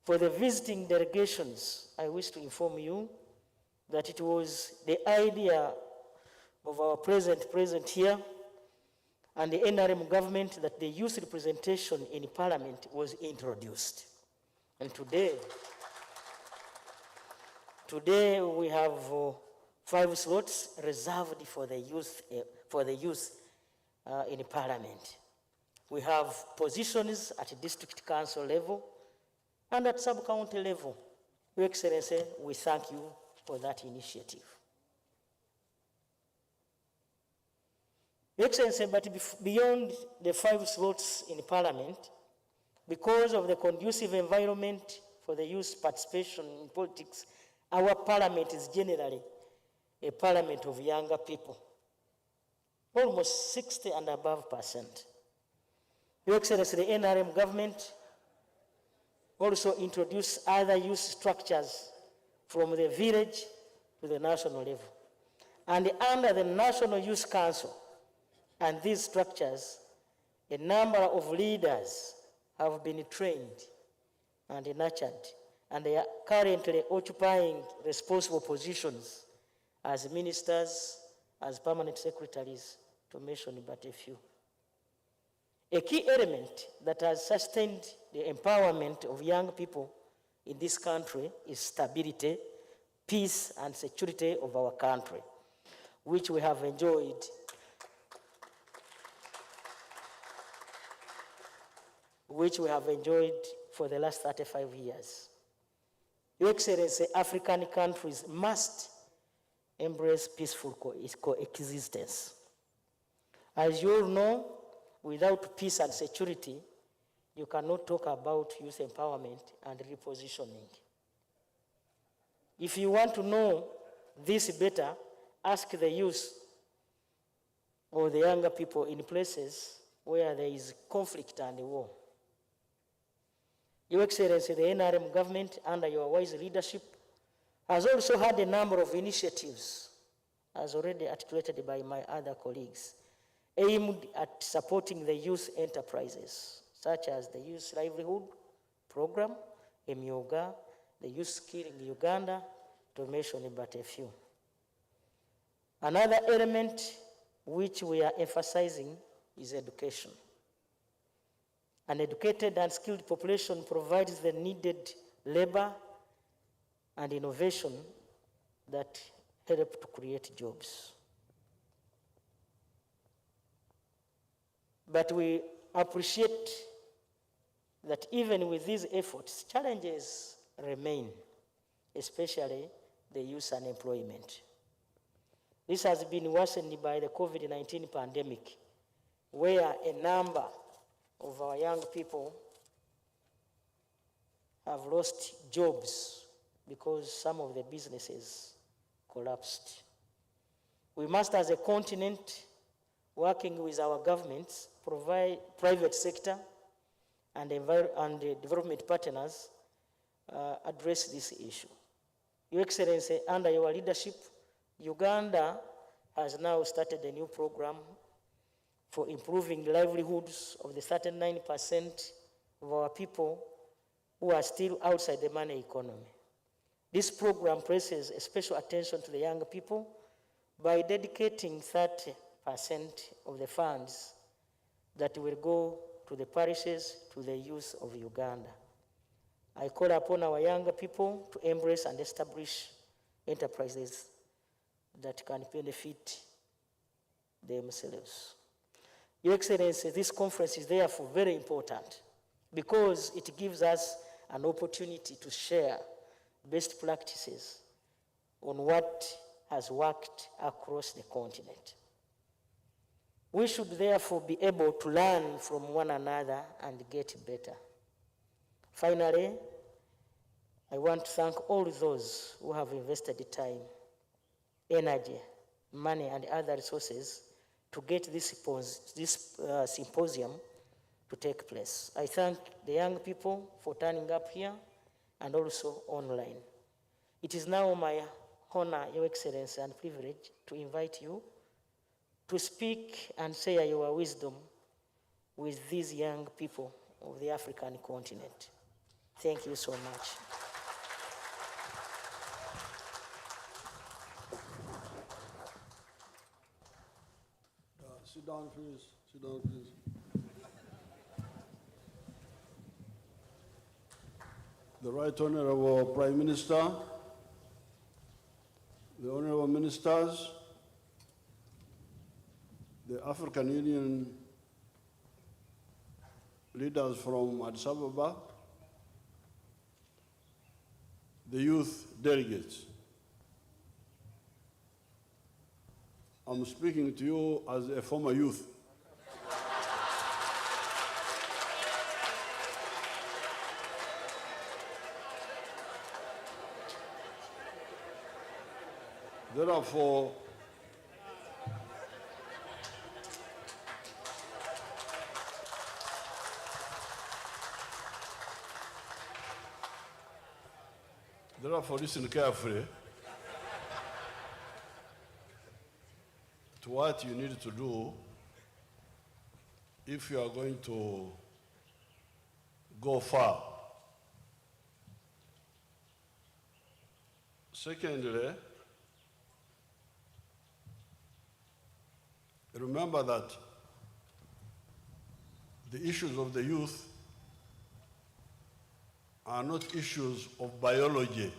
For the visiting delegations, I wish to inform you that it was the idea of our president here and the NRM government that the youth representation in Parliament was introduced. And today we have 5 slots reserved for the youth in Parliament. We have positions at district council level and at sub-county level. Your Excellency, we thank you for that initiative. Your Excellency, but beyond the 5 slots in Parliament, because of the conducive environment for the youth participation in politics, our Parliament is generally a parliament of younger people, almost 60 and above %. Your Excellency, the NRM government also introduced other youth structures from the village to the national level. And under the National Youth Council and these structures, a number of leaders have been trained and nurtured, and they are currently occupying responsible positions as ministers, as permanent secretaries, to mention but a few. A key element that has sustained the empowerment of young people in this country is stability, peace, and security of our country, which we have enjoyed for the last 35 years. Your Excellency, African countries must embrace peaceful coexistence. As you all know, without peace and security, you cannot talk about youth empowerment and repositioning. If you want to know this better, ask the youth or the younger people in places where there is conflict and war. Your Excellency, the NRM government, under your wise leadership, has also had a number of initiatives, as already articulated by my other colleagues, aimed at supporting the youth enterprises, such as the Youth Livelihood Program, Emyoga, the Youth Skilling Uganda, to mention but a few. Another element which we are emphasizing is education. An educated and skilled population provides the needed labor and innovation that help to create jobs. But we appreciate that even with these efforts, challenges remain, especially the youth unemployment. This has been worsened by the COVID-19 pandemic, where a number of our young people have lost jobs because some of the businesses collapsed. We must, as a continent, working with our governments, provide private sector and development partners, address this issue. Your Excellency, under your leadership, Uganda has now started a new program for improving livelihoods of the 39% of our people who are still outside the money economy. This program places a special attention to the young people by dedicating 30% of the funds that will go to the parishes, to the youth of Uganda. I call upon our younger people to embrace and establish enterprises that can benefit themselves. Your Excellency, this conference is therefore very important because it gives us an opportunity to share best practices on what has worked across the continent. We should therefore be able to learn from one another and get better. Finally, I want to thank all those who have invested time, energy, money, and other resources to get this symposium to take place. I thank the young people for turning up here and also online. It is now my honor, Your Excellency, and privilege to invite you to speak and share your wisdom with these young people of the African continent. Thank you so much. Sit down, please. Sit down, please. The Right Honorable Prime Minister, the Honorable Ministers, the African Union leaders from Addis Ababa, the youth delegates. I'm speaking to you as a former youth. Therefore, listen carefully to what you need to do if you are going to go far. Secondly, remember that the issues of the youth are not issues of biology.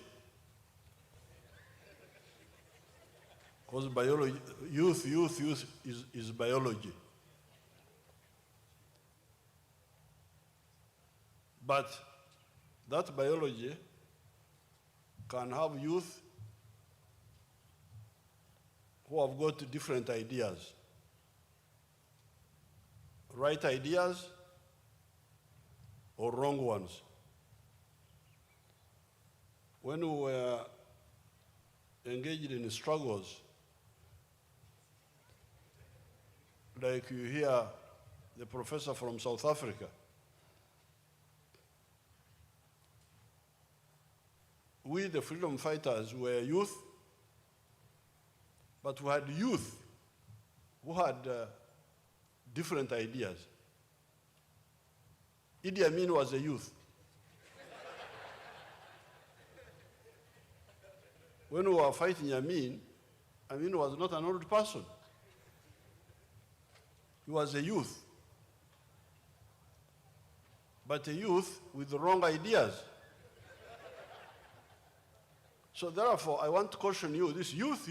Because biology, youth is biology. But that biology can have youth who have got different ideas. Right ideas or wrong ones. When we were engaged in struggles, like you hear the professor from South Africa, we, the freedom fighters, were youth, but we had youth who had different ideas. Idi Amin was a youth. When we were fighting Amin was not an old person. He was a youth. But a youth with the wrong ideas. So therefore, I want to caution you, this youth.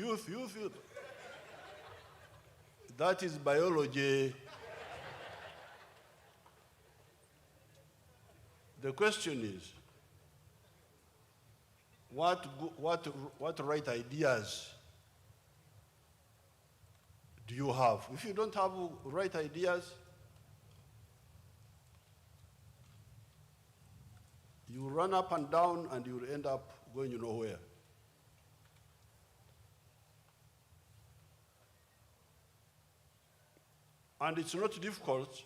That is biology. The question is, what right ideas do you have? If you don't have right ideas, you run up and down and you'll end up going nowhere. And it's not difficult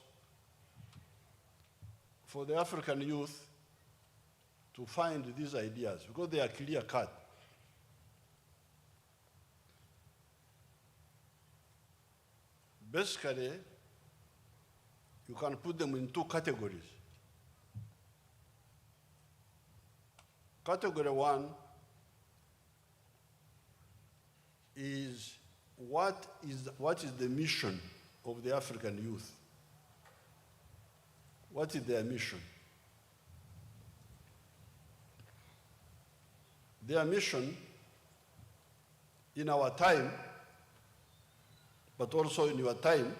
for the African youth to find these ideas because they are clear cut. Basically, you can put them in two categories. Category one is what is the mission of the African youth? What is their mission? Their mission in our time, but also in your time,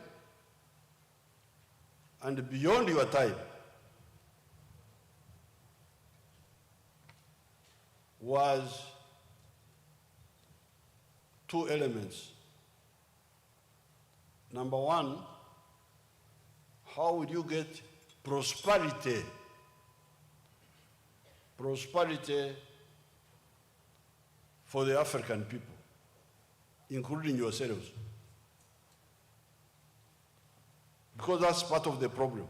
and beyond your time, was two elements. Number one, how would you get prosperity? Prosperity for the African people, including yourselves. Because that's part of the problem.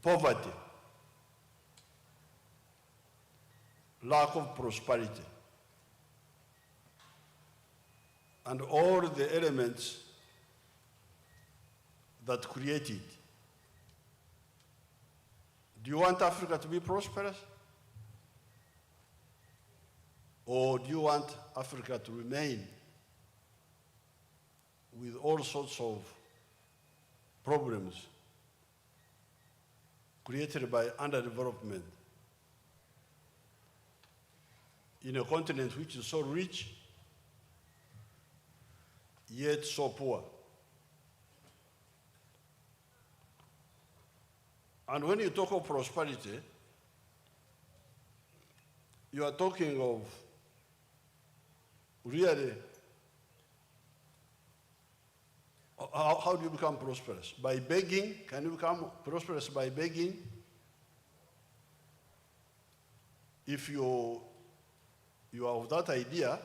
Poverty, lack of prosperity, and all the elements that create it. Do you want Africa to be prosperous? Or do you want Africa to remain with all sorts of problems created by underdevelopment in a continent which is so rich, yet so poor? And when you talk of prosperity, you are talking of really, how do you become prosperous? By begging? Can you become prosperous by begging? If you are of that idea,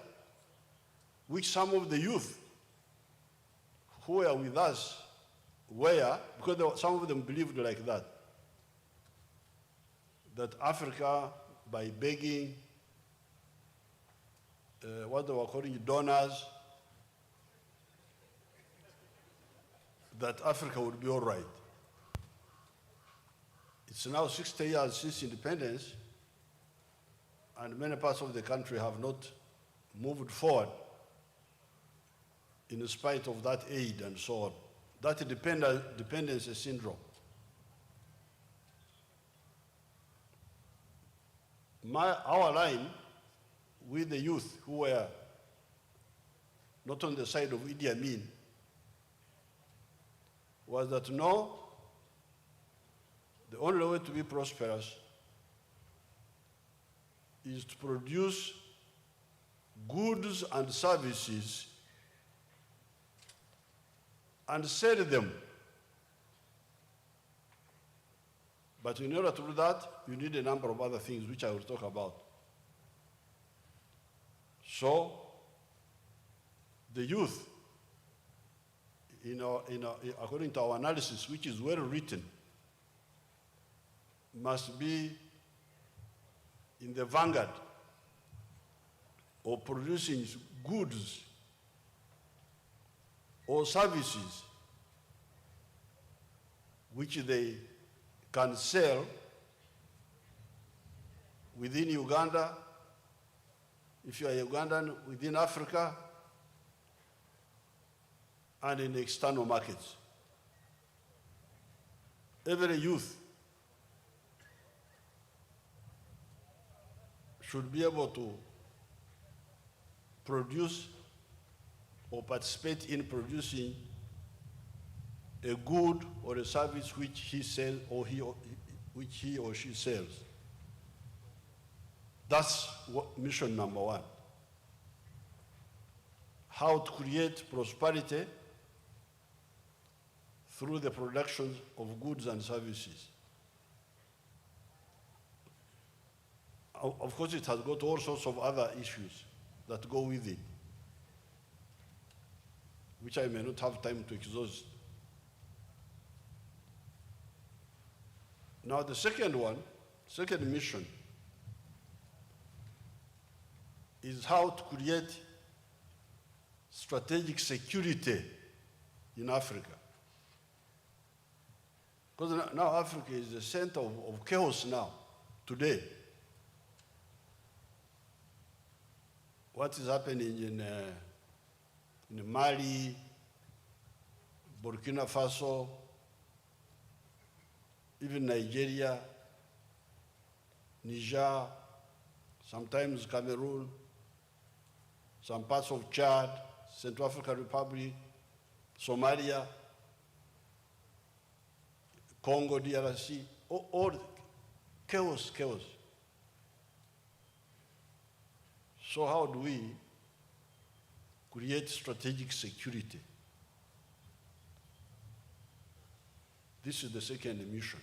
which some of the youth who were with us were, because some of them believed like that Africa, by begging, what they were calling donors, that Africa would be all right. It's now 60 years since independence, and many parts of the country have not moved forward in spite of that aid and so on. That dependency syndrome. Our line with the youth who were not on the side of Idi Amin was that no, the only way to be prosperous is to produce goods and services and sell them. But in order to do that, you need a number of other things which I will talk about. So, the youth, according to our analysis, which is well written, must be in the vanguard of producing goods or services which they can sell within Uganda, if you are Ugandan, within Africa, and in external markets. Every youth should be able to produce or participate in producing a good or a service which he sells or which he or she sells. That's mission number one. How to create prosperity through the production of goods and services. Of course, it has got all sorts of other issues that go with it, which I may not have time to exhaust. Now, the second mission, is how to create strategic security in Africa. Because now Africa is the center of chaos now, today. What is happening in Mali, Burkina Faso, even Nigeria, Niger, sometimes Cameroon, some parts of Chad, Central African Republic, Somalia, Congo, DRC, all chaos. So how do we create strategic security? This is the second mission.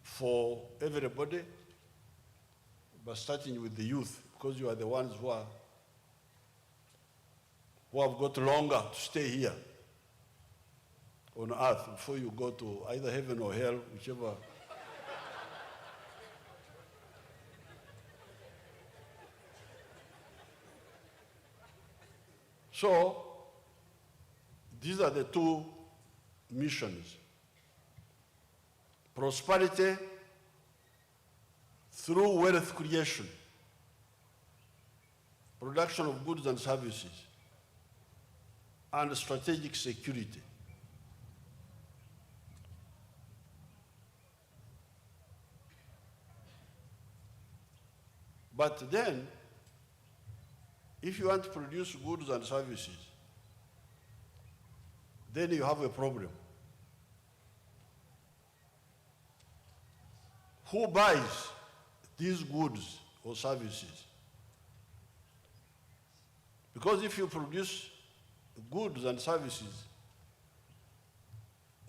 For everybody, but starting with the youth, because you are the ones who have got longer to stay here on earth before you go to either heaven or hell, whichever. So, these are the two missions. Prosperity through wealth creation, production of goods and services, and strategic security. But then, if you want to produce goods and services, then you have a problem. Who buys these goods or services? Because if you produce goods and services,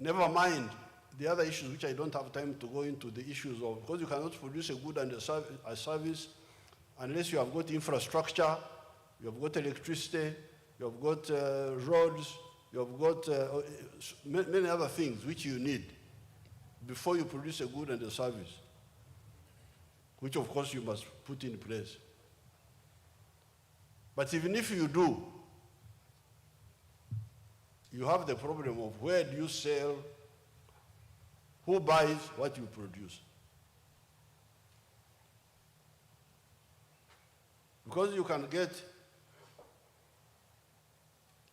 never mind the other issues which I don't have time to go into the issues of, because you cannot produce a good and a service unless you have got infrastructure, you have got electricity, you have got roads, you have got many other things which you need before you produce a good and a service, which of course you must put in place. But even if you do, you have the problem of where do you sell, who buys what you produce. Because you can get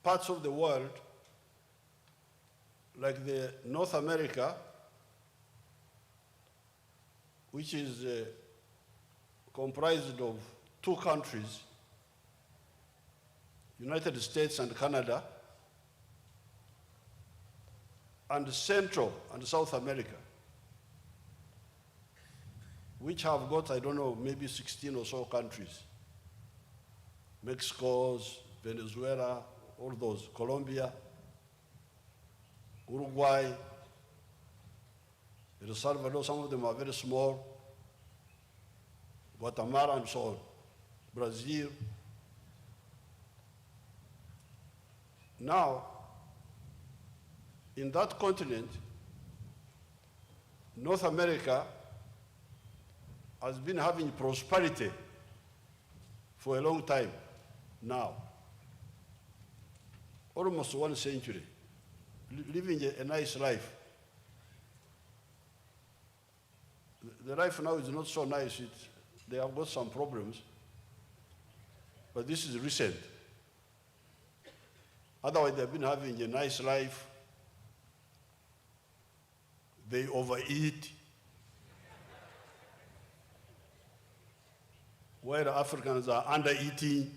parts of the world, like the North America, which is comprised of two countries, United States and Canada, and Central and South America, which have got, I don't know, maybe 16 or so countries. Mexico's, Venezuela, all those, Colombia, Uruguay, El Salvador, some of them are very small, Guatemala and so on, Brazil. Now, in that continent, North America has been having prosperity for a long time now, almost 1 century, living a nice life. The life now is not so nice. They have got some problems, but this is recent. Otherwise, they've been having a nice life. They overeat. Where the Africans are undereating.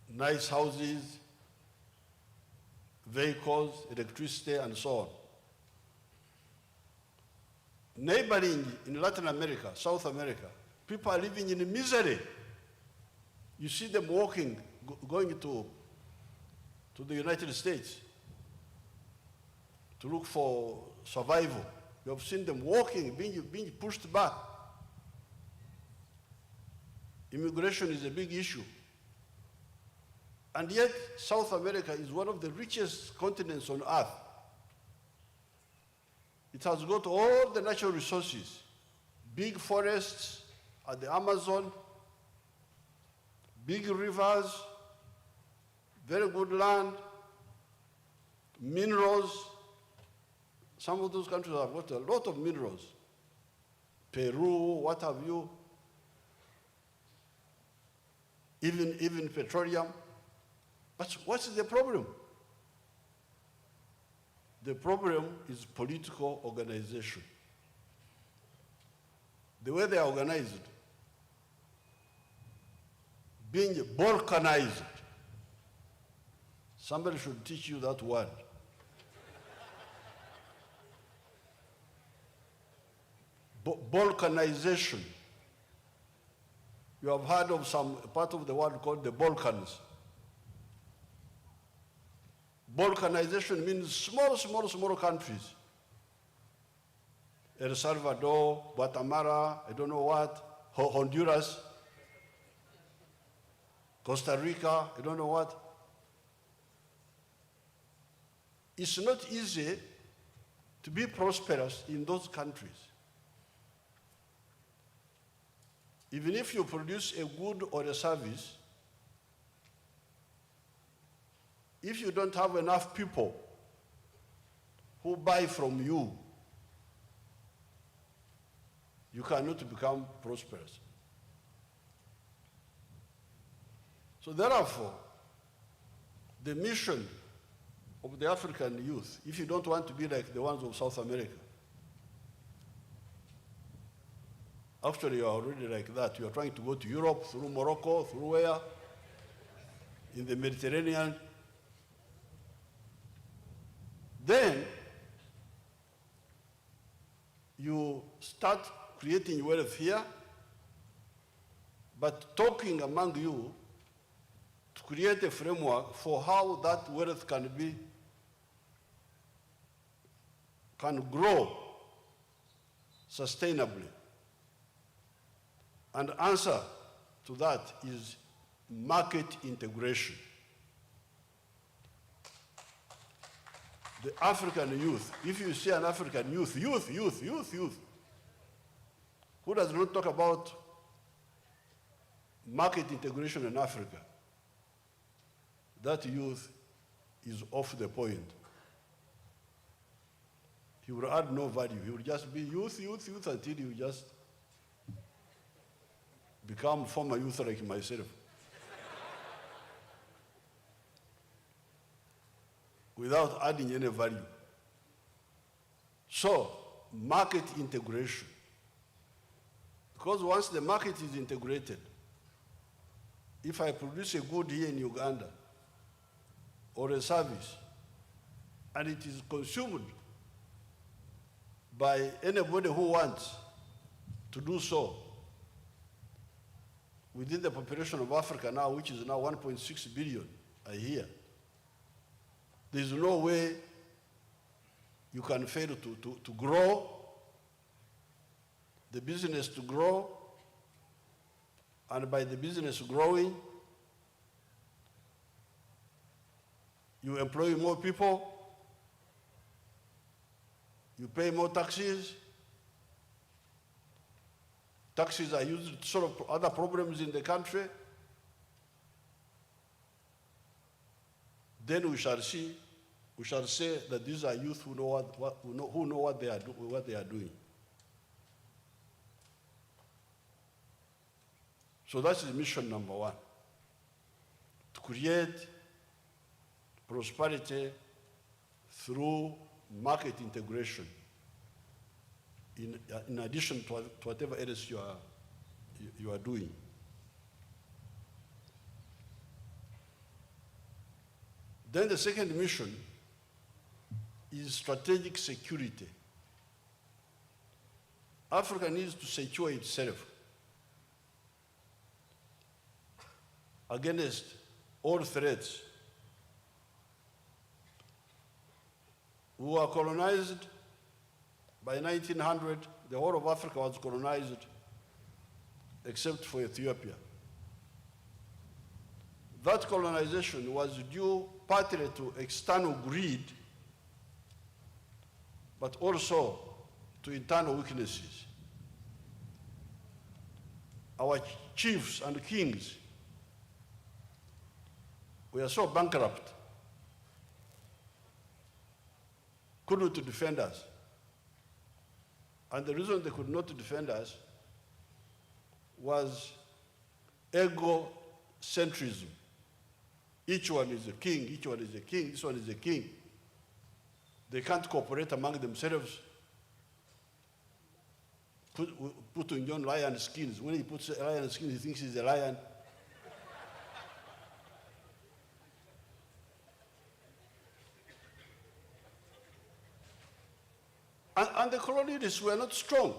Nice houses, vehicles, electricity, and so on. Neighboring in Latin America, South America, people are living in misery. You see them walking, going to the United States to look for survival. You have seen them walking, being pushed back. Immigration is a big issue. And yet, South America is one of the richest continents on earth. It has got all the natural resources, big forests at the Amazon, big rivers, very good land, minerals. Some of those countries have got a lot of minerals. Peru, what have you, even petroleum. But what's the problem? The problem is political organization. The way they are organized, being balkanized. Somebody should teach you that word. Balkanization. You have heard of some part of the world called the Balkans. Balkanization means small countries. El Salvador, Guatemala, I don't know what, Honduras, Costa Rica, I don't know what. It's not easy to be prosperous in those countries. Even if you produce a good or a service, if you don't have enough people who buy from you, you cannot become prosperous. So therefore, the mission of the African youth, if you don't want to be like the ones of South America, actually you are already like that. You are trying to go to Europe through Morocco, through where? In the Mediterranean. Then you start creating wealth here, but talking among you to create a framework for how that wealth can grow sustainably. And the answer to that is market integration. The African youth, if you see an African youth, who does not talk about market integration in Africa, that youth is off the point. He will add no value. He will just be youth until you just become former youth like myself. Without adding any value. So, market integration. Because once the market is integrated, if I produce a good here in Uganda, or a service, and it is consumed by anybody who wants to do so, within the population of Africa now, which is now 1.6 billion a year, there's no way you can fail to grow, the business to grow, and by the business growing, you employ more people, you pay more taxes. Taxes are used to solve other problems in the country. Then we shall say that these are youth who know what they are doing. So that is mission number one, to create prosperity through market integration, in addition to whatever else you are doing. Then the second mission is strategic security. Africa needs to secure itself against all threats. We were colonized by 1900. The whole of Africa was colonized except for Ethiopia. That colonization was due partly to external greed, but also to internal weaknesses. Our chiefs and kings were so bankrupt, couldn't defend us. And the reason they could not defend us was egocentrism. Each one is a king, each one is a king, this one is a king. They can't cooperate among themselves. Putting on lion skins. When he puts lion skins, he thinks he's a lion. And the colonialists were not strong.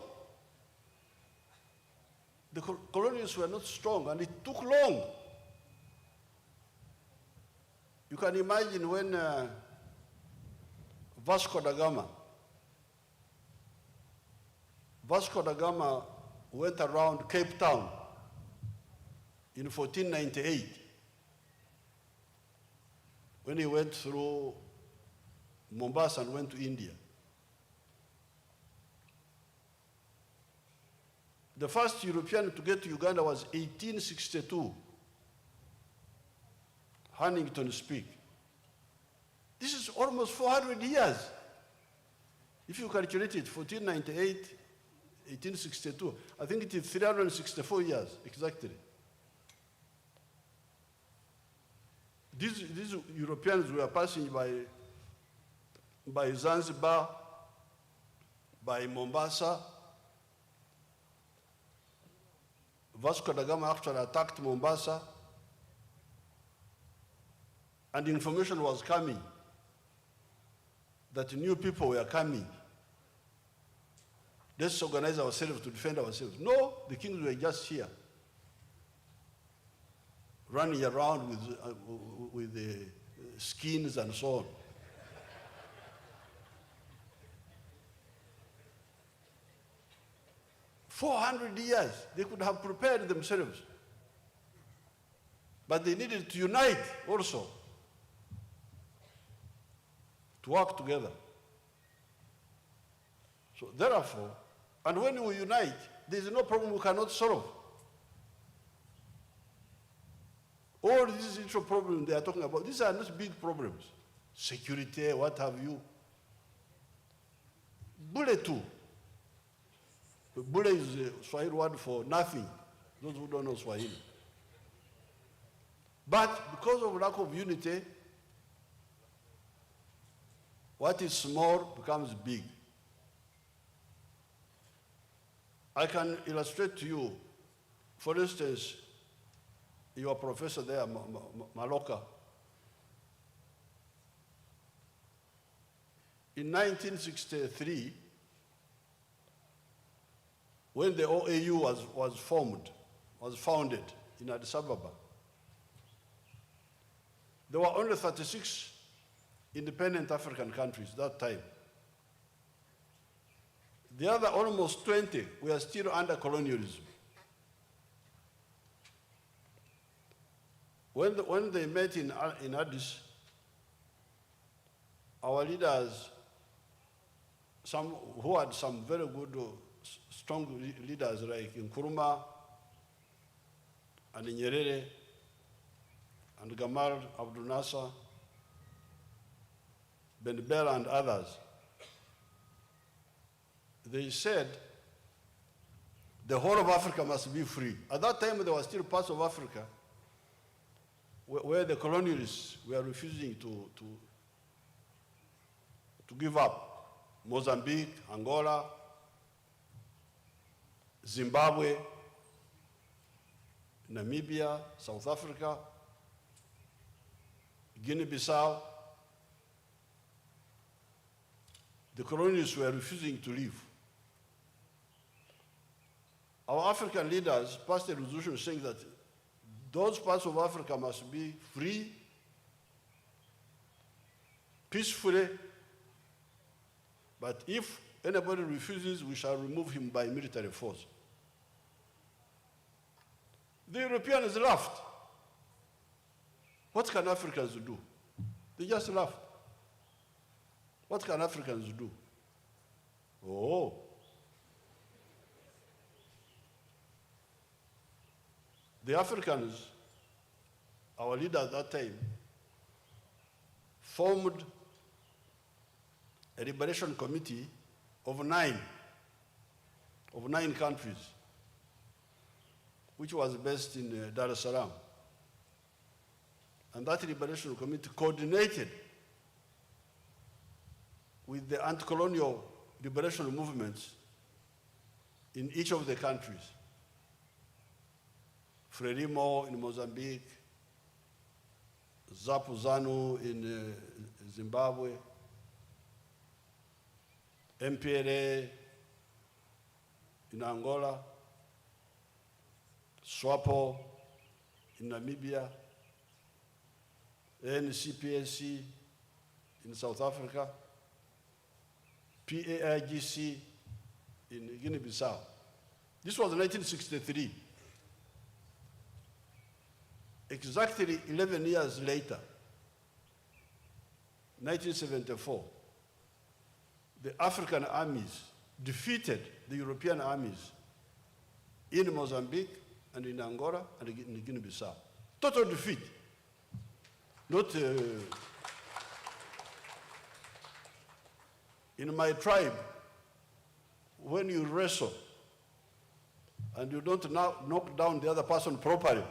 The colonialists were not strong, and it took long. You can imagine when Vasco da Gama went around Cape Town in 1498, when he went through Mombasa and went to India. The first European to get to Uganda was 1862, Huntington Speke. This is almost 400 years. If you calculate it, 1498, 1862, I think it is 364 years, exactly. These Europeans were passing by Zanzibar, by Mombasa. Vasco da Gama actually attacked Mombasa, and information was coming that new people were coming. Let's organize ourselves to defend ourselves. No, the kings were just here, running around with the skins and so on. "400 years, they could have prepared themselves. But they needed to unite also, to work together. So therefore, and when we unite, there is no problem we cannot solve. All these little problems they are talking about, these are not big problems. Security, what have you. Bule too. Bule is a Swahili word for nothing, those who don't know Swahili. But because of lack of unity, what is small becomes big. I can illustrate to you, for instance, your professor there, Maloka. In 1963, when the OAU was founded in Addis Ababa, there were only 36 independent African countries that time. The other almost 20 were still under colonialism. When they met in Addis, our leaders, some who had some very good, strong leaders like Nkrumah and Nyerere and Gamal Abdel Nasser, Ben Bella and others, they said the whole of Africa must be free. At that time, there were still parts of Africa where the colonialists were refusing to give up. Mozambique, Angola, Zimbabwe, Namibia, South Africa, Guinea-Bissau. The colonialists were refusing to leave. our African leaders passed a resolution saying that those parts of Africa must be free, peacefully, but if anybody refuses, we shall remove him by military force. The Europeans laughed. What can Africans do? They just laughed. What can Africans do? Oh. The Africans, our leader at that time, formed a liberation committee of nine countries, which was based in Dar es Salaam. And that liberation committee coordinated with the anti-colonial liberation movements in each of the countries. Frelimo in Mozambique, Zapu-Zanu in Zimbabwe, MPLA in Angola, SWAPO in Namibia, NCPSC in South Africa, PAIGC in Guinea-Bissau. This was 1963. Exactly 11 years later, 1974, the African armies defeated the European armies in Mozambique and in Angola and in Guinea-Bissau. Total defeat. Not in my tribe, when you wrestle and you don't knock down the other person properly,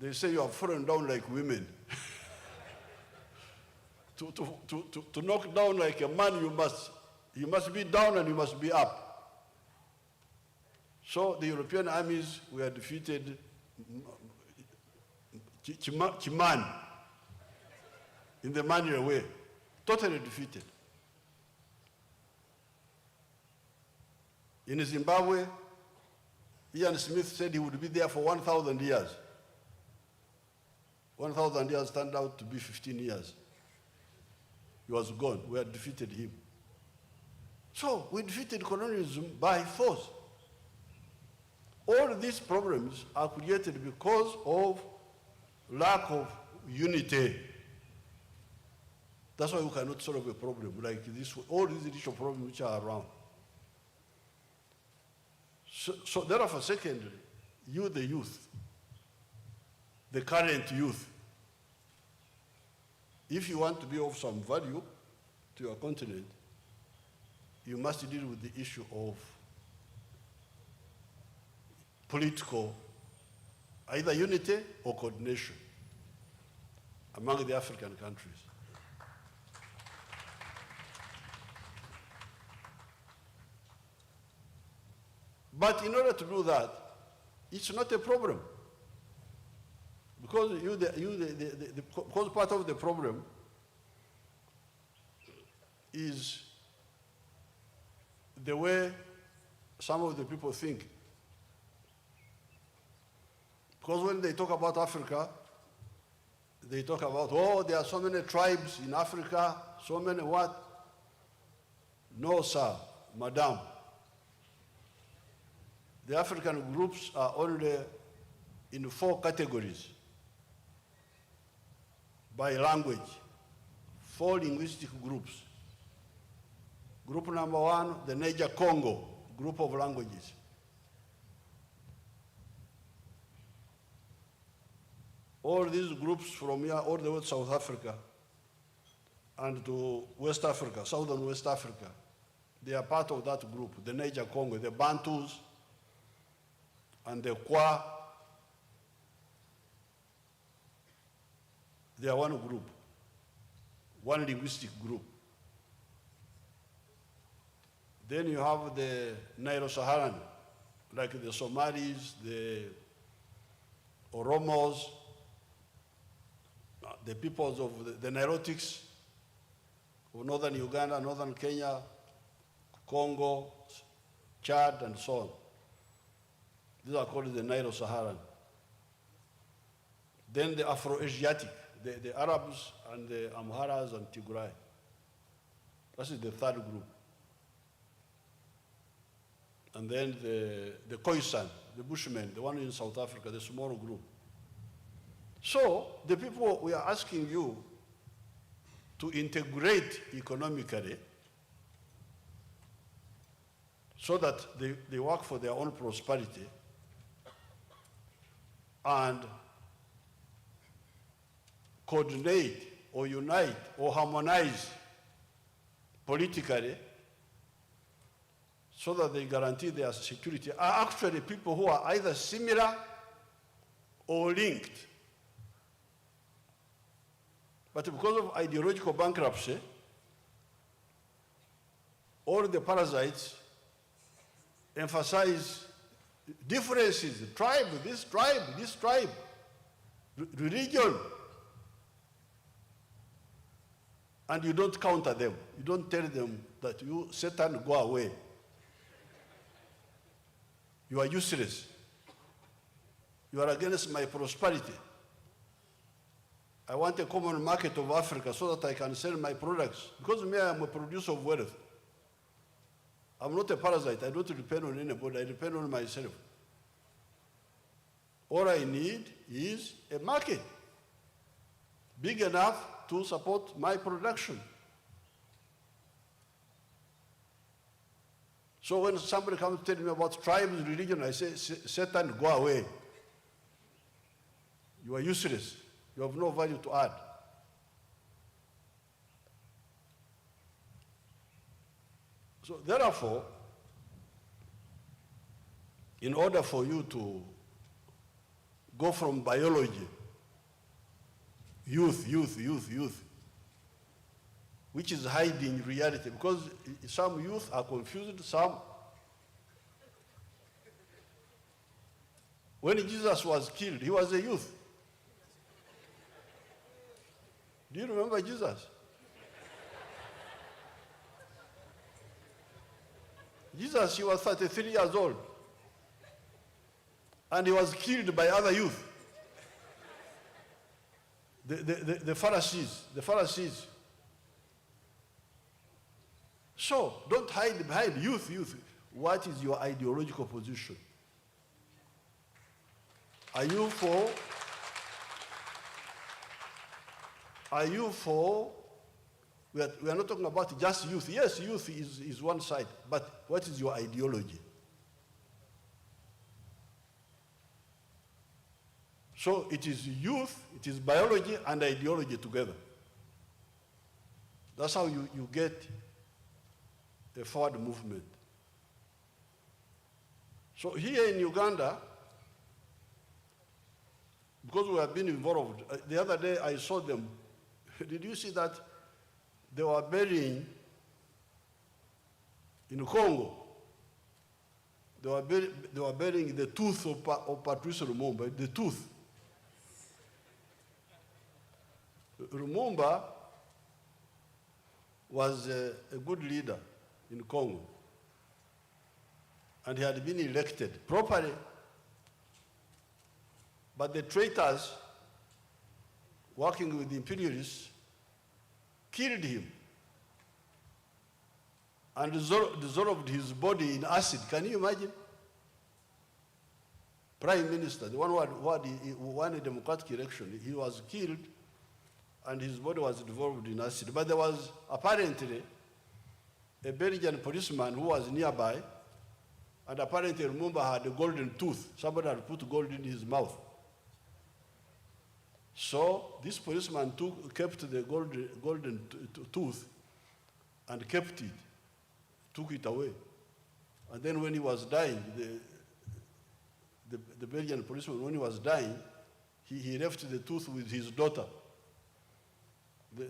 they say you have fallen down like women. To knock down like a man, you must be down and you must be up. So the European armies were defeated, Chiman, in the manual way, totally defeated. In Zimbabwe, Ian Smith said he would be there for 1,000 years. 1,000 years turned out to be 15 years. He was gone. We had defeated him. So we defeated colonialism by force. All these problems are created because of lack of unity. That's why we cannot solve a problem like this, all these additional problems which are around. So therefore, secondly, you, the youth, the current youth, if you want to be of some value to your continent, you must deal with the issue of political, either unity or coordination among the African countries. But in order to do that, it's not a problem. Because because part of the problem is the way some of the people think. Because when they talk about Africa, they talk about, oh, there are so many tribes in Africa, so many what? No, sir, madam. The African groups are only in 4 categories by language, 4 linguistic groups. Group number 1, the Niger-Congo group of languages. All these groups from here all the way to South Africa and to West Africa, Southern West Africa, they are part of that group, the Niger-Congo, the Bantus and the Kwa. They are one group, one linguistic group. Then you have the Nilo-Saharan, like the Somalis, the Oromos, the peoples of the Nilotics of northern Uganda, northern Kenya, Congo, Chad, and so on. These are called the Nilo-Saharan. Then the Afro-Asiatic, the Arabs and the Amharas and Tigray. That is the third group. And then the Khoisan, the Bushmen, the one in South Africa, the small group. So the people, we are asking you to integrate economically so that they work for their own prosperity and coordinate or unite or harmonize politically so that they guarantee their security, are actually people who are either similar or linked. But because of ideological bankruptcy, all the parasites emphasize differences, tribe, this tribe, religion. And you don't counter them. You don't tell them that you, Satan, go away. You are useless. You are against my prosperity. I want a common market of Africa so that I can sell my products. Because me, I am a producer of wealth. I'm not a parasite. I don't depend on anybody. I depend on myself. All I need is a market big enough to support my production. So when somebody comes to tell me about tribes, religion, I say, Satan, go away. You are useless. You have no value to add. So therefore, in order for you to go from biology, youth, which is hiding reality, because some youth are confused, some. When Jesus was killed, he was a youth. Do you remember Jesus? Jesus, he was 33 years old. And he was killed by other youth. The Pharisees. So, don't hide behind youth. What is your ideological position? Are you for, we are not talking about just youth. Yes, youth is one side, but what is your ideology? So it is youth, it is biology and ideology together. That's how you get a forward movement. So here in Uganda, because we have been involved, the other day I saw them. Did you see that they were burying in Congo? They were burying the tooth of Patrice Lumumba, the tooth. Lumumba was a good leader in Congo, and he had been elected properly. But the traitors working with the imperialists killed him and dissolved his body in acid. Can you imagine? Prime Minister, the one who won a democratic election, he was killed and his body was dissolved in acid. But there was apparently a Belgian policeman who was nearby, and apparently Lumumba had a golden tooth. Somebody had put gold in his mouth. So this policeman kept the golden tooth and kept it, took it away. And then when he was dying, the Belgian policeman, when he was dying, he left the tooth with his daughter.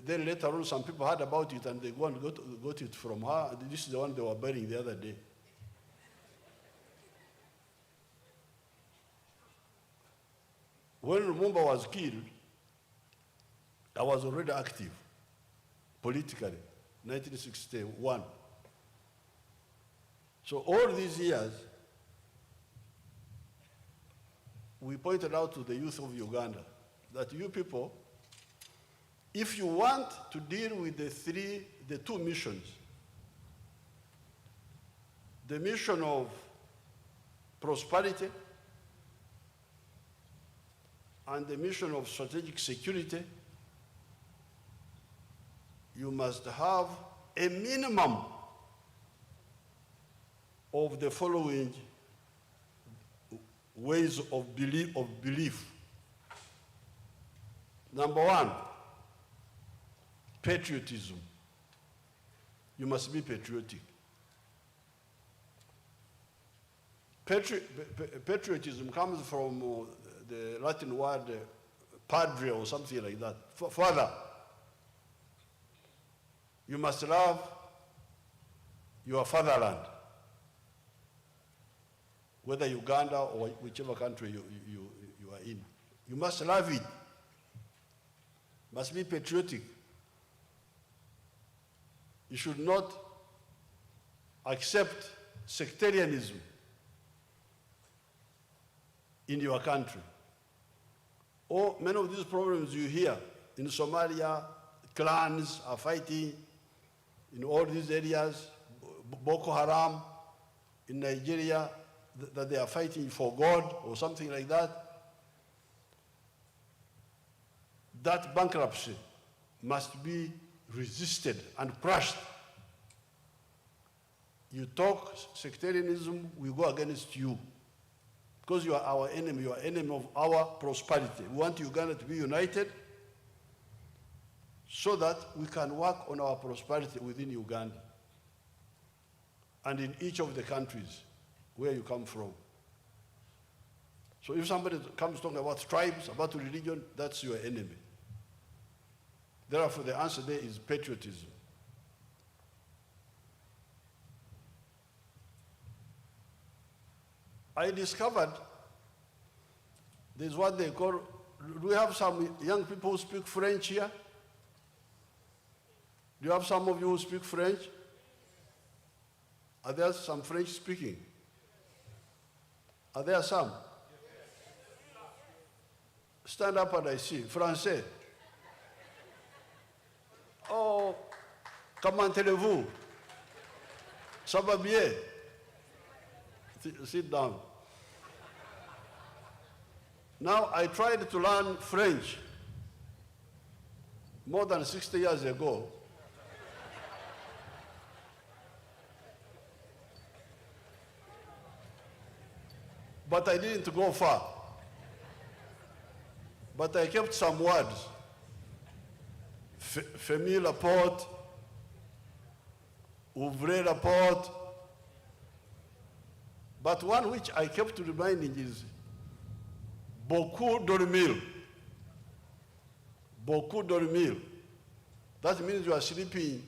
Then later on, some people heard about it and they got it from her. This is the one they were burying the other day. When Lumumba was killed, I was already active politically, 1961. So all these years, we pointed out to the youth of Uganda that you people, if you want to deal with the two missions, the mission of prosperity and the mission of strategic security, you must have a minimum of the following ways of belief. Number one, patriotism. You must be patriotic. Patriotism comes from the Latin word padre or something like that. Father. You must love your fatherland, whether Uganda or whichever country you are in. You must love it. Must be patriotic. You should not accept sectarianism in your country. Or many of these problems you hear in Somalia, clans are fighting in all these areas, Boko Haram in Nigeria, that they are fighting for God or something like that. That bankruptcy must be resisted and crushed. You talk sectarianism, we go against you. Because you are our enemy, you are enemy of our prosperity. We want Uganda to be united so that we can work on our prosperity within Uganda and in each of the countries where you come from. So if somebody comes talking about tribes, about religion, that's your enemy. Therefore, the answer there is patriotism. I discovered there's what they call, do we have some young people who speak French here? Do you have some of you who speak French? Are there some French speaking? Are there some? Stand up and I see. Français. Oh, comment allez-vous? Ça va bien? Sit down. Now, I tried to learn French more than 60 years ago. But I didn't go far. But I kept some words. Fermez la porte, ouvrez la porte. But one which I kept reminding is beaucoup dormir. Beaucoup dormir. That means you are sleeping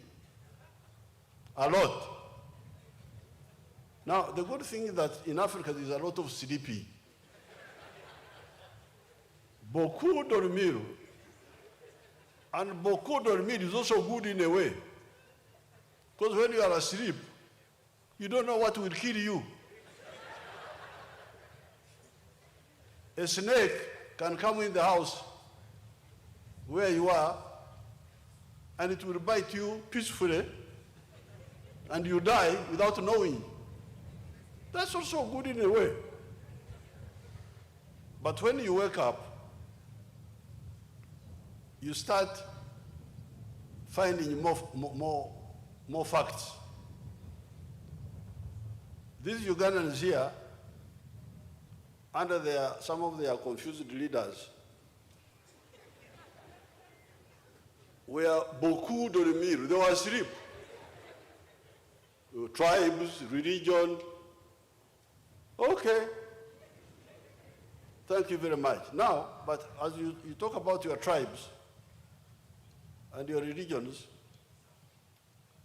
a lot. Now, the good thing is that in Africa there's a lot of sleeping. Beaucoup dormir. And beaucoup dormir is also good in a way. Because when you are asleep, you don't know what will kill you. A snake can come in the house where you are, and it will bite you peacefully, and you die without knowing. That's also good in a way. But when you wake up, you start finding more facts. These Ugandans here, under some of their confused leaders, were beaucoup dormir. They were asleep. Tribes, religion. Okay. Thank you very much. Now, but as you talk about your tribes and your religions,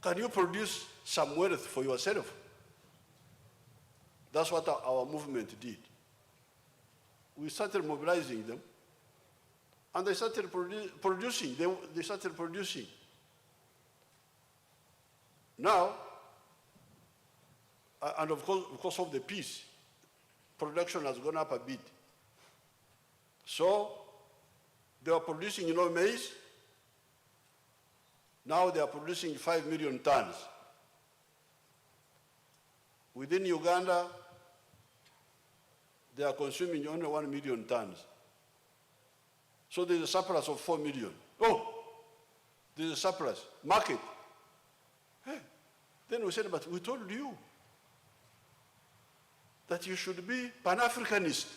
can you produce some wealth for yourself? That's what our movement did. We started mobilizing them, and they started producing. They started producing. Now, And of course, because of the peace, production has gone up a bit. So they were producing, maize. Now they are producing 5 million tons. Within Uganda, they are consuming only 1 million tons. So there's a surplus of 4 million. Oh, there's a surplus. Market. Hey. Then we said, but we told you that you should be Pan-Africanist.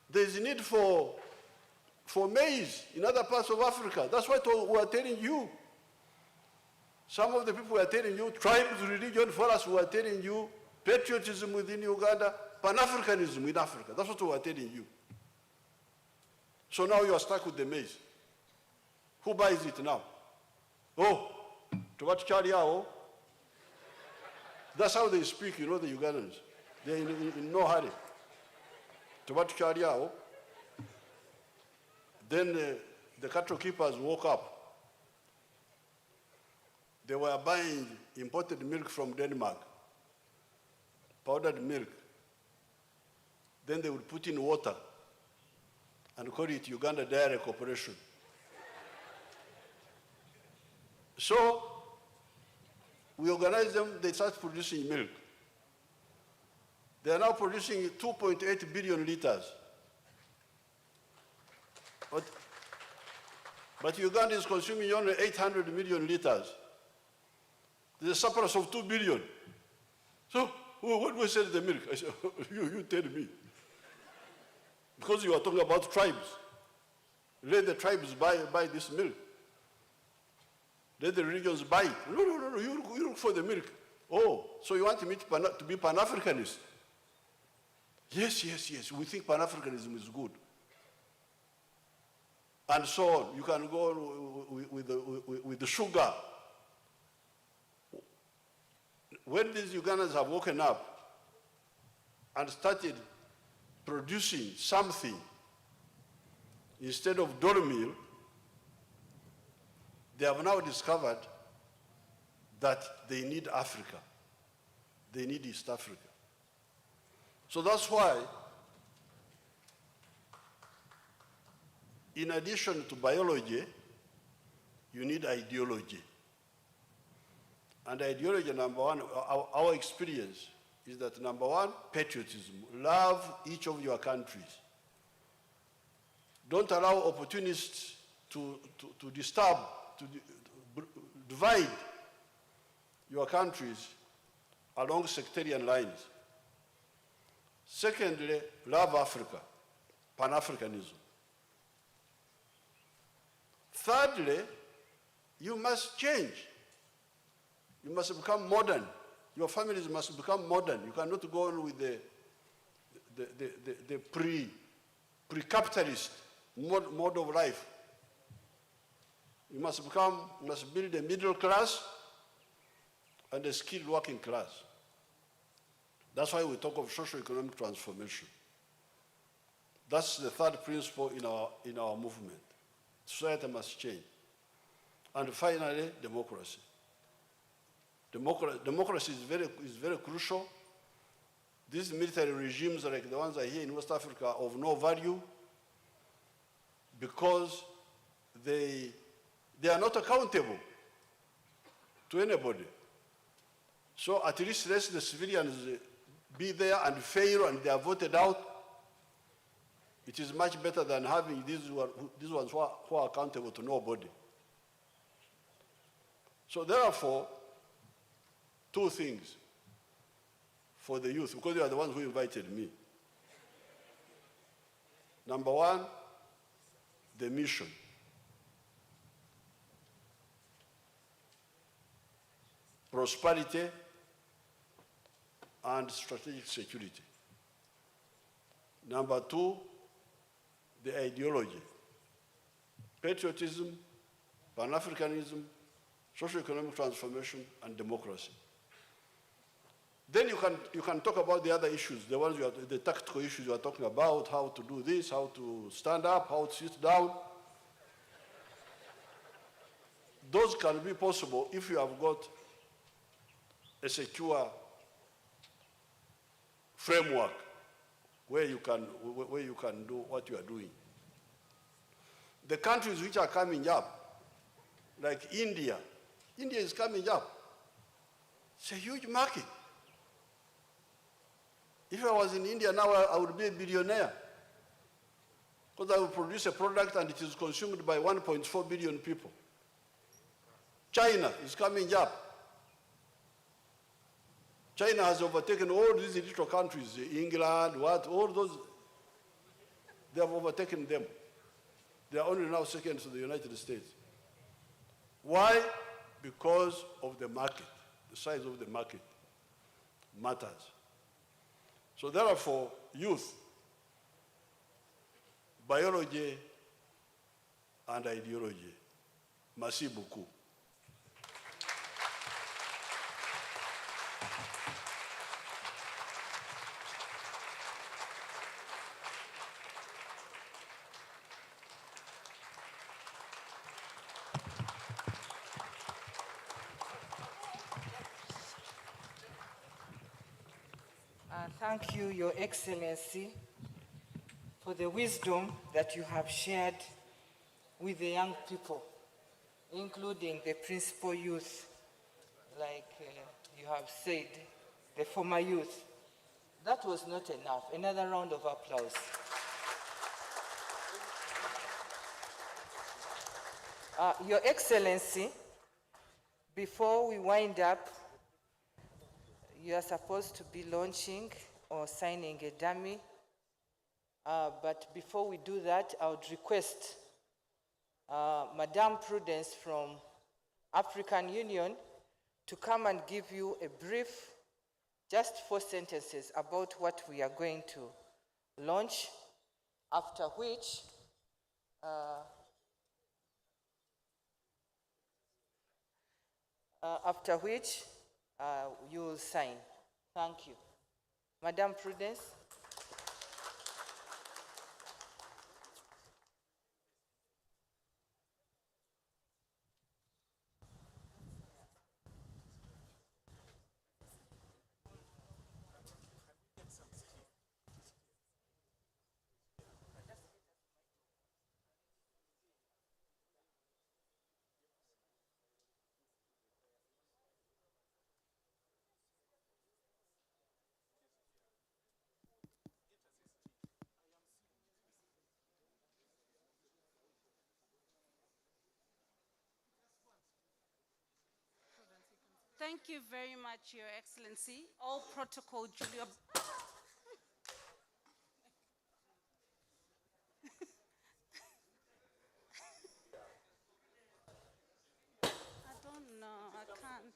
There's a need for maize in other parts of Africa. That's what we are telling you. Some of the people were telling you, tribes, religion, for us, we are telling you, patriotism within Uganda, Pan-Africanism in Africa. That's what we are telling you. So now you are stuck with the maize. Who buys it now? Oh, to what Chariao? That's how they speak, the Ugandans. They're in no hurry. To what Chariao? Then the cattle keepers woke up. They were buying imported milk from Denmark, powdered milk. Then they would put in water and call it Uganda Dairy Corporation. So we organized them, they started producing milk. They are now producing 2.8 billion liters. But Uganda is consuming only 800 million liters. There's a surplus of 2 billion. So what do we say to the milk? I said, you tell me. Because you are talking about tribes. Let the tribes buy this milk. Let the religions buy it. No, you look for the milk. Oh, so you want me to be Pan-Africanist? Yes, we think Pan-Africanism is good. And so on. You can go on with the sugar. When these Ugandans have woken up and started producing something instead of dollar meal, they have now discovered that they need Africa. They need East Africa. So that's why, in addition to biology, you need ideology. And ideology, number one, our experience is that number one, patriotism. Love each of your countries. Don't allow opportunists to disturb, to divide your countries along sectarian lines. Secondly, love Africa, Pan-Africanism. Thirdly, you must change. You must become modern. Your families must become modern. You cannot go on with the pre-capitalist mode of life. You must build a middle class and a skilled working class. That's why we talk of socio-economic transformation. That's the third principle in our movement. Society must change. And finally, democracy. Democracy is very crucial. These military regimes like the ones I hear in West Africa are of no value because they are not accountable to anybody. So at least let the civilians be there and fail and they are voted out. It is much better than having these ones who are accountable to nobody. So therefore, two things for the youth, because you are the ones who invited me. Number one, the mission. Prosperity and strategic security. Number two, the ideology. Patriotism, Pan-Africanism, socio-economic transformation, and democracy. Then you can talk about the other issues, the tactical issues you are talking about, how to do this, how to stand up, how to sit down. Those can be possible if you have got a secure framework where you can do what you are doing. The countries which are coming up, like India, India is coming up. It's a huge market. If I was in India now, I would be a billionaire. Because I will produce a product and it is consumed by 1.4 billion people. China is coming up. China has overtaken all these little countries, England, all those, they have overtaken them. They are only now second to the United States. Why? Because of the market. The size of the market matters. So therefore, youth, biology and ideology, merci beaucoup. Thank you, Your Excellency, for the wisdom that you have shared with the young people, including the principal youth, like you have said, the former youth. That was not enough. Another round of applause. Your Excellency, before we wind up, you are supposed to be launching or signing a dummy. But before we do that, I would request Madame Prudence from African Union to come and give you a brief, just 4 sentences about what we are going to launch, after which you will sign. Thank you. Madame Prudence. Thank you very much, Your Excellency. All protocol duly I don't know, I can't.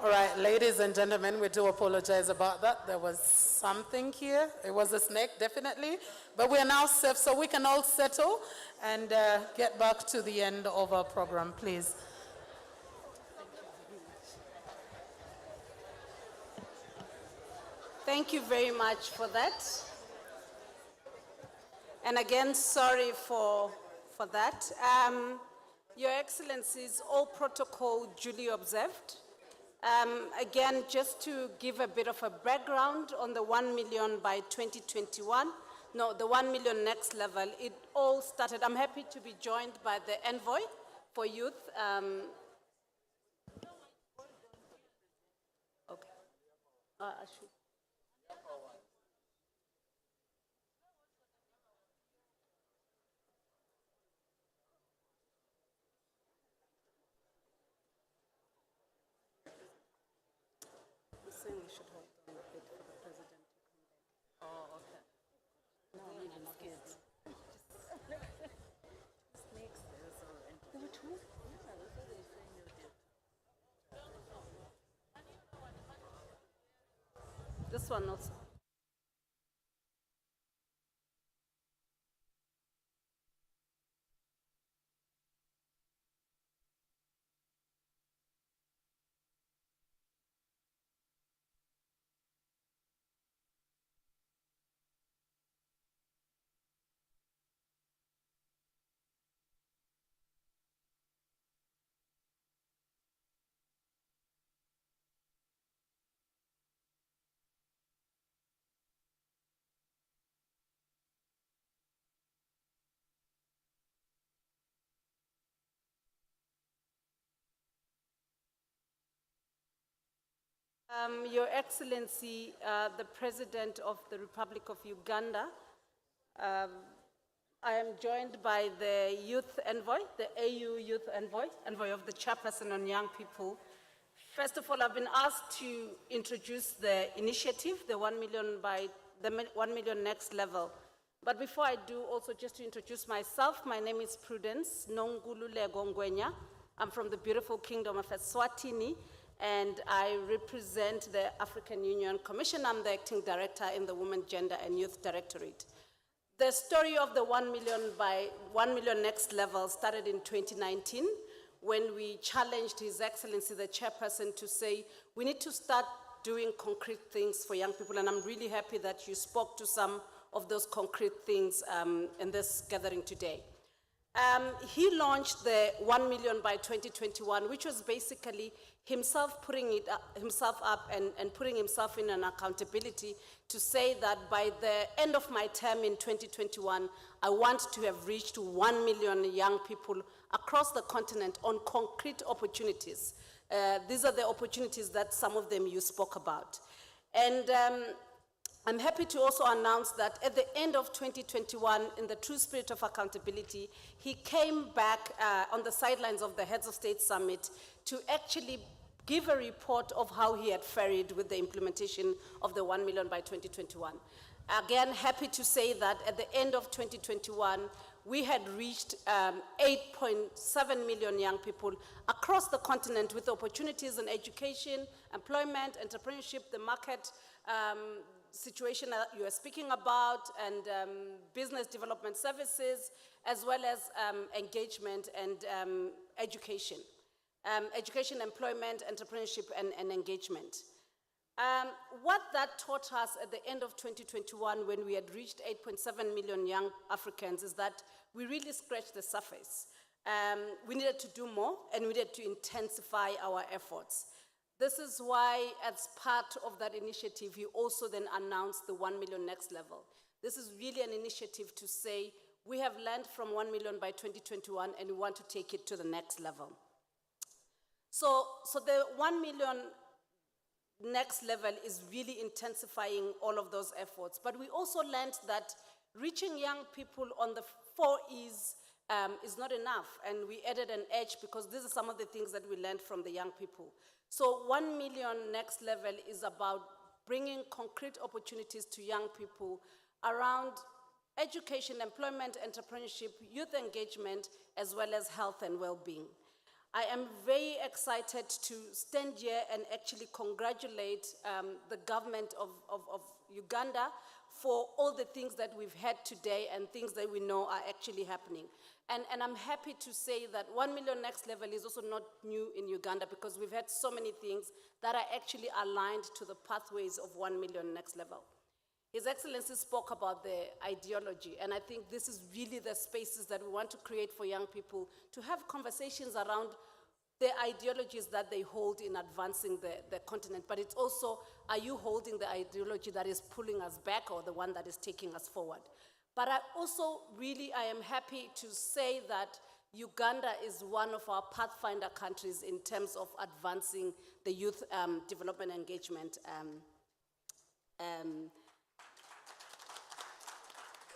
All right, ladies and gentlemen, we do apologize about that. There was something here. It was a snake, definitely. But we are now safe, so we can all settle and get back to the end of our program, please. Thank you very much for that. And again, sorry for that. Your Excellencies, all protocol duly observed. Again, just to give a bit of a background on the 1 million by 2021, no, the 1 million next level, it all started, I'm happy to be joined by the envoy for youth. Okay. I should. We should hold on a bit for the president to come back. Oh, okay. No, I'm scared. this one also. Your Excellency, the President of the Republic of Uganda, I am joined by the Youth Envoy, the AU Youth Envoy of the Chairperson on Young People. First of all, I've been asked to introduce the initiative, the 1 million by the 1 million next level. But before I do, also just to introduce myself, my name is Prudence Nongululego Ngwenya. I'm from the beautiful Kingdom of Eswatini, and I represent the African Union Commission. I'm the acting director in the Women, Gender and Youth Directorate. The story of the 1 million next level started in 2019 when we challenged His Excellency, the Chairperson, to say we need to start doing concrete things for young people. And I'm really happy that you spoke to some of those concrete things in this gathering today. He launched the 1 million by 2021, which was basically himself putting himself up and putting himself in an accountability to say that by the end of my term in 2021, I want to have reached 1 million young people across the continent on concrete opportunities. These are the opportunities that some of them you spoke about. And I'm happy to also announce that at the end of 2021, in the true spirit of accountability, he came back on the sidelines of the Heads of State Summit to actually give a report of how he had fared with the implementation of the 1 million by 2021. Again, happy to say that at the end of 2021, we had reached 8.7 million young people across the continent with opportunities in education, employment, entrepreneurship, the market situation that you are speaking about, and business development services, as well as engagement and education. Education, employment, entrepreneurship, and engagement. What that taught us at the end of 2021 when we had reached 8.7 million young Africans is that we really scratched the surface. We needed to do more and we needed to intensify our efforts. This is why, as part of that initiative, he also then announced the 1 million next level. This is really an initiative to say we have learned from 1 million by 2021 and we want to take it to the next level. So the 1 million next level is really intensifying all of those efforts. But we also learned that reaching young people on the 4 E's is not enough. And we added an H because these are some of the things that we learned from the young people. So 1 million next level is about bringing concrete opportunities to young people around education, employment, entrepreneurship, youth engagement, as well as health and well-being. I am very excited to stand here and actually congratulate the government of Uganda for all the things that we've had today and things that we know are actually happening. And I'm happy to say that 1 million next level is also not new in Uganda because we've had so many things that are actually aligned to the pathways of 1 million next level. His Excellency spoke about the ideology, and I think this is really the spaces that we want to create for young people to have conversations around the ideologies that they hold in advancing the continent. But it's also, are you holding the ideology that is pulling us back or the one that is taking us forward? But I am happy to say that Uganda is one of our pathfinder countries in terms of advancing the youth development engagement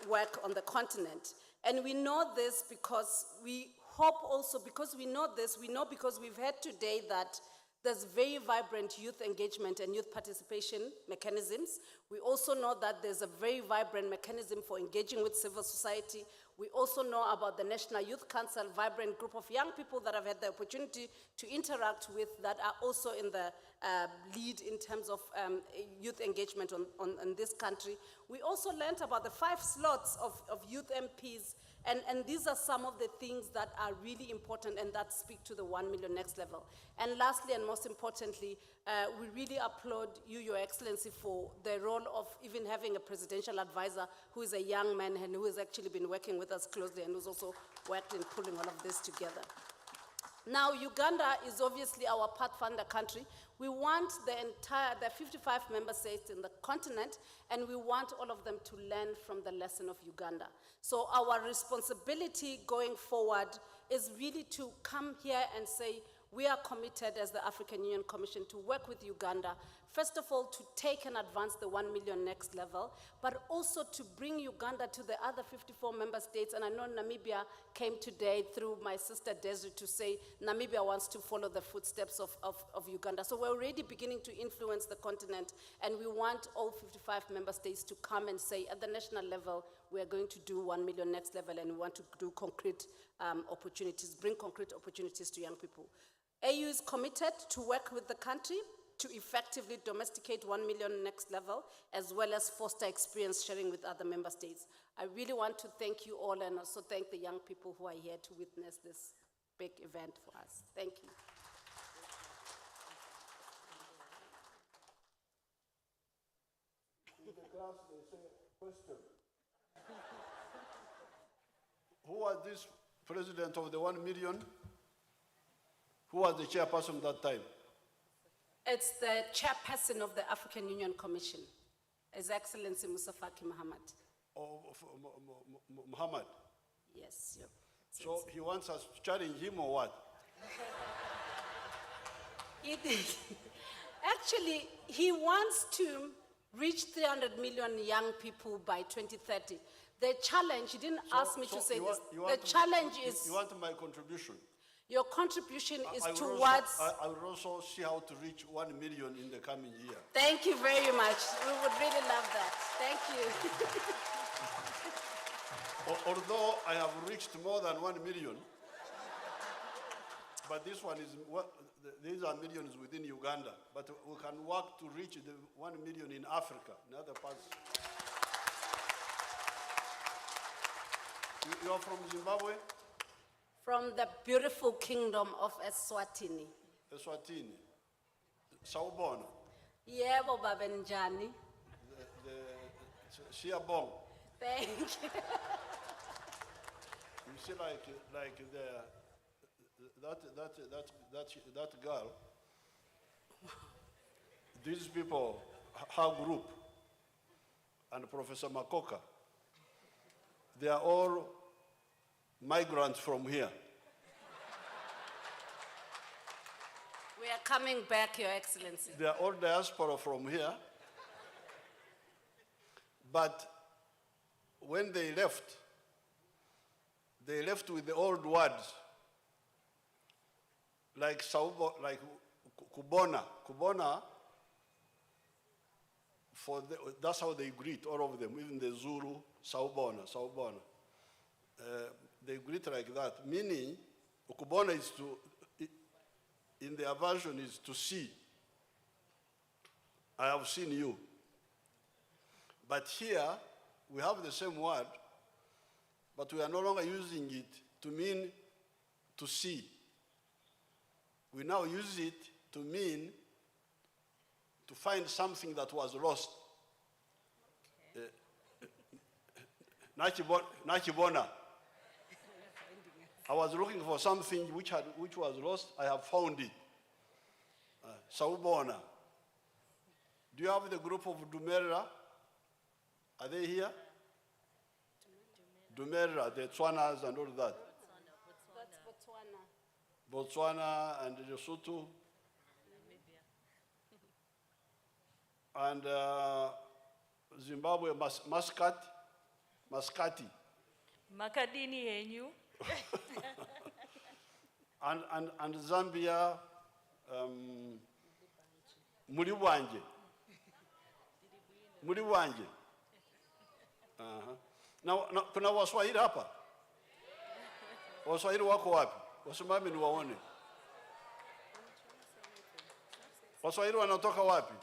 work on the continent. And we know this because we hope also, because we know this, we know because we've heard today that there's very vibrant youth engagement and youth participation mechanisms. We also know that there's a very vibrant mechanism for engaging with civil society. We also know about the National Youth Council, vibrant group of young people that I've had the opportunity to interact with that are also in the lead in terms of youth engagement on this country. We also learned about the 5 slots of youth MPs, and these are some of the things that are really important and that speak to the 1 million next level. And lastly, and most importantly, we really applaud you, Your Excellency, for the role of even having a presidential advisor who is a young man and who has actually been working with us closely and who's also worked in pulling all of this together. Now, Uganda is obviously our pathfinder country. We want the 55 member states in the continent, and we want all of them to learn from the lesson of Uganda. So our responsibility going forward is really to come here and say, we are committed as the African Union Commission to work with Uganda, first of all, to take and advance the 1 million next level, but also to bring Uganda to the other 54 member states. And I know Namibia came today through my sister Desiree to say Namibia wants to follow the footsteps of Uganda. So we're already beginning to influence the continent, and we want all 55 member states to come and say, at the national level, we are going to do 1 million next level, and we want to do concrete opportunities, bring concrete opportunities to young people. AU is committed to work with the country to effectively domesticate 1 million next level, as well as foster experience sharing with other member states. I really want to thank you all and also thank the young people who are here to witness this big event for us. Thank you. In the class, they say, question. Who was this president of the 1 million? Who was the chairperson that time? It's the chairperson of the African Union Commission, His Excellency Museveni Mohammed. Oh, Muhammad? Yes. Yep. So he wants us to challenge him or what? Actually, he wants to reach 300 million young people by 2030. The challenge, he didn't ask me to say this, the challenge is... You want my contribution? Your contribution is towards... I will also see how to reach 1 million in the coming year. Thank you very much. We would really love that. Thank you. Although I have reached more than 1 million, but this one is, these are millions within Uganda, but we can work to reach the 1 million in Africa, in other parts. You are from Zimbabwe? From the beautiful kingdom of Eswatini. Eswatini. Sawubona. Yebo baba njani. Siyabonga. Thank you. You see, that girl. These people, her group, and Professor Makoka, they are all migrants from here. We are coming back, Your Excellency. They are all diaspora from here. But when they left with the old words, like like Kubona. Kubona, that's how they greet, all of them, even the Zulu, Sawubona, Sawubona. They greet like that, meaning Ukubona is to, in their version, is to see. I have seen you. But here, we have the same word, but we are no longer using it to mean to see. We now use it to mean to find something that was lost. Nachibona. I was looking for something which was lost. I have found it. Sawubona. Do you have the group of Dumera? Are they here? Dumera, the Tswanas and all that. That's Botswana. Botswana and Lesotho. And Zimbabwe, Mascati. Makadini yenyu. and Zambia, Muliwanje. Muliwanje. Now, kuna Waswahili hapa? Waswahili wako wapi? Wasimame niwaone. Waswahili wanatoka wapi?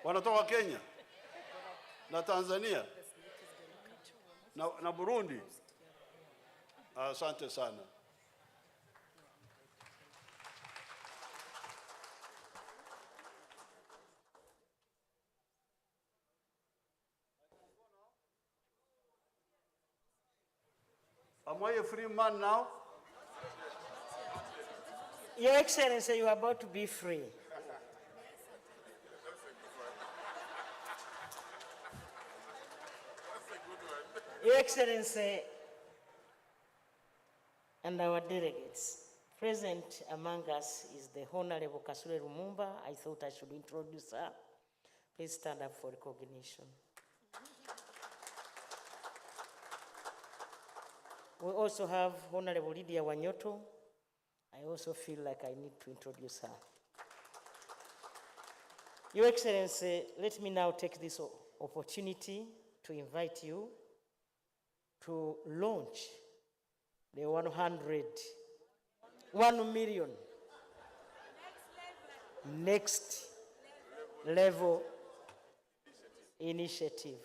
Wanatoka Kenya na Tanzania na Burundi. Asante sana. Am I a free man now? Your Excellency, you are about to be free. Your Excellency and our delegates, present among us is the Honorable Kasule Lumumba. I thought I should introduce her. Please stand up for recognition. We also have Honorable Lydia Wanyoto. I also feel like I need to introduce her. Your Excellency, let me now take this opportunity to invite you to launch the 1 million next level initiative.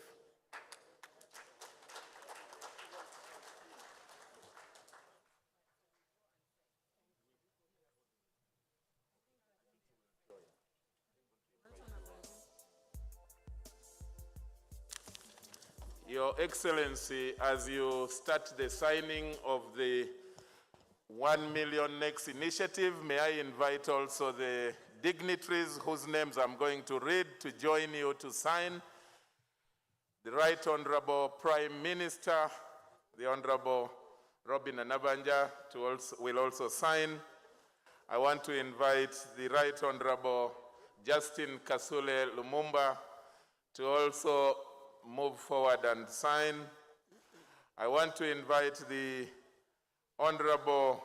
Your Excellency, as you start the signing of the 1 million next initiative, may I invite also the dignitaries whose names I'm going to read to join you to sign. The Right Honorable Prime Minister, the Honorable Robin Anabanja, will also sign. I want to invite the Right Honorable Justin Kasule Lumumba to also move forward and sign. I want to invite the Honorable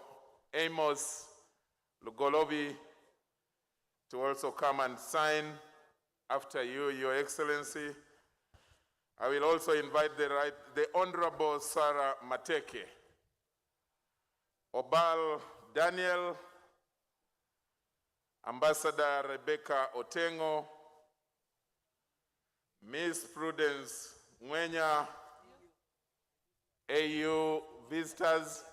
Amos Lugolobi to also come and sign after you, Your Excellency. I will also invite the Honorable Sarah Mateke, Obal Daniel, Ambassador Rebecca Otengo, Miss Prudence Mwenya, AU visitors,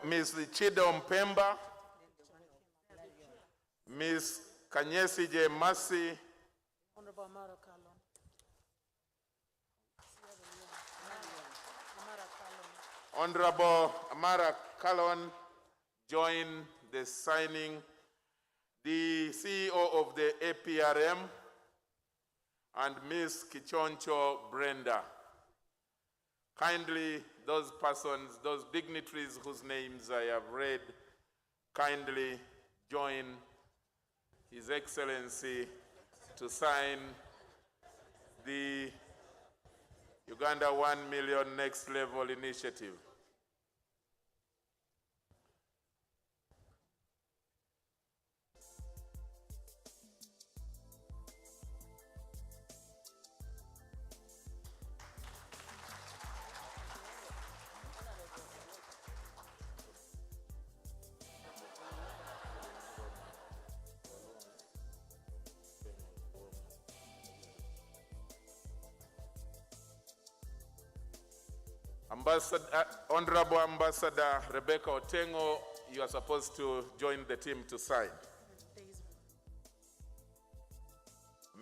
Miss Chido Mpemba, Miss Kanyesi J. Masi, Honorable Amara Kalon, join the signing. The CEO of the Aprm, and Ms. Kichoncho Brenda. Kindly, those persons, those dignitaries whose names I have read, kindly join His Excellency to sign the Uganda 1 million next level initiative. Honorable Ambassador Rebecca Otengo, you are supposed to join the team to sign.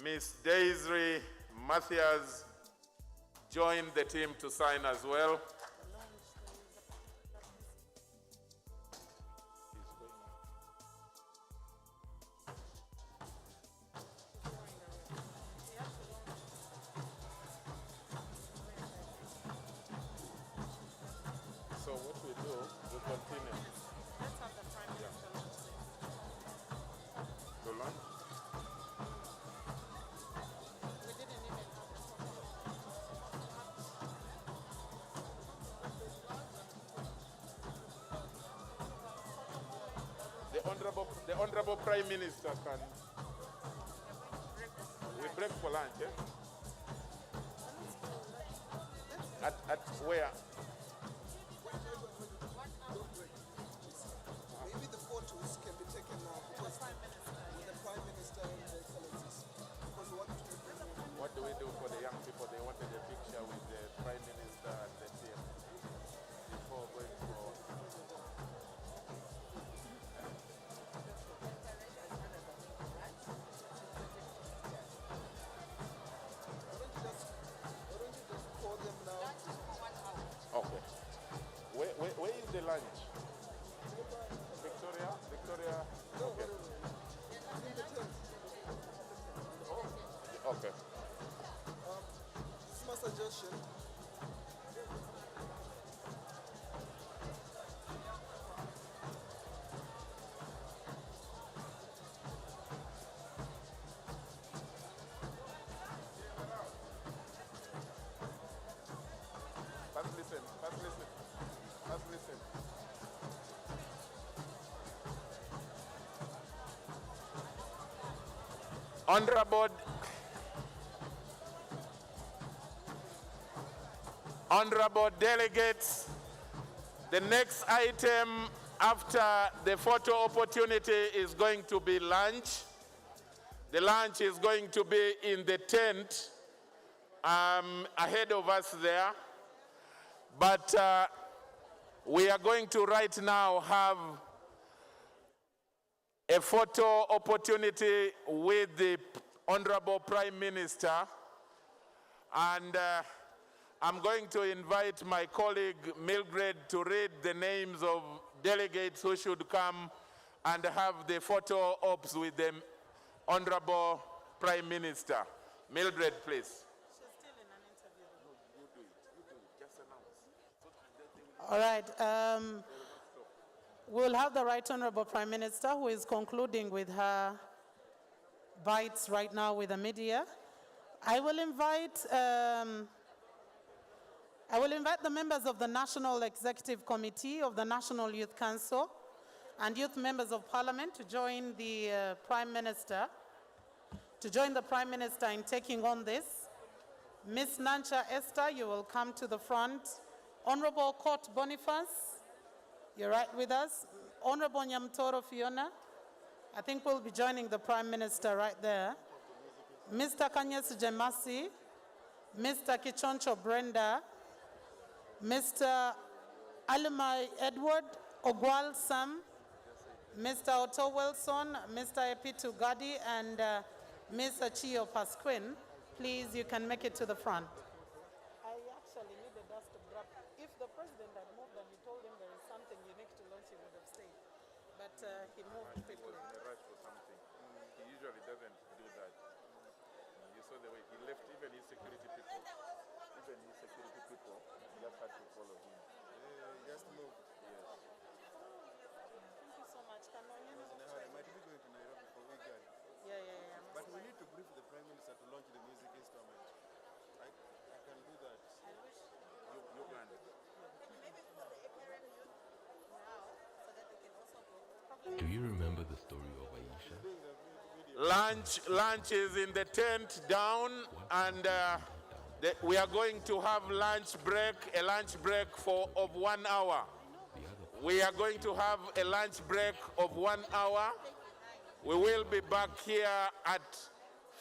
Miss Daisy Mathias, join the team to sign as well. So what we do, we continue. Let's have the Prime Minister. To launch? We didn't even have the Honorable Prime Minister can. We break for lunch, eh? At where? Honorable delegates, the next item after the photo opportunity is going to be lunch. The lunch is going to be in the tent ahead of us there. But we are going to right now have a photo opportunity with the Honorable Prime Minister. And I'm going to invite my colleague Mildred to read the names of delegates who should come and have the photo ops with the Honorable Prime Minister. Mildred, please. All right. We'll have the Right Honorable Prime Minister, who is concluding with her bites right now with the media. I will invite the members of the National Executive Committee of the National Youth Council and youth members of Parliament to join the Prime Minister, in taking on this. Ms. Nancha Esther, you will come to the front. Honorable Court Boniface, you're right with us. Honorable Nyamtoro Fiona, I think we'll be joining the Prime Minister right there. Mr. Kanyes Jemasi, Mr. Kichoncho Brenda, Mr. Alimai Edward Ogwal Sam, Mr. Otto Wilson, Mr. Epitu Gadi, and Ms. Achio Pasquin. Please, you can make it to the front. I actually needed us to grab. If the president had moved and you told him there is something unique to launch, he would have stayed. But he moved quickly. He was in a rush for something. He usually doesn't do that. You saw the way he left even his security people. Just had to follow him. Just moved. Yes. Thank you so much. Can I might be going to Nairobi for weekend. Yeah. But we need to brief the Prime Minister to launch the music instrument. I can do that. You can. Do you remember the story of Aisha? Lunch is in the tent down, and we are going to have a lunch break of 1 hour. We are going to have a lunch break of 1 hour. We will be back here at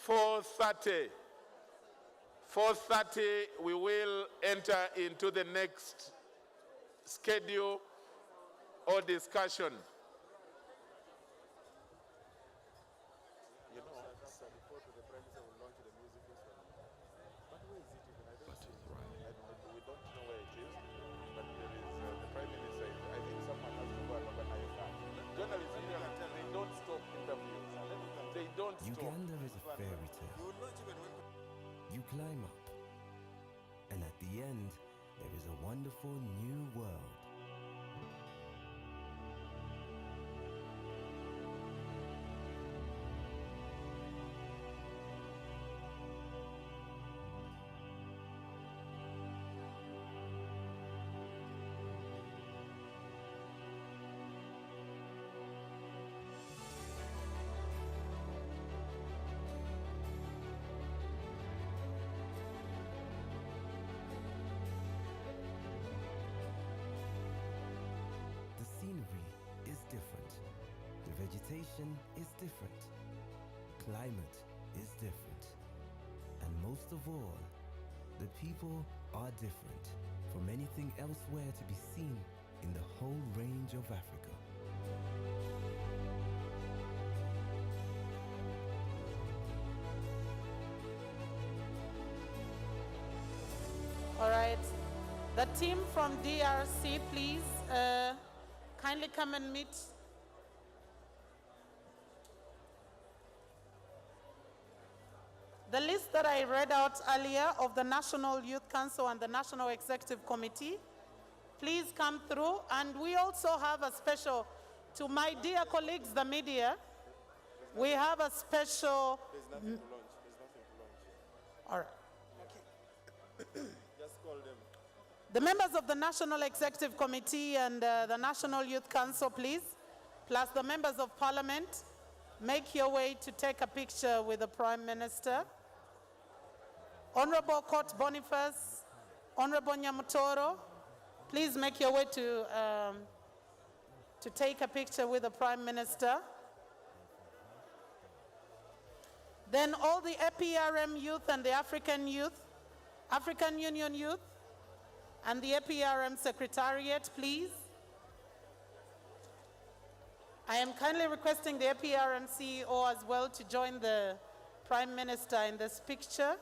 4:30. 4:30, we will enter into the next schedule or discussion. Uganda is a fairy tale. You climb up, and at the end, there is a wonderful new world. Vegetation is different, climate is different, and most of all, the people are different from anything elsewhere to be seen in the whole range of Africa. All right, the team from DRC, please kindly come and meet. The list that I read out earlier of the National Youth Council and the National Executive Committee, please come through. And we also have a special, to my dear colleagues, the media, we have a special... There's nothing to launch. There's nothing to launch. All right. Okay. Just call them. The members of the National Executive Committee and the National Youth Council, please, plus the members of Parliament, make your way to take a picture with the Prime Minister. Honorable Court Boniface, Honorable Nyamutoro, please make your way to take a picture with the Prime Minister. Then all the APRM youth and the African youth, African Union youth, and the APRM Secretariat, please. I am kindly requesting the APRM CEO as well to join the Prime Minister in this picture.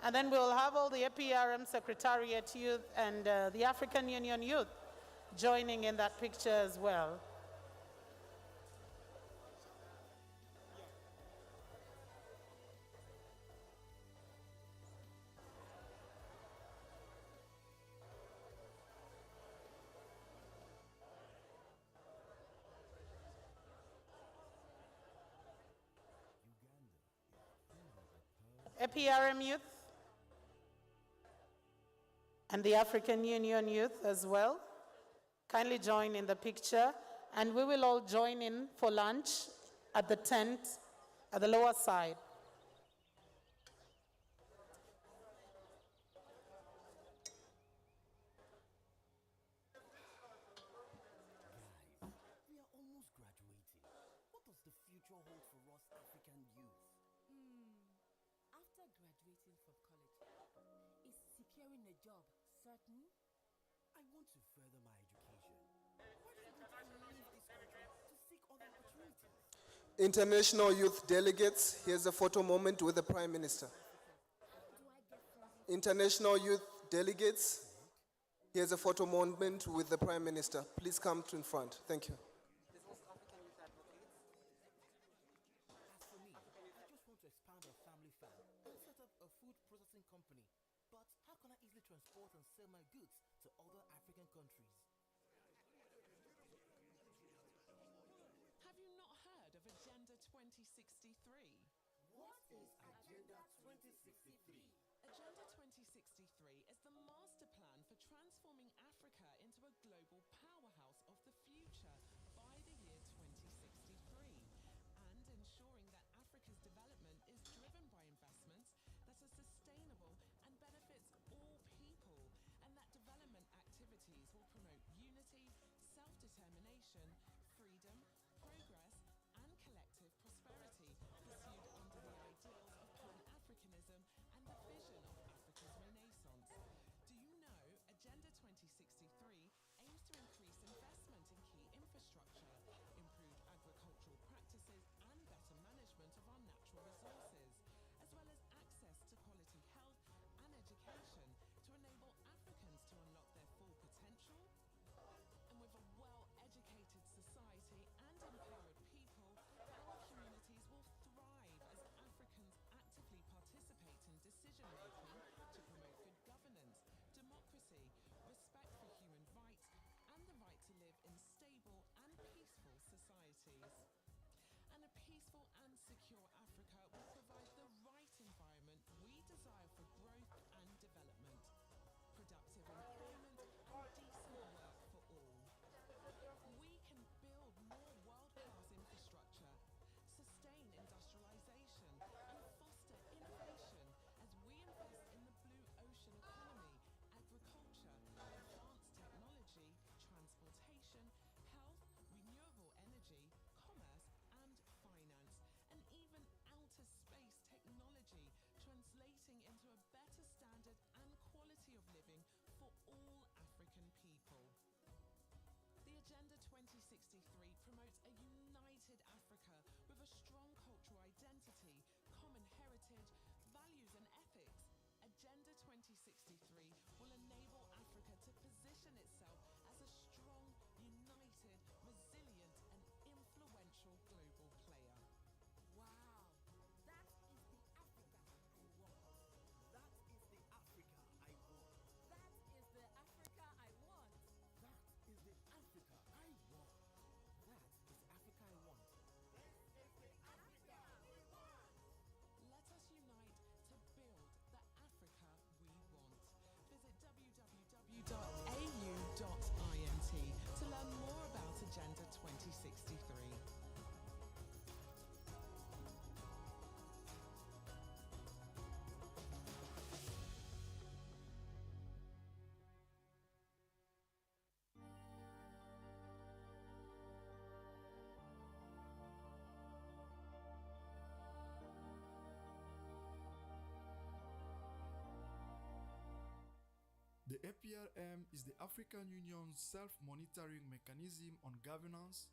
And then we'll have all the APRM Secretariat youth and the African Union youth joining in that picture as well. APRM youth and the African Union youth as well. Kindly join in the picture, and we will all join in for lunch at the tent at the lower side. We are almost graduating. What does the future hold for us African youth? After graduating from college, is securing a job certain? I want to further my education. Why shouldn't I leave this country to seek other opportunities? International youth delegates, here's a photo moment with the Prime Minister. International youth delegates, here's a photo moment with the Prime Minister. Please come to in front. Thank you. As for me, I just want to expand our family farm and set up a food processing company. But how can I easily transport and sell my goods to other African countries? Have you not heard of Agenda 2063? What is Agenda 2063? Agenda 2063 is the master plan for transforming Africa into a global powerhouse of the future by the year 2063, and ensuring that Africa's development is driven by investments that are sustainable and benefits all people, and that development activities will promote unity, self-determination, freedom, progress, and collective prosperity, pursued under the ideals of Pan-Africanism and the vision of Africa's Renaissance. Do you know Agenda 2063 aims to The APRM is the African Union's self-monitoring mechanism on governance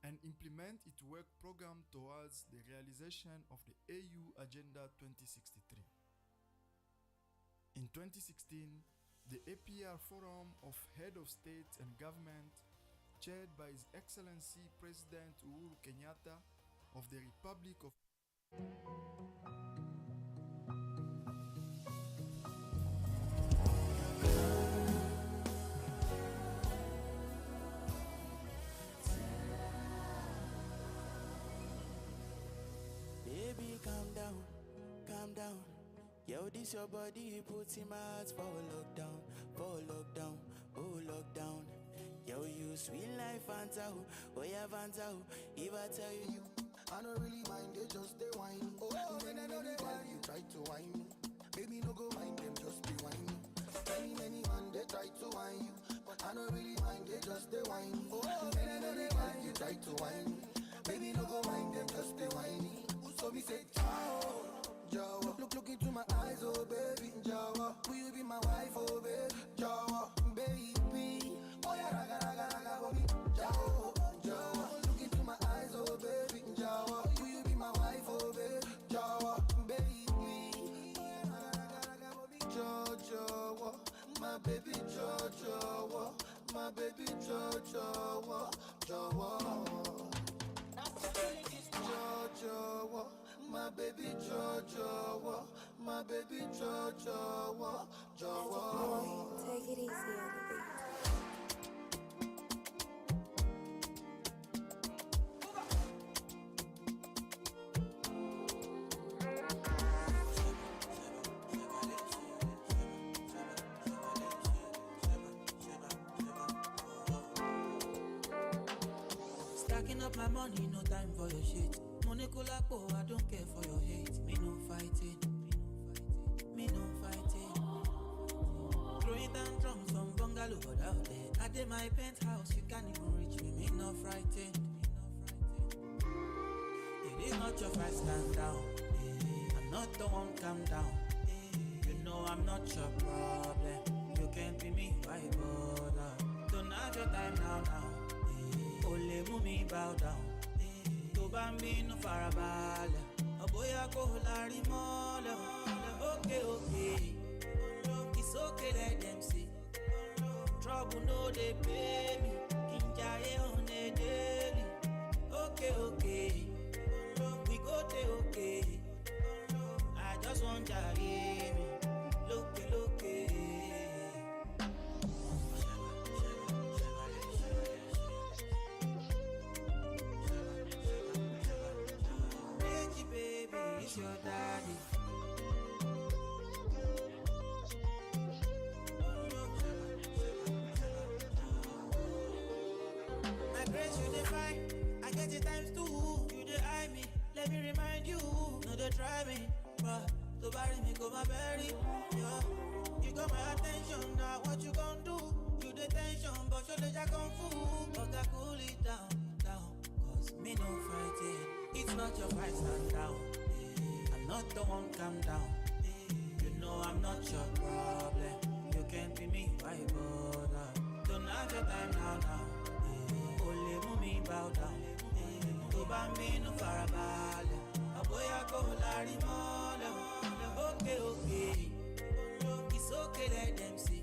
and implement its work program towards the realization of the AU Agenda 2063. In 2016, the APR Forum of Head of States and Government, chaired by His Excellency President Uhuru Kenyatta of the Republic of Baby, calm down, calm down. Yo, this your body, puts in my heart for lockdown, oh lockdown. Yo, you sweet life, Fanta, oh yeah, Fanta. If I tell you, I don't really mind, they just they whine. Oh, many times you try to whine me. Baby, no go mind them, just be whiny. Many man, they try to whine you. But I don't really mind, they just they whine. Oh, many times you try to whine me. Baby, no go mind them, just be whiny. So me say, ciao, Jawa. Look into my eyes, oh baby, Jawa. Will you be my wife, oh baby, Jawa, baby. Oh yeah, raga, raga, raga, baby, Jawa, Jawa. Look into my eyes, oh baby, Jawa. Will you be my wife, oh baby, Jawa, baby. Oh yeah, raga, raga, raga, baby, Jawa, my baby, Jawa, my baby, Jawa, Jawa. Jojo, my baby Jojo, my baby Jojo, Jojo. Take it easy on the beat. Stacking up my money, no time for your shit. Money kulapo, I don't care for your hate. Me no fighting, me no fighting. Throwing down drums from bungalow out there. I did my penthouse, you can't even reach me. Me no frightened. It is not your fight, stand down. I'm not the one, calm down. You know I'm not your problem. You can't be me, why bother? Don't have your time now. Ole mumi bow down. To bambino farabale. Oboya ko lari mole. Okay. It's okay, let them see. Trouble no they pay me. Kinjaye on a daily. Okay. We go te okay. I just want to hear me. Look. It's your daddy. My grace, you define. I get it times two. You dey eye me. Let me remind you. No, they try me. But to bury me, go my berry. Yeah. You got my attention. Now what you gon' do? You the tension, but you let kung fu. But I cool it down. Cause me no fighting. It's not your fight, stand down. Not the one, calm down. You know I'm not your problem. You can't be me, why bother? Don't have your time now. Ole mumi bow down. To bambino farabale. Aboya ko lari mole. Okay. It's okay, let them see.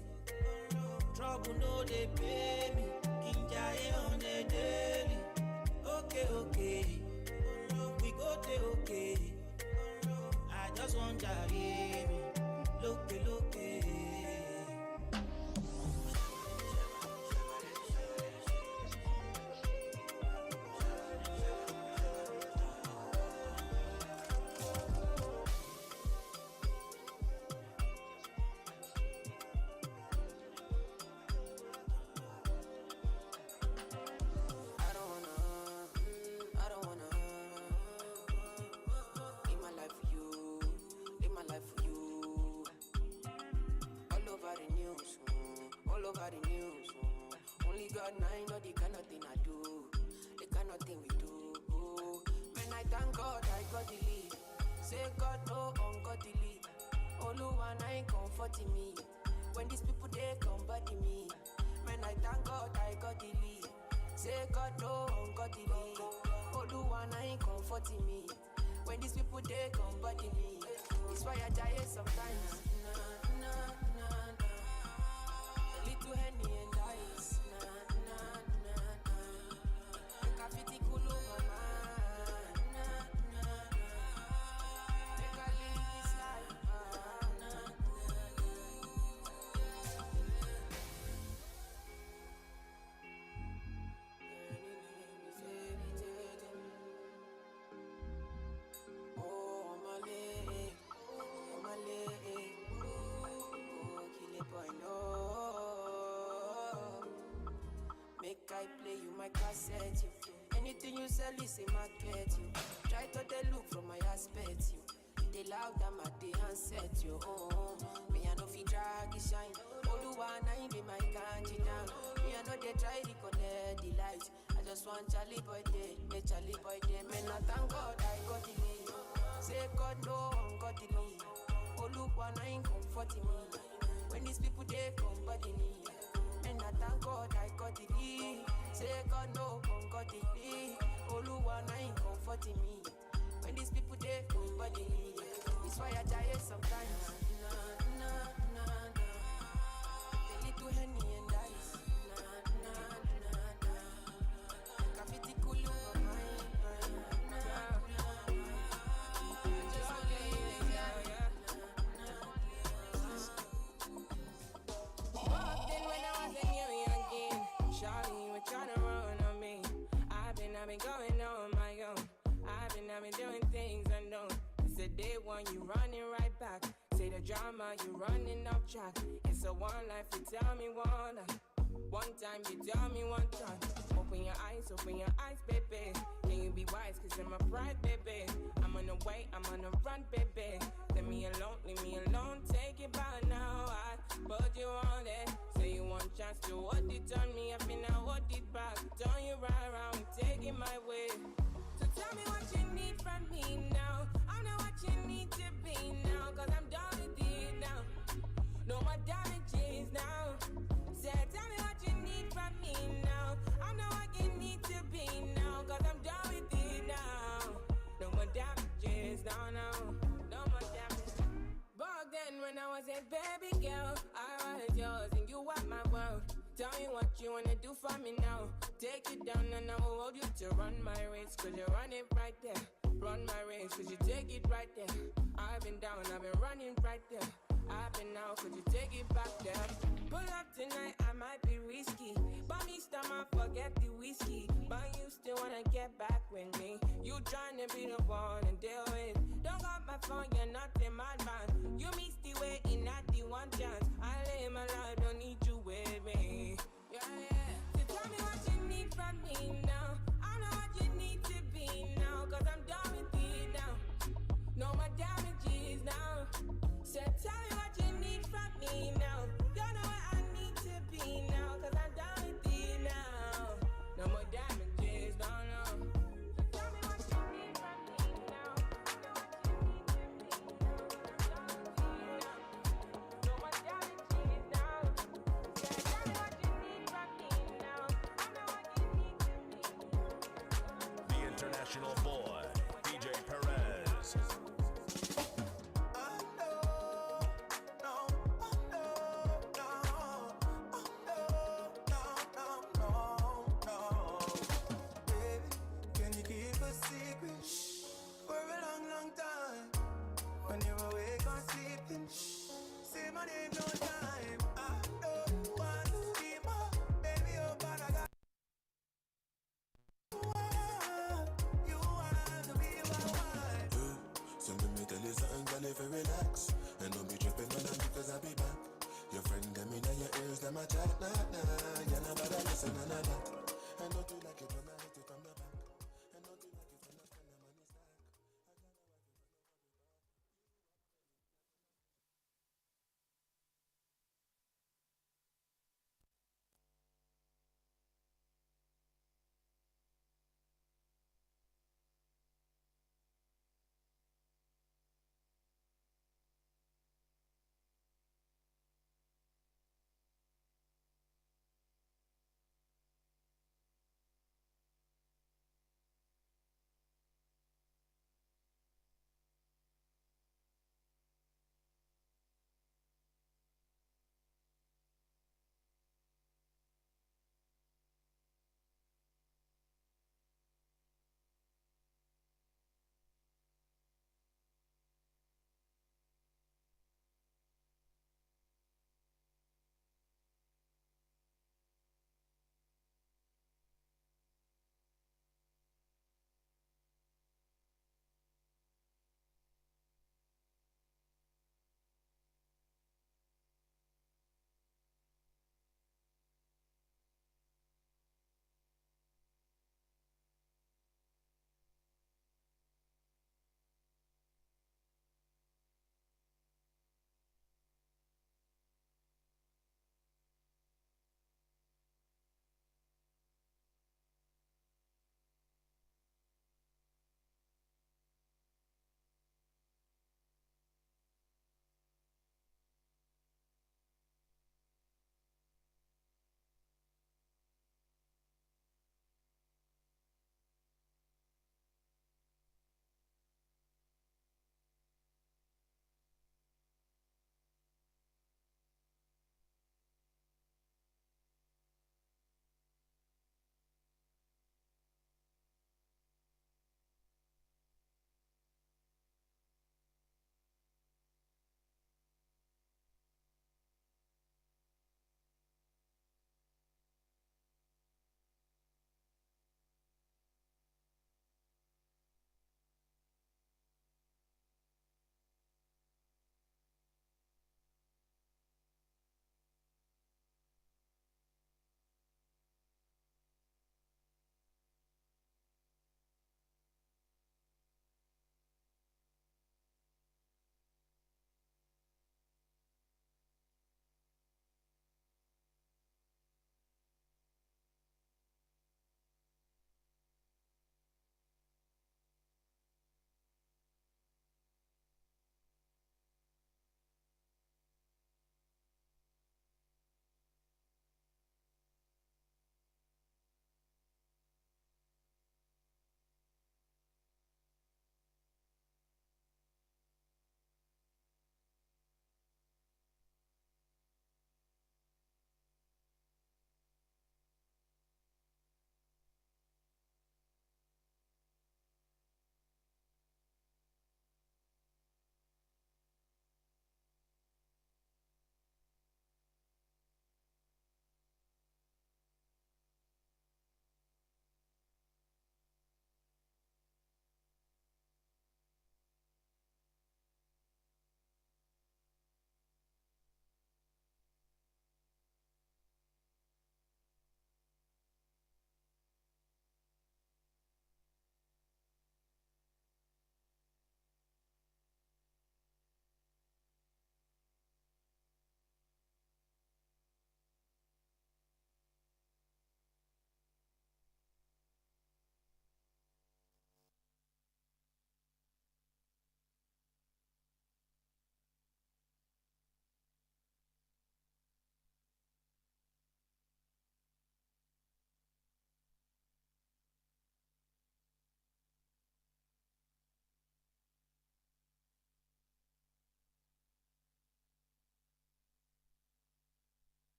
Trouble no they pay me. Kinjaye on a daily. Okay. We go te okay. I just want to hear me. Look. God, now I know the kind of thing I do, the kind of thing we do. Man, I thank God I got the lead. Say God no ungodly. Oluwa na ain't comforting me. When these people they come body me, man I thank God I got the lead. Say God no ungodly, Oluwa na ain't comforting me. When these people they come body me, it's why I die sometimes. Nah, nah, nah, nah. A little Henny and ice. Nah, nah, nah, nah. Make a fitty cool over man. Nah, nah, nah. Make a live this life. Nah, nah. Make I play you my cassette, you. Anything you sell is a market, you. Try to they look from my aspect, you. They loud them at the handset, you. Me I know fi drag it shine. Oluwa na him be my country down. Me I know they try to connect the light. I just want Charlie boy day, make Charlie boy day. Man I thank God I got the lead. Say God no got the lead. Oluwa na him comforting me. When these people they come body me. And I thank God I got the lead. Say God no got the lead. Oluwa na him comforting me. When these people they come body me. It's why I die sometimes. Nah, nah, nah, nah. A little Henny and ice. Nah, nah, nah, nah. Graffiti cool over mine. Nah, nah, nah. Just believe, yeah. Back then when I was a young kid, Charlie was trying to run on me. I've been going on my own. I've been doing things unknown. It's a day one, you running right back. Say the drama, you running off track. It's a one life, you tell me one life. One time, you tell me one time. Open your eyes, baby. Can you be wise, cause I'm a pride, baby. I'm on the way, I'm on the run, baby. Leave me alone, take it by now. But you want it, say you want chance to what it on me. I feel now what it back. Turn you right around, take it my way. So tell me what you need from me now. I know what you need to be now, cause I'm done with it now. No more damages now. Say, tell me what you need from me now. I know what you need to be now, cause I'm done with it now. No more damages, no more damages. Back then when I was a baby girl, I was yours and you were my world. Tell me what you wanna do for me now. Take it down and I will hold you to run my race, cause you run it right there. Run my race, cause you take it right there. I've been down, I've been running right there. I've been out, could you take it back there? Pull up tonight, I might be risky. But me stomach, forget the whiskey. But you still wanna get back with me. You tryna be the one and deal with. Don't got my phone, you're not in my mind. You missed the way in at the one chance. I live my life, don't need you with me. Yeah, yeah. So tell me what you need from me now. I know what you need to be now, cause I'm done with it now. No more damages now. So tell me what you need from me now. You know what I need to be now, cause I'm done with it now. No more damages, no. So tell me what you need from me now. I know what you need to be now, cause I'm done with it now. No more damages now. So tell me what you need from me now. I know what you need to be. The international boy, DJ Perez. When you're awake or sleeping, say my name no time. I don't want to be more, baby, oh, but I got you want to be my wife. So let me tell you something, girl, if you relax and don't be tripping on them because I'll be back. Your friend them in your ears, them a chat, nah, nah. You're not better listen none of that. And don't you like it when I hit it from the back? And don't you like it when I spend the money stack?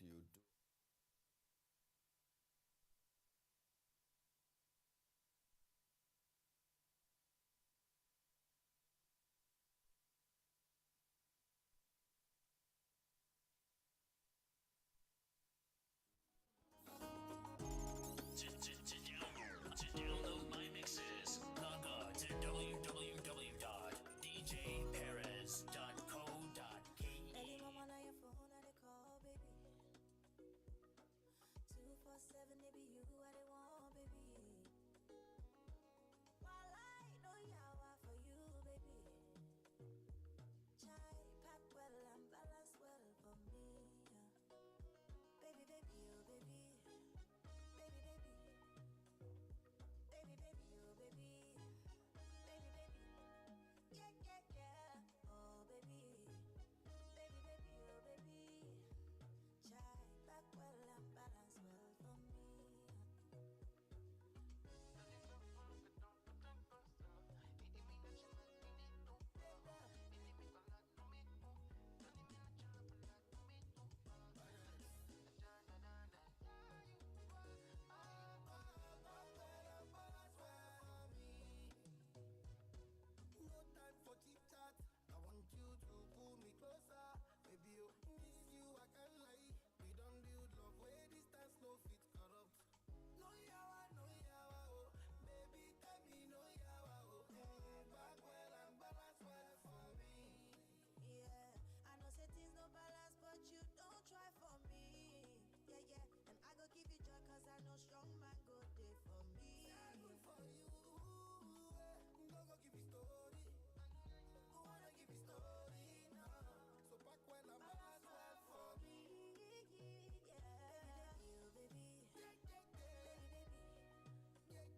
you do. To download my mixes, log on to www.djperez.co.ke. Anyone on your phone, I they call, baby. 247, they be you, I they want, baby. While I know yawa for you, baby. Chai, pack well and balance well for me. Baby, baby, oh baby. Baby, baby. Baby, baby, oh baby. Baby, baby. Yeah, yeah, yeah. Oh baby. Baby, baby, oh baby. Chai, back well and balance well for me. No time for chit chat. I want you to pull me closer. Baby, you miss you, I can't lie. We don't build love where distance no fit corrupt. No yawa, oh. Baby, tell me no yawa, oh. Back well and balance well for me. Yeah, I know say things no balance, but you don't try for me. Yeah, yeah, and I go give you joy, cause I know strong man go there for me. Yeah, good for you. Go give you story. Who wanna give you story now? So back when I'm balance well for me. Yeah, baby, oh baby. Baby, baby, oh baby. Baby,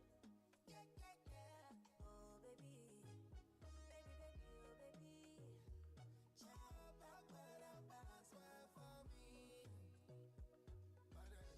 baby. Yeah, yeah, yeah. Oh baby. Baby, baby, oh baby. Child, back well and balance well for me. Celebrate.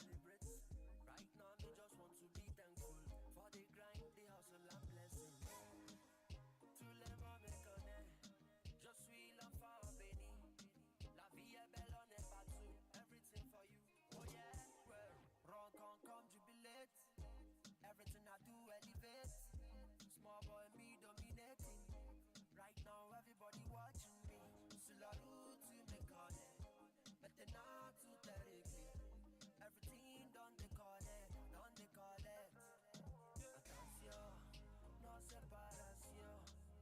Right now, me just want to be thankful for the grind, the hustle and blessing. To let my make on it, just we love for Benny. La vie est belle, on est partout. Everything for you, oh yeah. Well, run, come, jubilate. Everything I do, elevate. Small boy, me dominating. Right now, everybody watching me. C'est la route to make on it. Maintenant, tout est réglé. Everything done they call it. Attention, non séparation.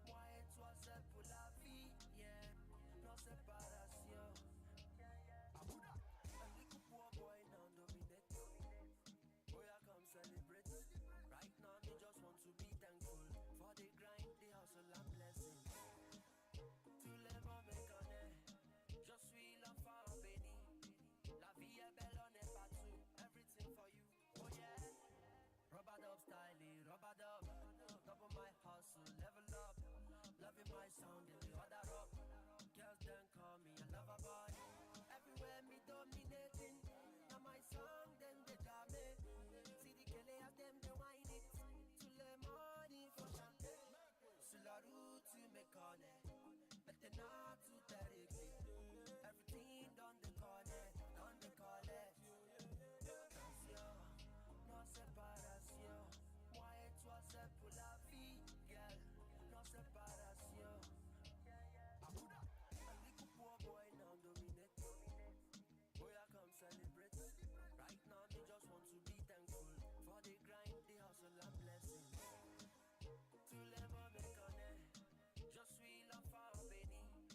Moi et toi c'est pour la vie, yeah. Non séparation. Kaguta, a little poor boy now dominate. Boy I come celebrate. Right now me just want to be thankful for the grind, the hustle and blessing. Tous les moments qu'on est, je suis l'enfant béni. La vie est belle, on est partout. Everything for you, oh yeah. Rubber dub styling, rubber dub. Double my hustle, level up. Loving my sound, and the other up. Girls then call me a lover boy. Everywhere me dominating. Now my song, then they jam it. See the kele as them, they whine it. To the morning for champagne. Sur la route, tu me connais. Maintenant, tout est réglé. Everything done the corner. Attention, non séparation. Moi et toi c'est pour la vie, girl. Non séparation. Kaguta, a little poor boy now dominate. Boy I come celebrate. Right now me just want to be thankful for the grind, the hustle and blessing. Tous les moments qu'on est, je suis l'enfant béni.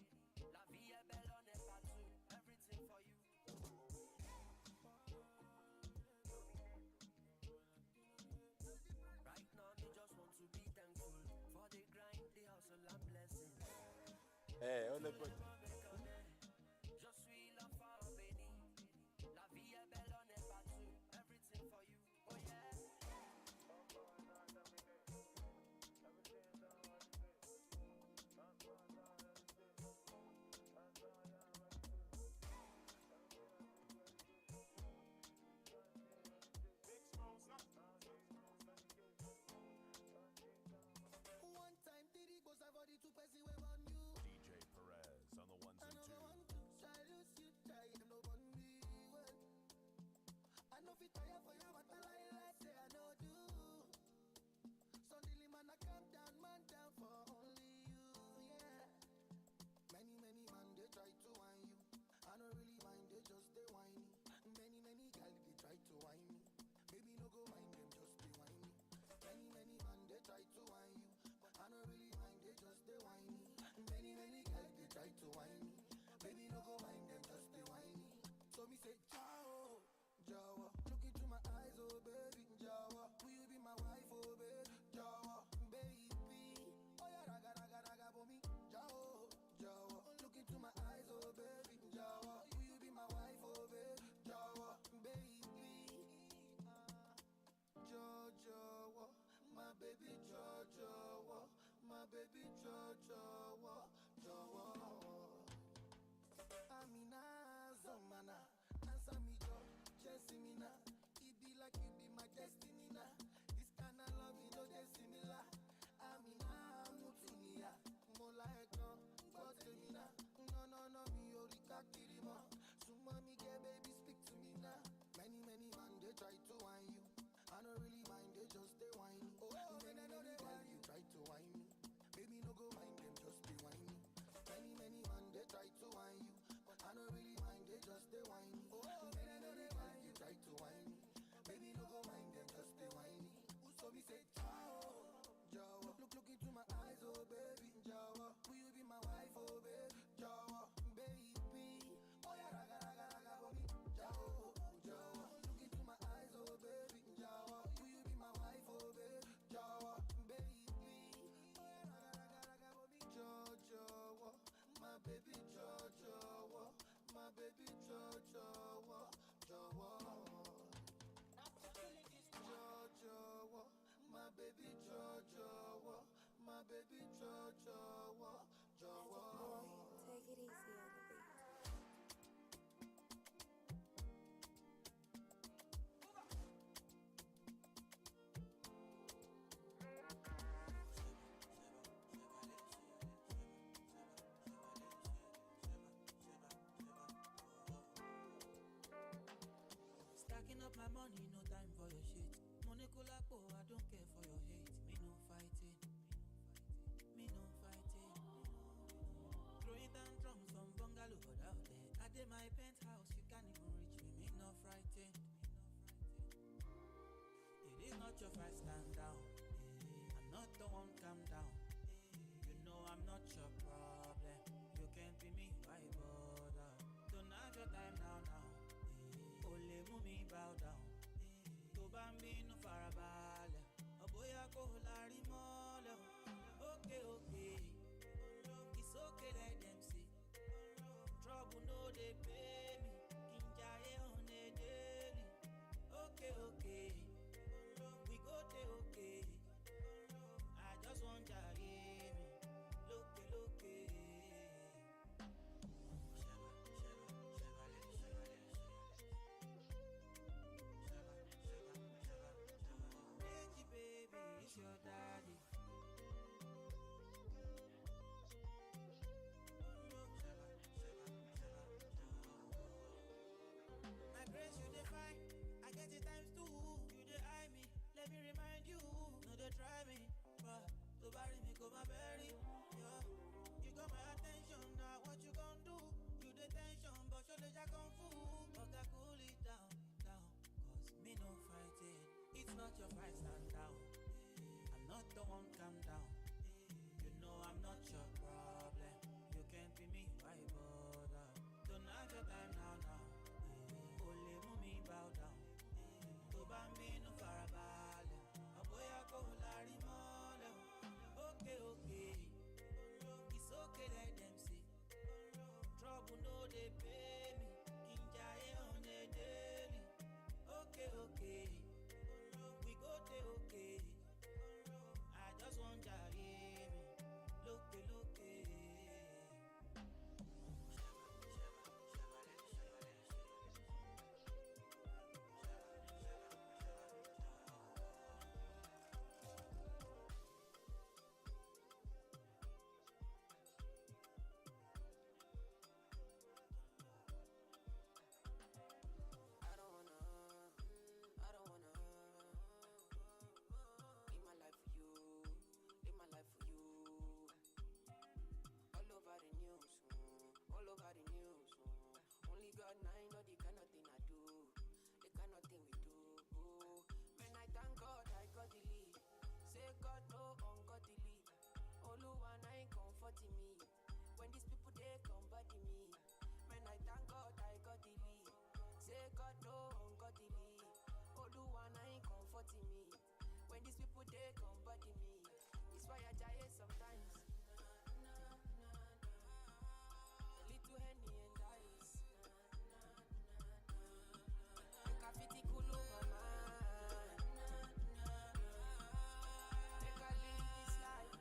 On le peut. Je suis l'enfant béni. La vie est belle, on est partout. Everything for you. Oh yeah. One time, Diddy goes over the two person we on you. DJ Perez on the ones and twos. Try lose you, try them no bun me well. I know fit tire for you, but I like say I know do. Suddenly man I calm down, man down for only you, yeah. Many man they try to whine you. I don't really mind, they just they whiny. Many gal they try to whine me. Baby no go mind them, just be whiny. Many man they try to whine you, but I don't really mind, they just they whiny. Many gal they try to whine me. Baby no go mind them, just be whiny. So me say ciao, Jawa. Look into my eyes, oh baby, Jawa. Will you be my wife, oh baby, Jawa, baby. Oh yeah, raga for me, Jawa, Jawa. Look into my eyes, oh baby, Jawa. Will you be my wife, oh baby, Jawa, baby. Jawa, my baby, Jawa, my baby, Jawa, Jawa. Amina, Zomana, answer me, Joe, chasing me now. It be like you be my destiny now. This kind of love, you know, they similar. Amina, Mutunia, Molaeka, Botemina. No, me, Orika, Kirima. Suma, me, get baby, speak to me now. Many man, they try to whine you. I don't really mind, they just they whine. Oh, many gal, you try to whine me. Baby, no go mind them, just be whiny. Many man, they try to whine you. But I don't really mind, they just they whiny. Oh, many gal, you try to whine me. Baby, no go mind them, just be whiny. So me say, ciao, Jawa. Look into my eyes, oh baby, Jawa. Will you be my wife, oh baby, Jawa, baby. Oh yeah, raga for me, Jawa, Jawa. Look into my eyes, oh baby, Jawa. Will you be my wife, oh baby, Jawa, baby. Oh yeah, raga for me, Jawa. My baby, Jawa, my baby, Jawa, Jawa. Jawa, my baby, Jawa, my baby, Jawa, Jawa. Take it easy on the beat. Stacking up my money, no time for your shit. Money kulapo, I don't care for your hate. Me no fighting. Throwing down drums from bungalow out there. I did my penthouse, you can't even reach me. Me no frightened. It is not your fight, stand down. I'm not the one, calm down. You know I'm not your problem. You can't be me, why bother? Don't have your time now. Ole mumi bow down. To bambi no farabale. Oboya ko lari mole. Okay. It's okay, let them see. Trouble no they pay me. Kinjaye on a daily. Okay. We go there, okay. I just want to hear me. Look. Baby, it's your daddy. My grace, you define. I get it times two. You dey eye me. Let me remind you. No, they try me. But to bury me, go my berry. Yeah. You got my attention. Now what you gon' do? You the tension, but your leisure kung fu. Okay, cool it down. Cause me no fighting. It's not your fight, stand down. I'm not the one, calm down. You know I'm not your problem. You can't be me, why bother? Don't have your time now. Ole mumi bow down. To bambi no farabale. Aboya ko lari mole. Okay. It's okay, let them see. they come body me. Man, I thank God I got the lead. Say God no, got the lead. Oluwana ain't comforting me. When these people they come body me, it's why I die sometimes. A little Henny and ice. Make a fitty cool over my mind. Make a live this life.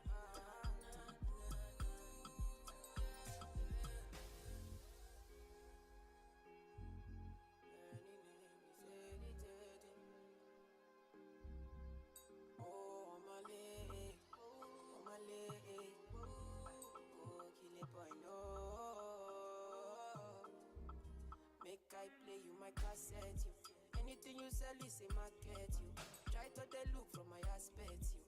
Oh, my leg. Oh, my leg. Oh, kill it, boy, no. Make I play you my cassette, you. Anything you sell is a market, you. Try to they look from my aspect, you.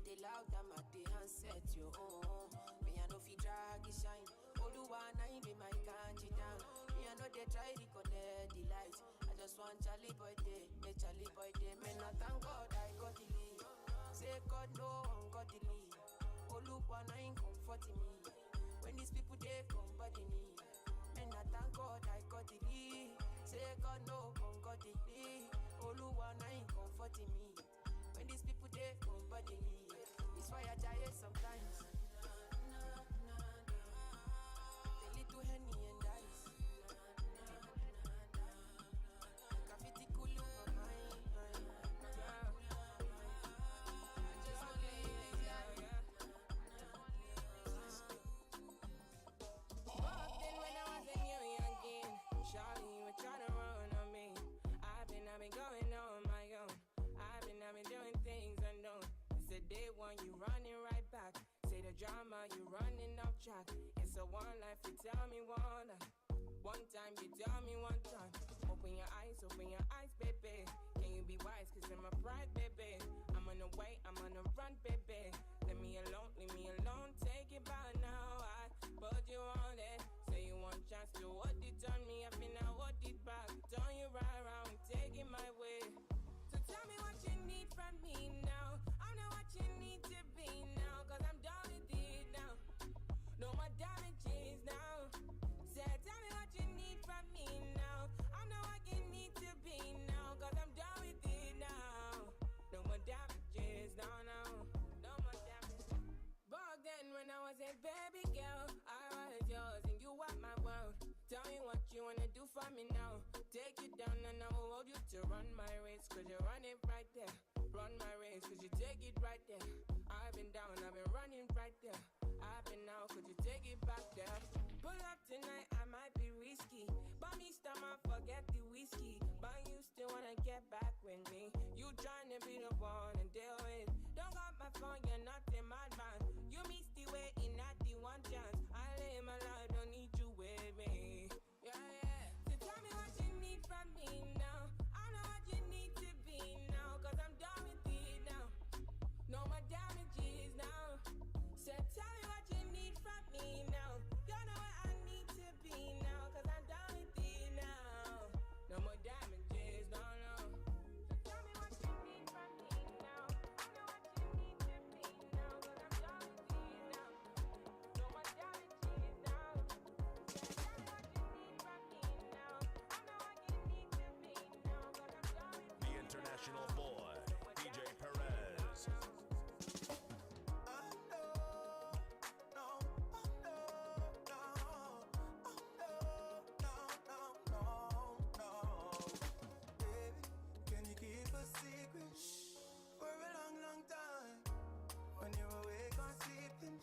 They loud them at the handset, you. Oh, me I know fi drag it shine. All the one I be my country down. Me I know they try to connect the light. I just want Charlie boy day, make Charlie boy day. Man, I thank God I got the lead. Say God no one got the lead. All the one I ain't comforting me. When these people they come body me. Man, I thank God I got the lead. Say God no one got the lead. All the one I ain't comforting me. When these people they come body me. It's why I die sometimes. A little Henny and ice. Graffiti cool over my mind. I just wanna live this life. Back then when I was a new youngin', Charlie, you were trying to run on me. I've been going on my own. I've been doing things unknown. It's a day one, you running right back. Say the drama, you running off track. It's a one life, you tell me one life. One time, you tell me one time. Open your eyes, baby. Can you be wise, cause I'm a pride, baby. I'm on the way, I'm on the run, baby. Leave me alone, take it by now. I put you on it. Say you want chance to what it on me, I feel now what it back. Turn you right around, take it my way. So tell me what you need from me now. I know what you need to be now, cause I'm done with it now. No more damages now. Say, tell me what you need from me now. I know what you need to be now, cause I'm done with it now. No more damages, no. No more damages. Back then when I was a baby girl, I was yours and you were my world. Tell me what you wanna do for me now. Take you down and I will hold you to run my race, cause you run it right there. Run my race, cause you take it right there. I've been down, I've been running right there. I've been out, could you take it back there? Pull up tonight, I might be risky. Buy me stomach, forget the whiskey. But you still wanna get back with me. You tryna be the one and deal with. Don't got my phone, you're not in my man. You missed the way in at the one chance. I live my life, don't need you with me. Yeah. So tell me what you need from me now. I know what you need to be now, cause I'm done with it now. No more damages now. So tell me what you need from me now. You know what I need to be now, cause I'm done with it now. No more damages, no. So tell me what you need from me now. I know what you need to be now, cause I'm done with it now. No more damages now. So tell me what you need from me now. I know what you need to be now, cause I'm done with The international boy, DJ Perez. Can you keep a secret for a long, long time? When you're awake or sleeping,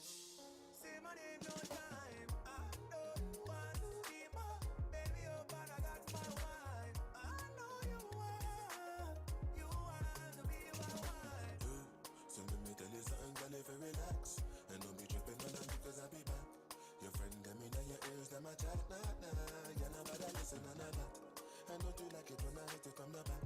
say my name no time. I don't want to be my baby, oh, but I got my wife. I know you want to be my wife. So let me tell you something, girl, if you relax. And don't be tripping on them because I'll be back. Your friend, them in your ears, them a chat, nah. You're not bad, listen, none of that. And don't you like it when I hit it from the back?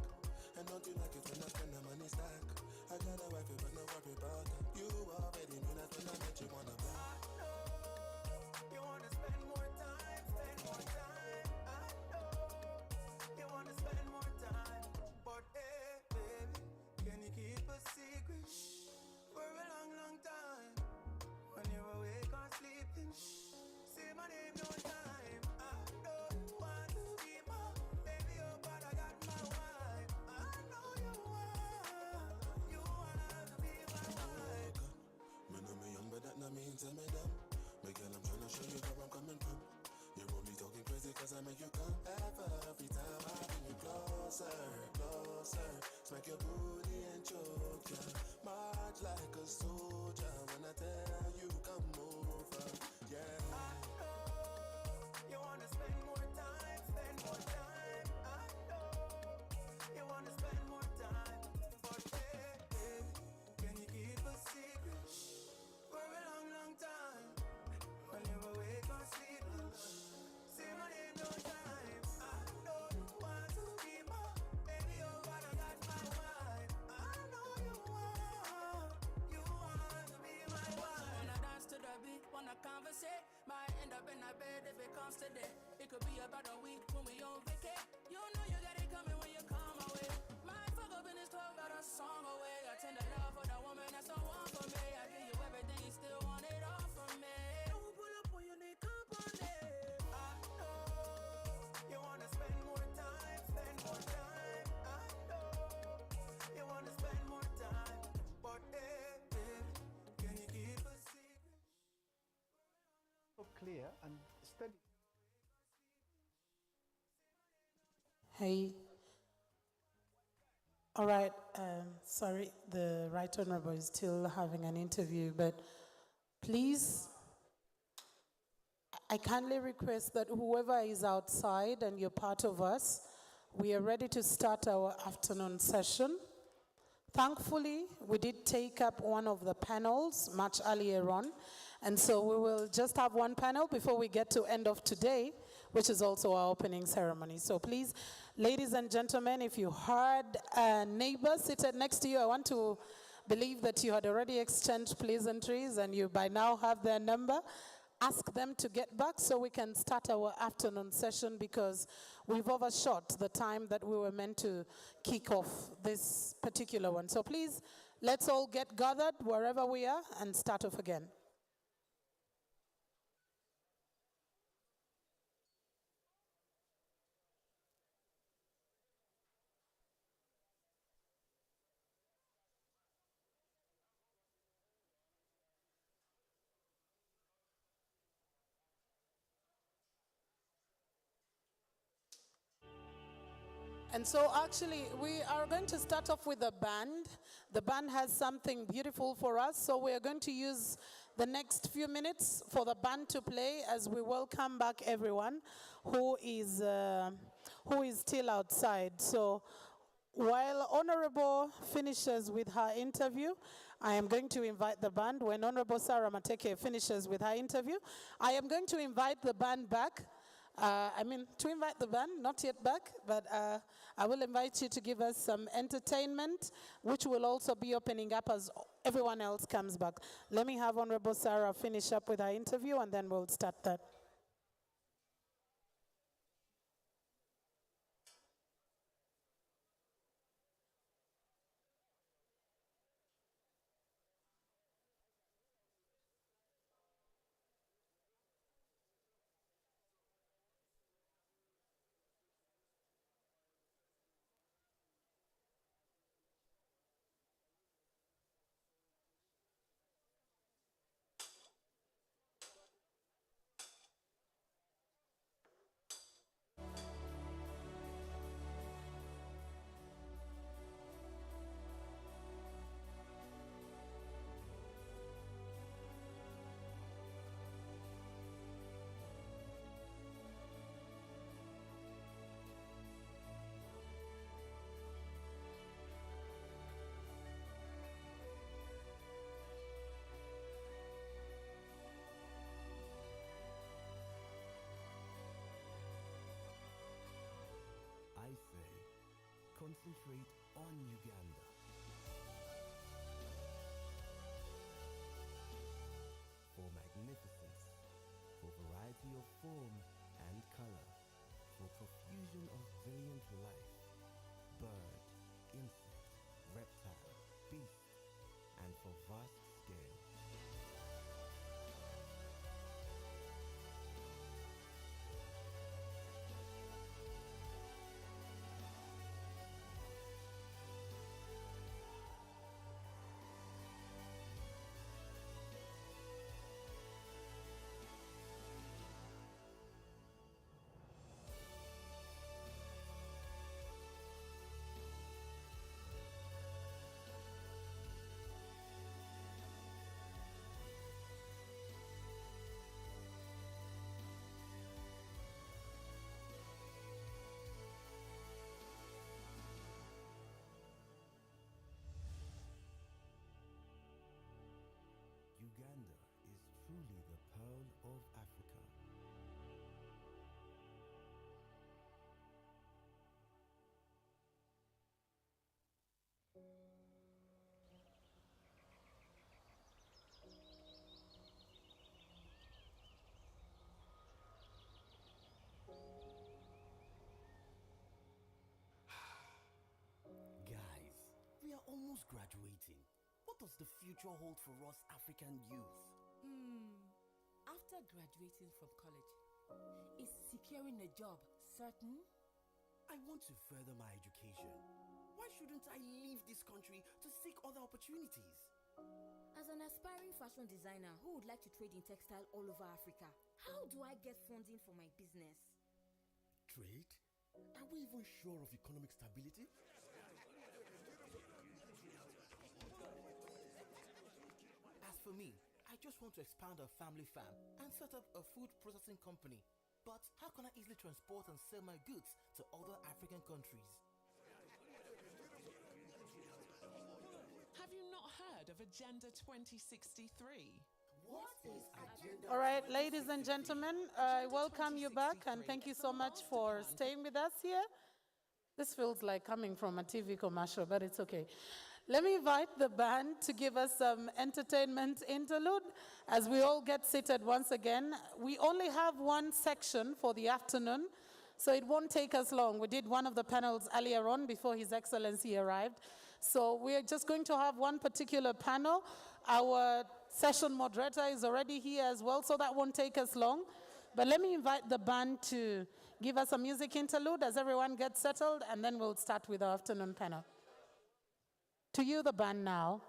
And don't you like it when I spend the money stack? I got a wife, but no worry about that. You already knew that when I met you on the back. I know you wanna spend more time. I know you wanna spend more time. But hey, baby, can you keep a secret for a long, long time? When you're awake or sleeping, say my my name no time. I don't want to be my baby, oh, but I got my wife. I know you want to be my wife. Me know me young, but that not mean tell me dumb. Me girl, I'm tryna show you where I'm coming from. You're only talking crazy cause I make you come every time I bring you closer, closer. Smack your booty and choke ya. March like a soldier when I tell you come over. Yeah. I know you wanna spend more time, spend more time. I know you wanna spend more time. But hey, hey, can you keep a secret for a long, long time? While you're awake or sleeping, say my name no time. I don't want to be my baby, oh, but I got my wife. I know you want to be my wife. Wanna dance to the beat, wanna conversate. Might end up in a bed if it comes to that. It could be about a week when we on vacay. You know you got it coming when you come my way. Might fuck up in this club, got a song away. I tend to love for the woman that's the one for me. I give you everything, you still want it all from me. Don't pull up when you need company. I know you wanna spend more time, spend more time. I know you wanna spend more time. But hey, baby, can you keep a secret? So clear and steady. Hey. All right, sorry, the Right Honorable is still having an interview, but please, I kindly request that whoever is outside and you're part of us, we are ready to start our afternoon session. Thankfully, we did take up one of the panels much earlier on, and so we will just have one panel before we get to end of today, which is also our opening ceremony. So please, ladies and gentlemen, if you heard a neighbor seated next to you, I want to believe that you had already exchanged pleasantries and you by now have their number. Ask them to get back so we can start our afternoon session because we've overshot the time that we were meant to kick off this particular one. So please, let's all get gathered wherever we are and start off again. And so actually, we are going to start off with the band. The band has something beautiful for us, so we are going to use the next few minutes for the band to play as we welcome back everyone who is still outside. So while Honorable finishes with her interview, I am going to invite the band. When Honorable Sarah Mateke finishes with her interview, I am going to invite the band back. To invite the band, not yet back, but I will invite you to give us some entertainment, which will also be opening up as everyone else comes back. Let me have Honorable Sarah finish up with her interview, and then we'll start that. I say, concentrate on Uganda. For magnificence, for variety of form and color, for profusion of brilliant life, bird, insect, reptile, beast, and for vast scale. of Africa. Guys, we are almost graduating. What does the future hold for us African youth? After graduating from college, is securing a job certain? I want to further my education. Why shouldn't I leave this country to seek other opportunities? As an aspiring fashion designer who would like to trade in textile all over Africa, how do I get funding for my business? Trade? Are we even sure of economic stability? As for me, I just want to expand our family farm and set up a food processing company. But how can I easily transport and sell my goods to other African countries? Have you not heard of Agenda 2063? What is Agenda? All right, ladies and gentlemen, I welcome you back and thank you so much for staying with us here. This feels like coming from a TV commercial, but it's okay. Let me invite the band to give us some entertainment interlude as we all get seated once again. We only have one section for the afternoon, so it won't take us long. We did one of the panels earlier on before His Excellency arrived. So we're just going to have one particular panel. Our session moderator is already here as well, so that won't take us long. But let me invite the band to give us a music interlude as everyone gets settled, and then we'll start with our afternoon panel. To you, the band now.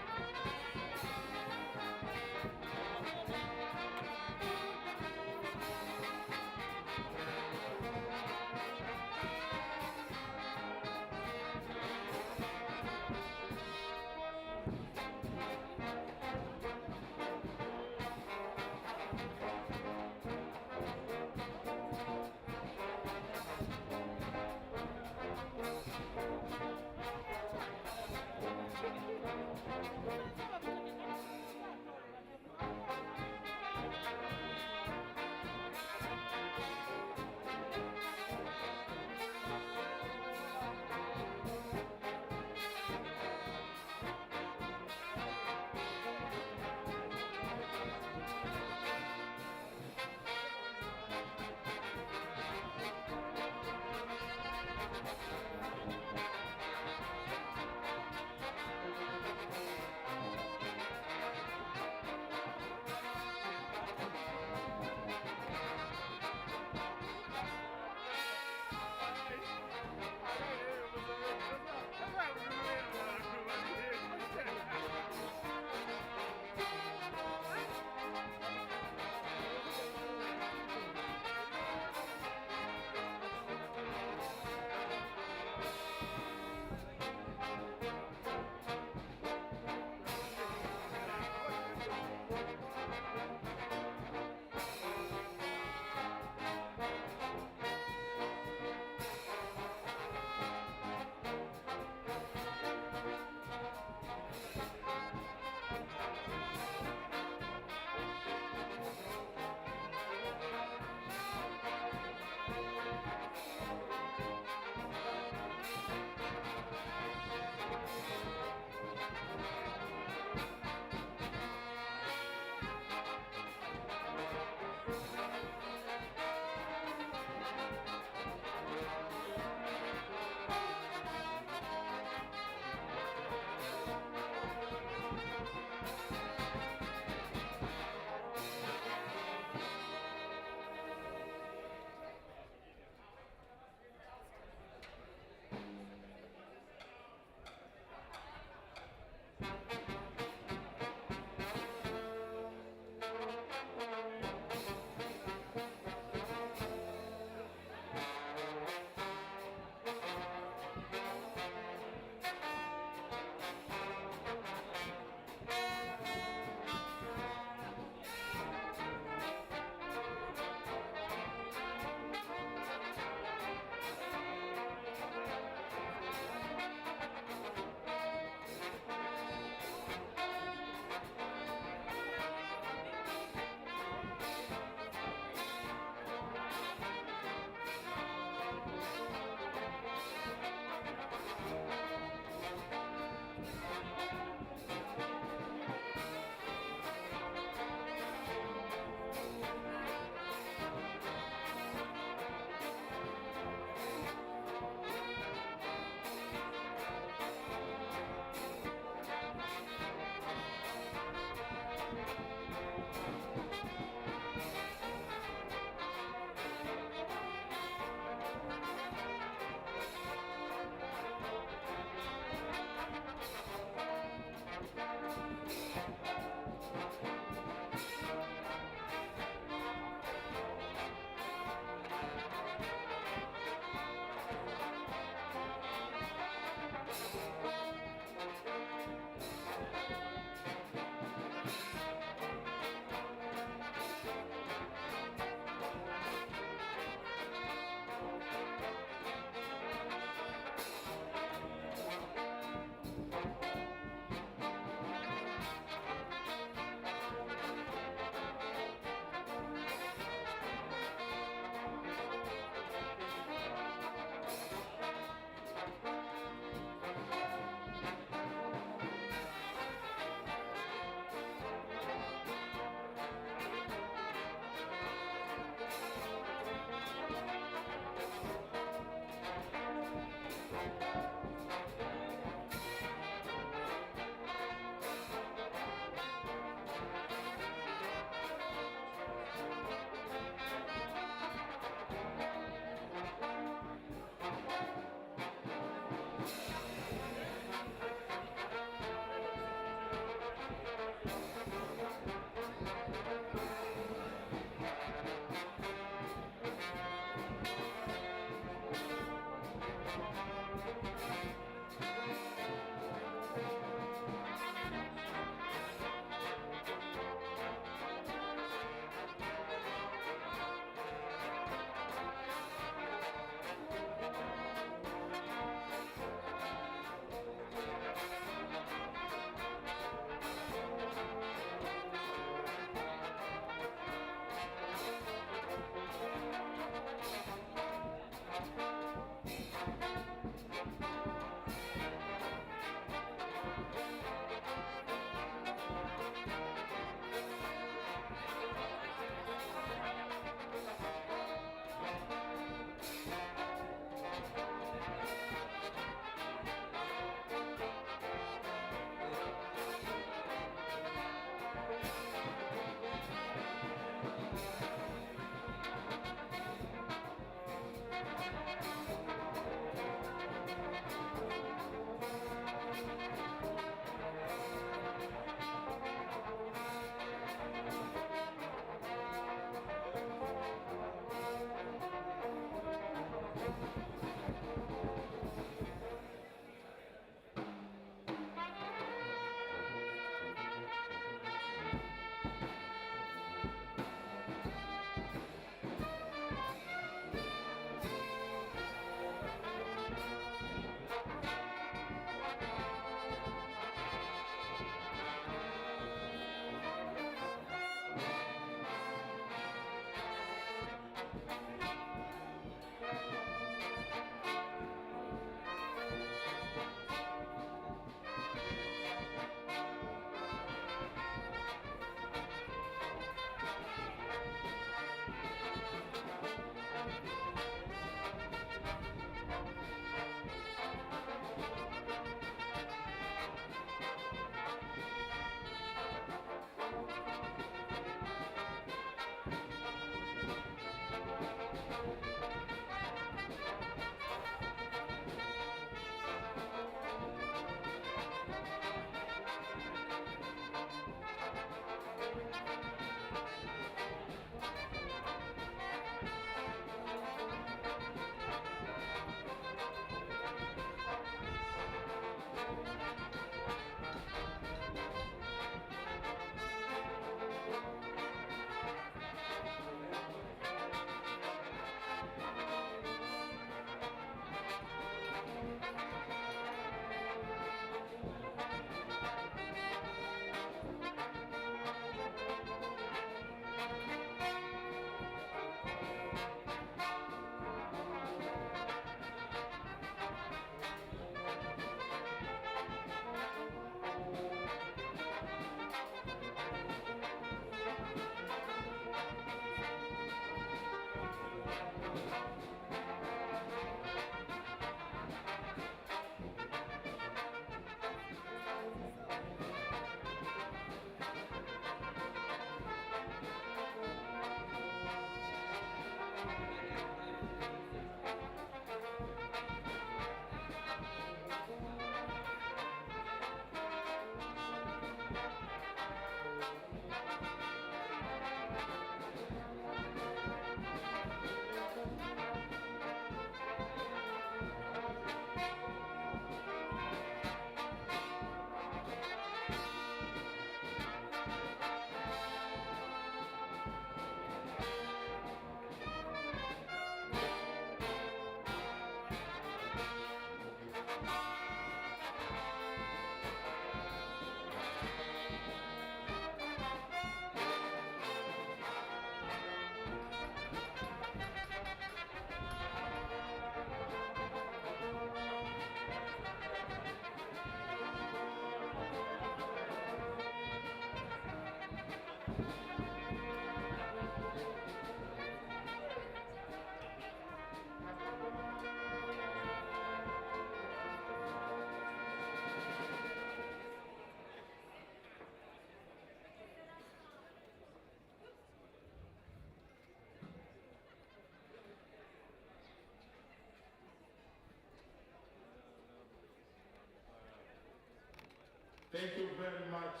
Thank you very much,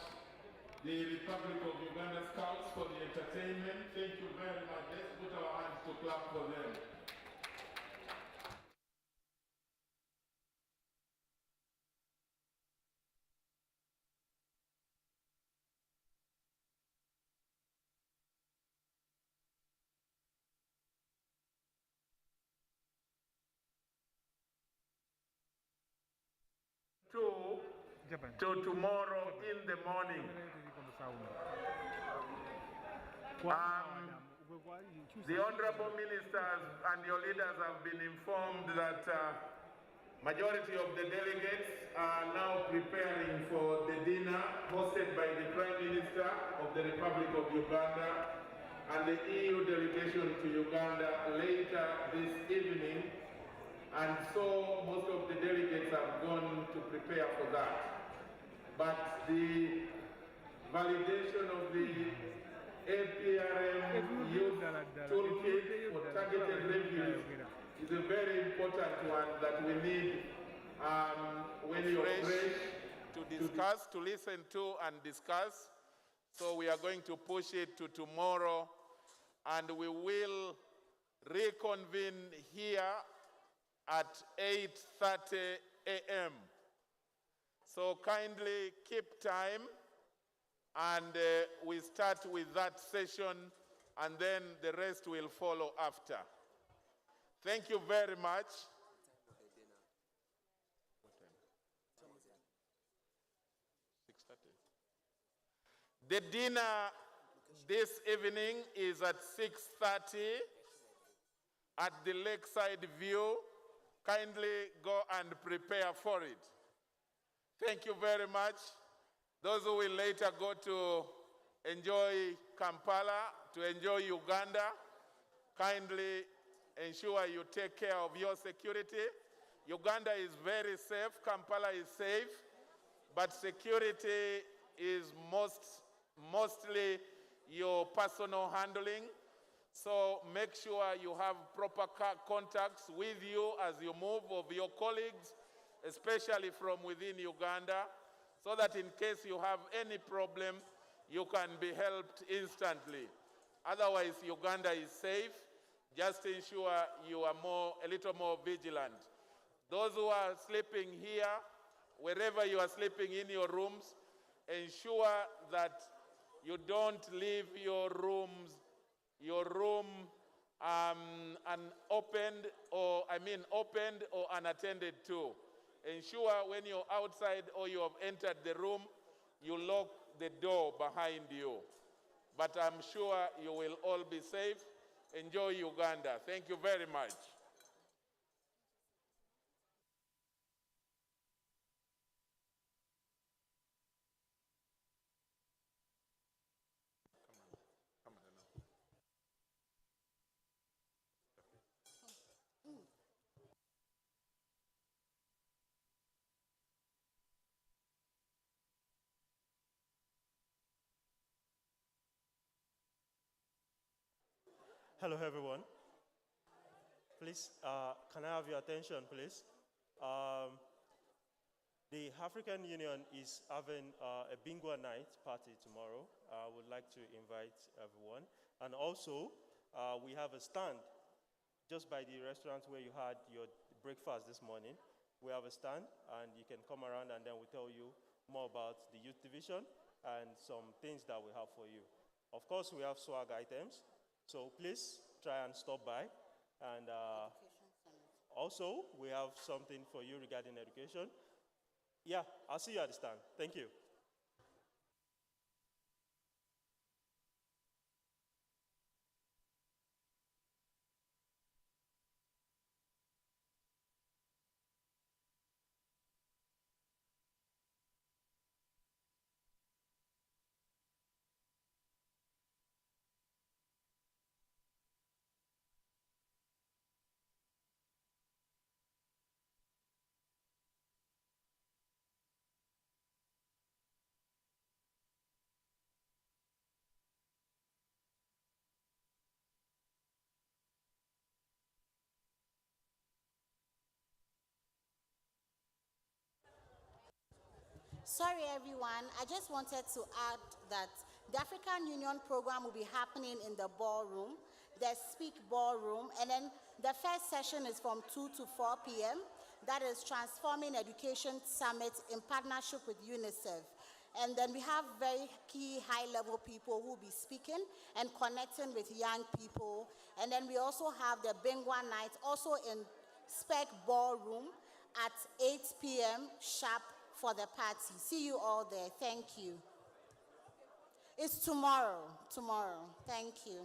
the Republic of Uganda Scouts, for the entertainment. Thank you very much. Let's put our hands to clap for them. To tomorrow in the morning. The honorable ministers and your leaders have been informed that majority of the delegates are now preparing for the dinner hosted by the Prime Minister of the Republic of Uganda and the EU delegation to Uganda later this evening. And so most of the delegates have gone to prepare for that. But the validation of the Aprm Youth Toolkit for Targeted Refugees is a very important one that we need when you're fresh to discuss, to listen to and discuss. So we are going to push it to tomorrow, and we will reconvene here at 8:30 a.m. So kindly keep time, and we start with that session, and then the rest will follow after. Thank you very much. The dinner this evening is at 6:30 at the Lakeside View. Kindly go and prepare for it. Thank you very much. Those who will later go to enjoy Kampala, to enjoy Uganda, kindly ensure you take care of your security. Uganda is very safe, Kampala is safe, but security is mostly your personal handling. So make sure you have proper contacts with you as you move, of your colleagues, especially from within Uganda, so that in case you have any problem, you can be helped instantly. Otherwise, Uganda is safe. Just ensure you are a little more vigilant. Those who are sleeping here, wherever you are sleeping in your rooms, ensure that you don't leave your room unopened or unattended to. Ensure when you're outside or you have entered the room, you lock the door behind you. But I'm sure you will all be safe. Enjoy Uganda. Thank you very much. Hello, everyone. Please, can I have your attention, please? The African Union is having a bingo night party tomorrow. I would like to invite everyone. And also, we have a stand just by the restaurant where you had your breakfast this morning. We have a stand, and you can come around, and then we'll tell you more about the youth division and some things that we have for you. Of course, we have swag items. So please try and stop by. And also, we have something for you regarding education. Yeah, I'll see you at the stand. Thank you. Sorry, everyone. I just wanted to add that the African Union program will be happening in the ballroom, the Speak Ballroom, and then the first session is from 2 to 4 p.m. That is Transforming Education Summit in partnership with UNICEF. And then we have very key high-level people who will be speaking and connecting with young people. And then we also have the Bingwa Night, also in Spec Ballroom at 8 p.m. sharp for the party. See you all there. Thank you. It's tomorrow. Thank you.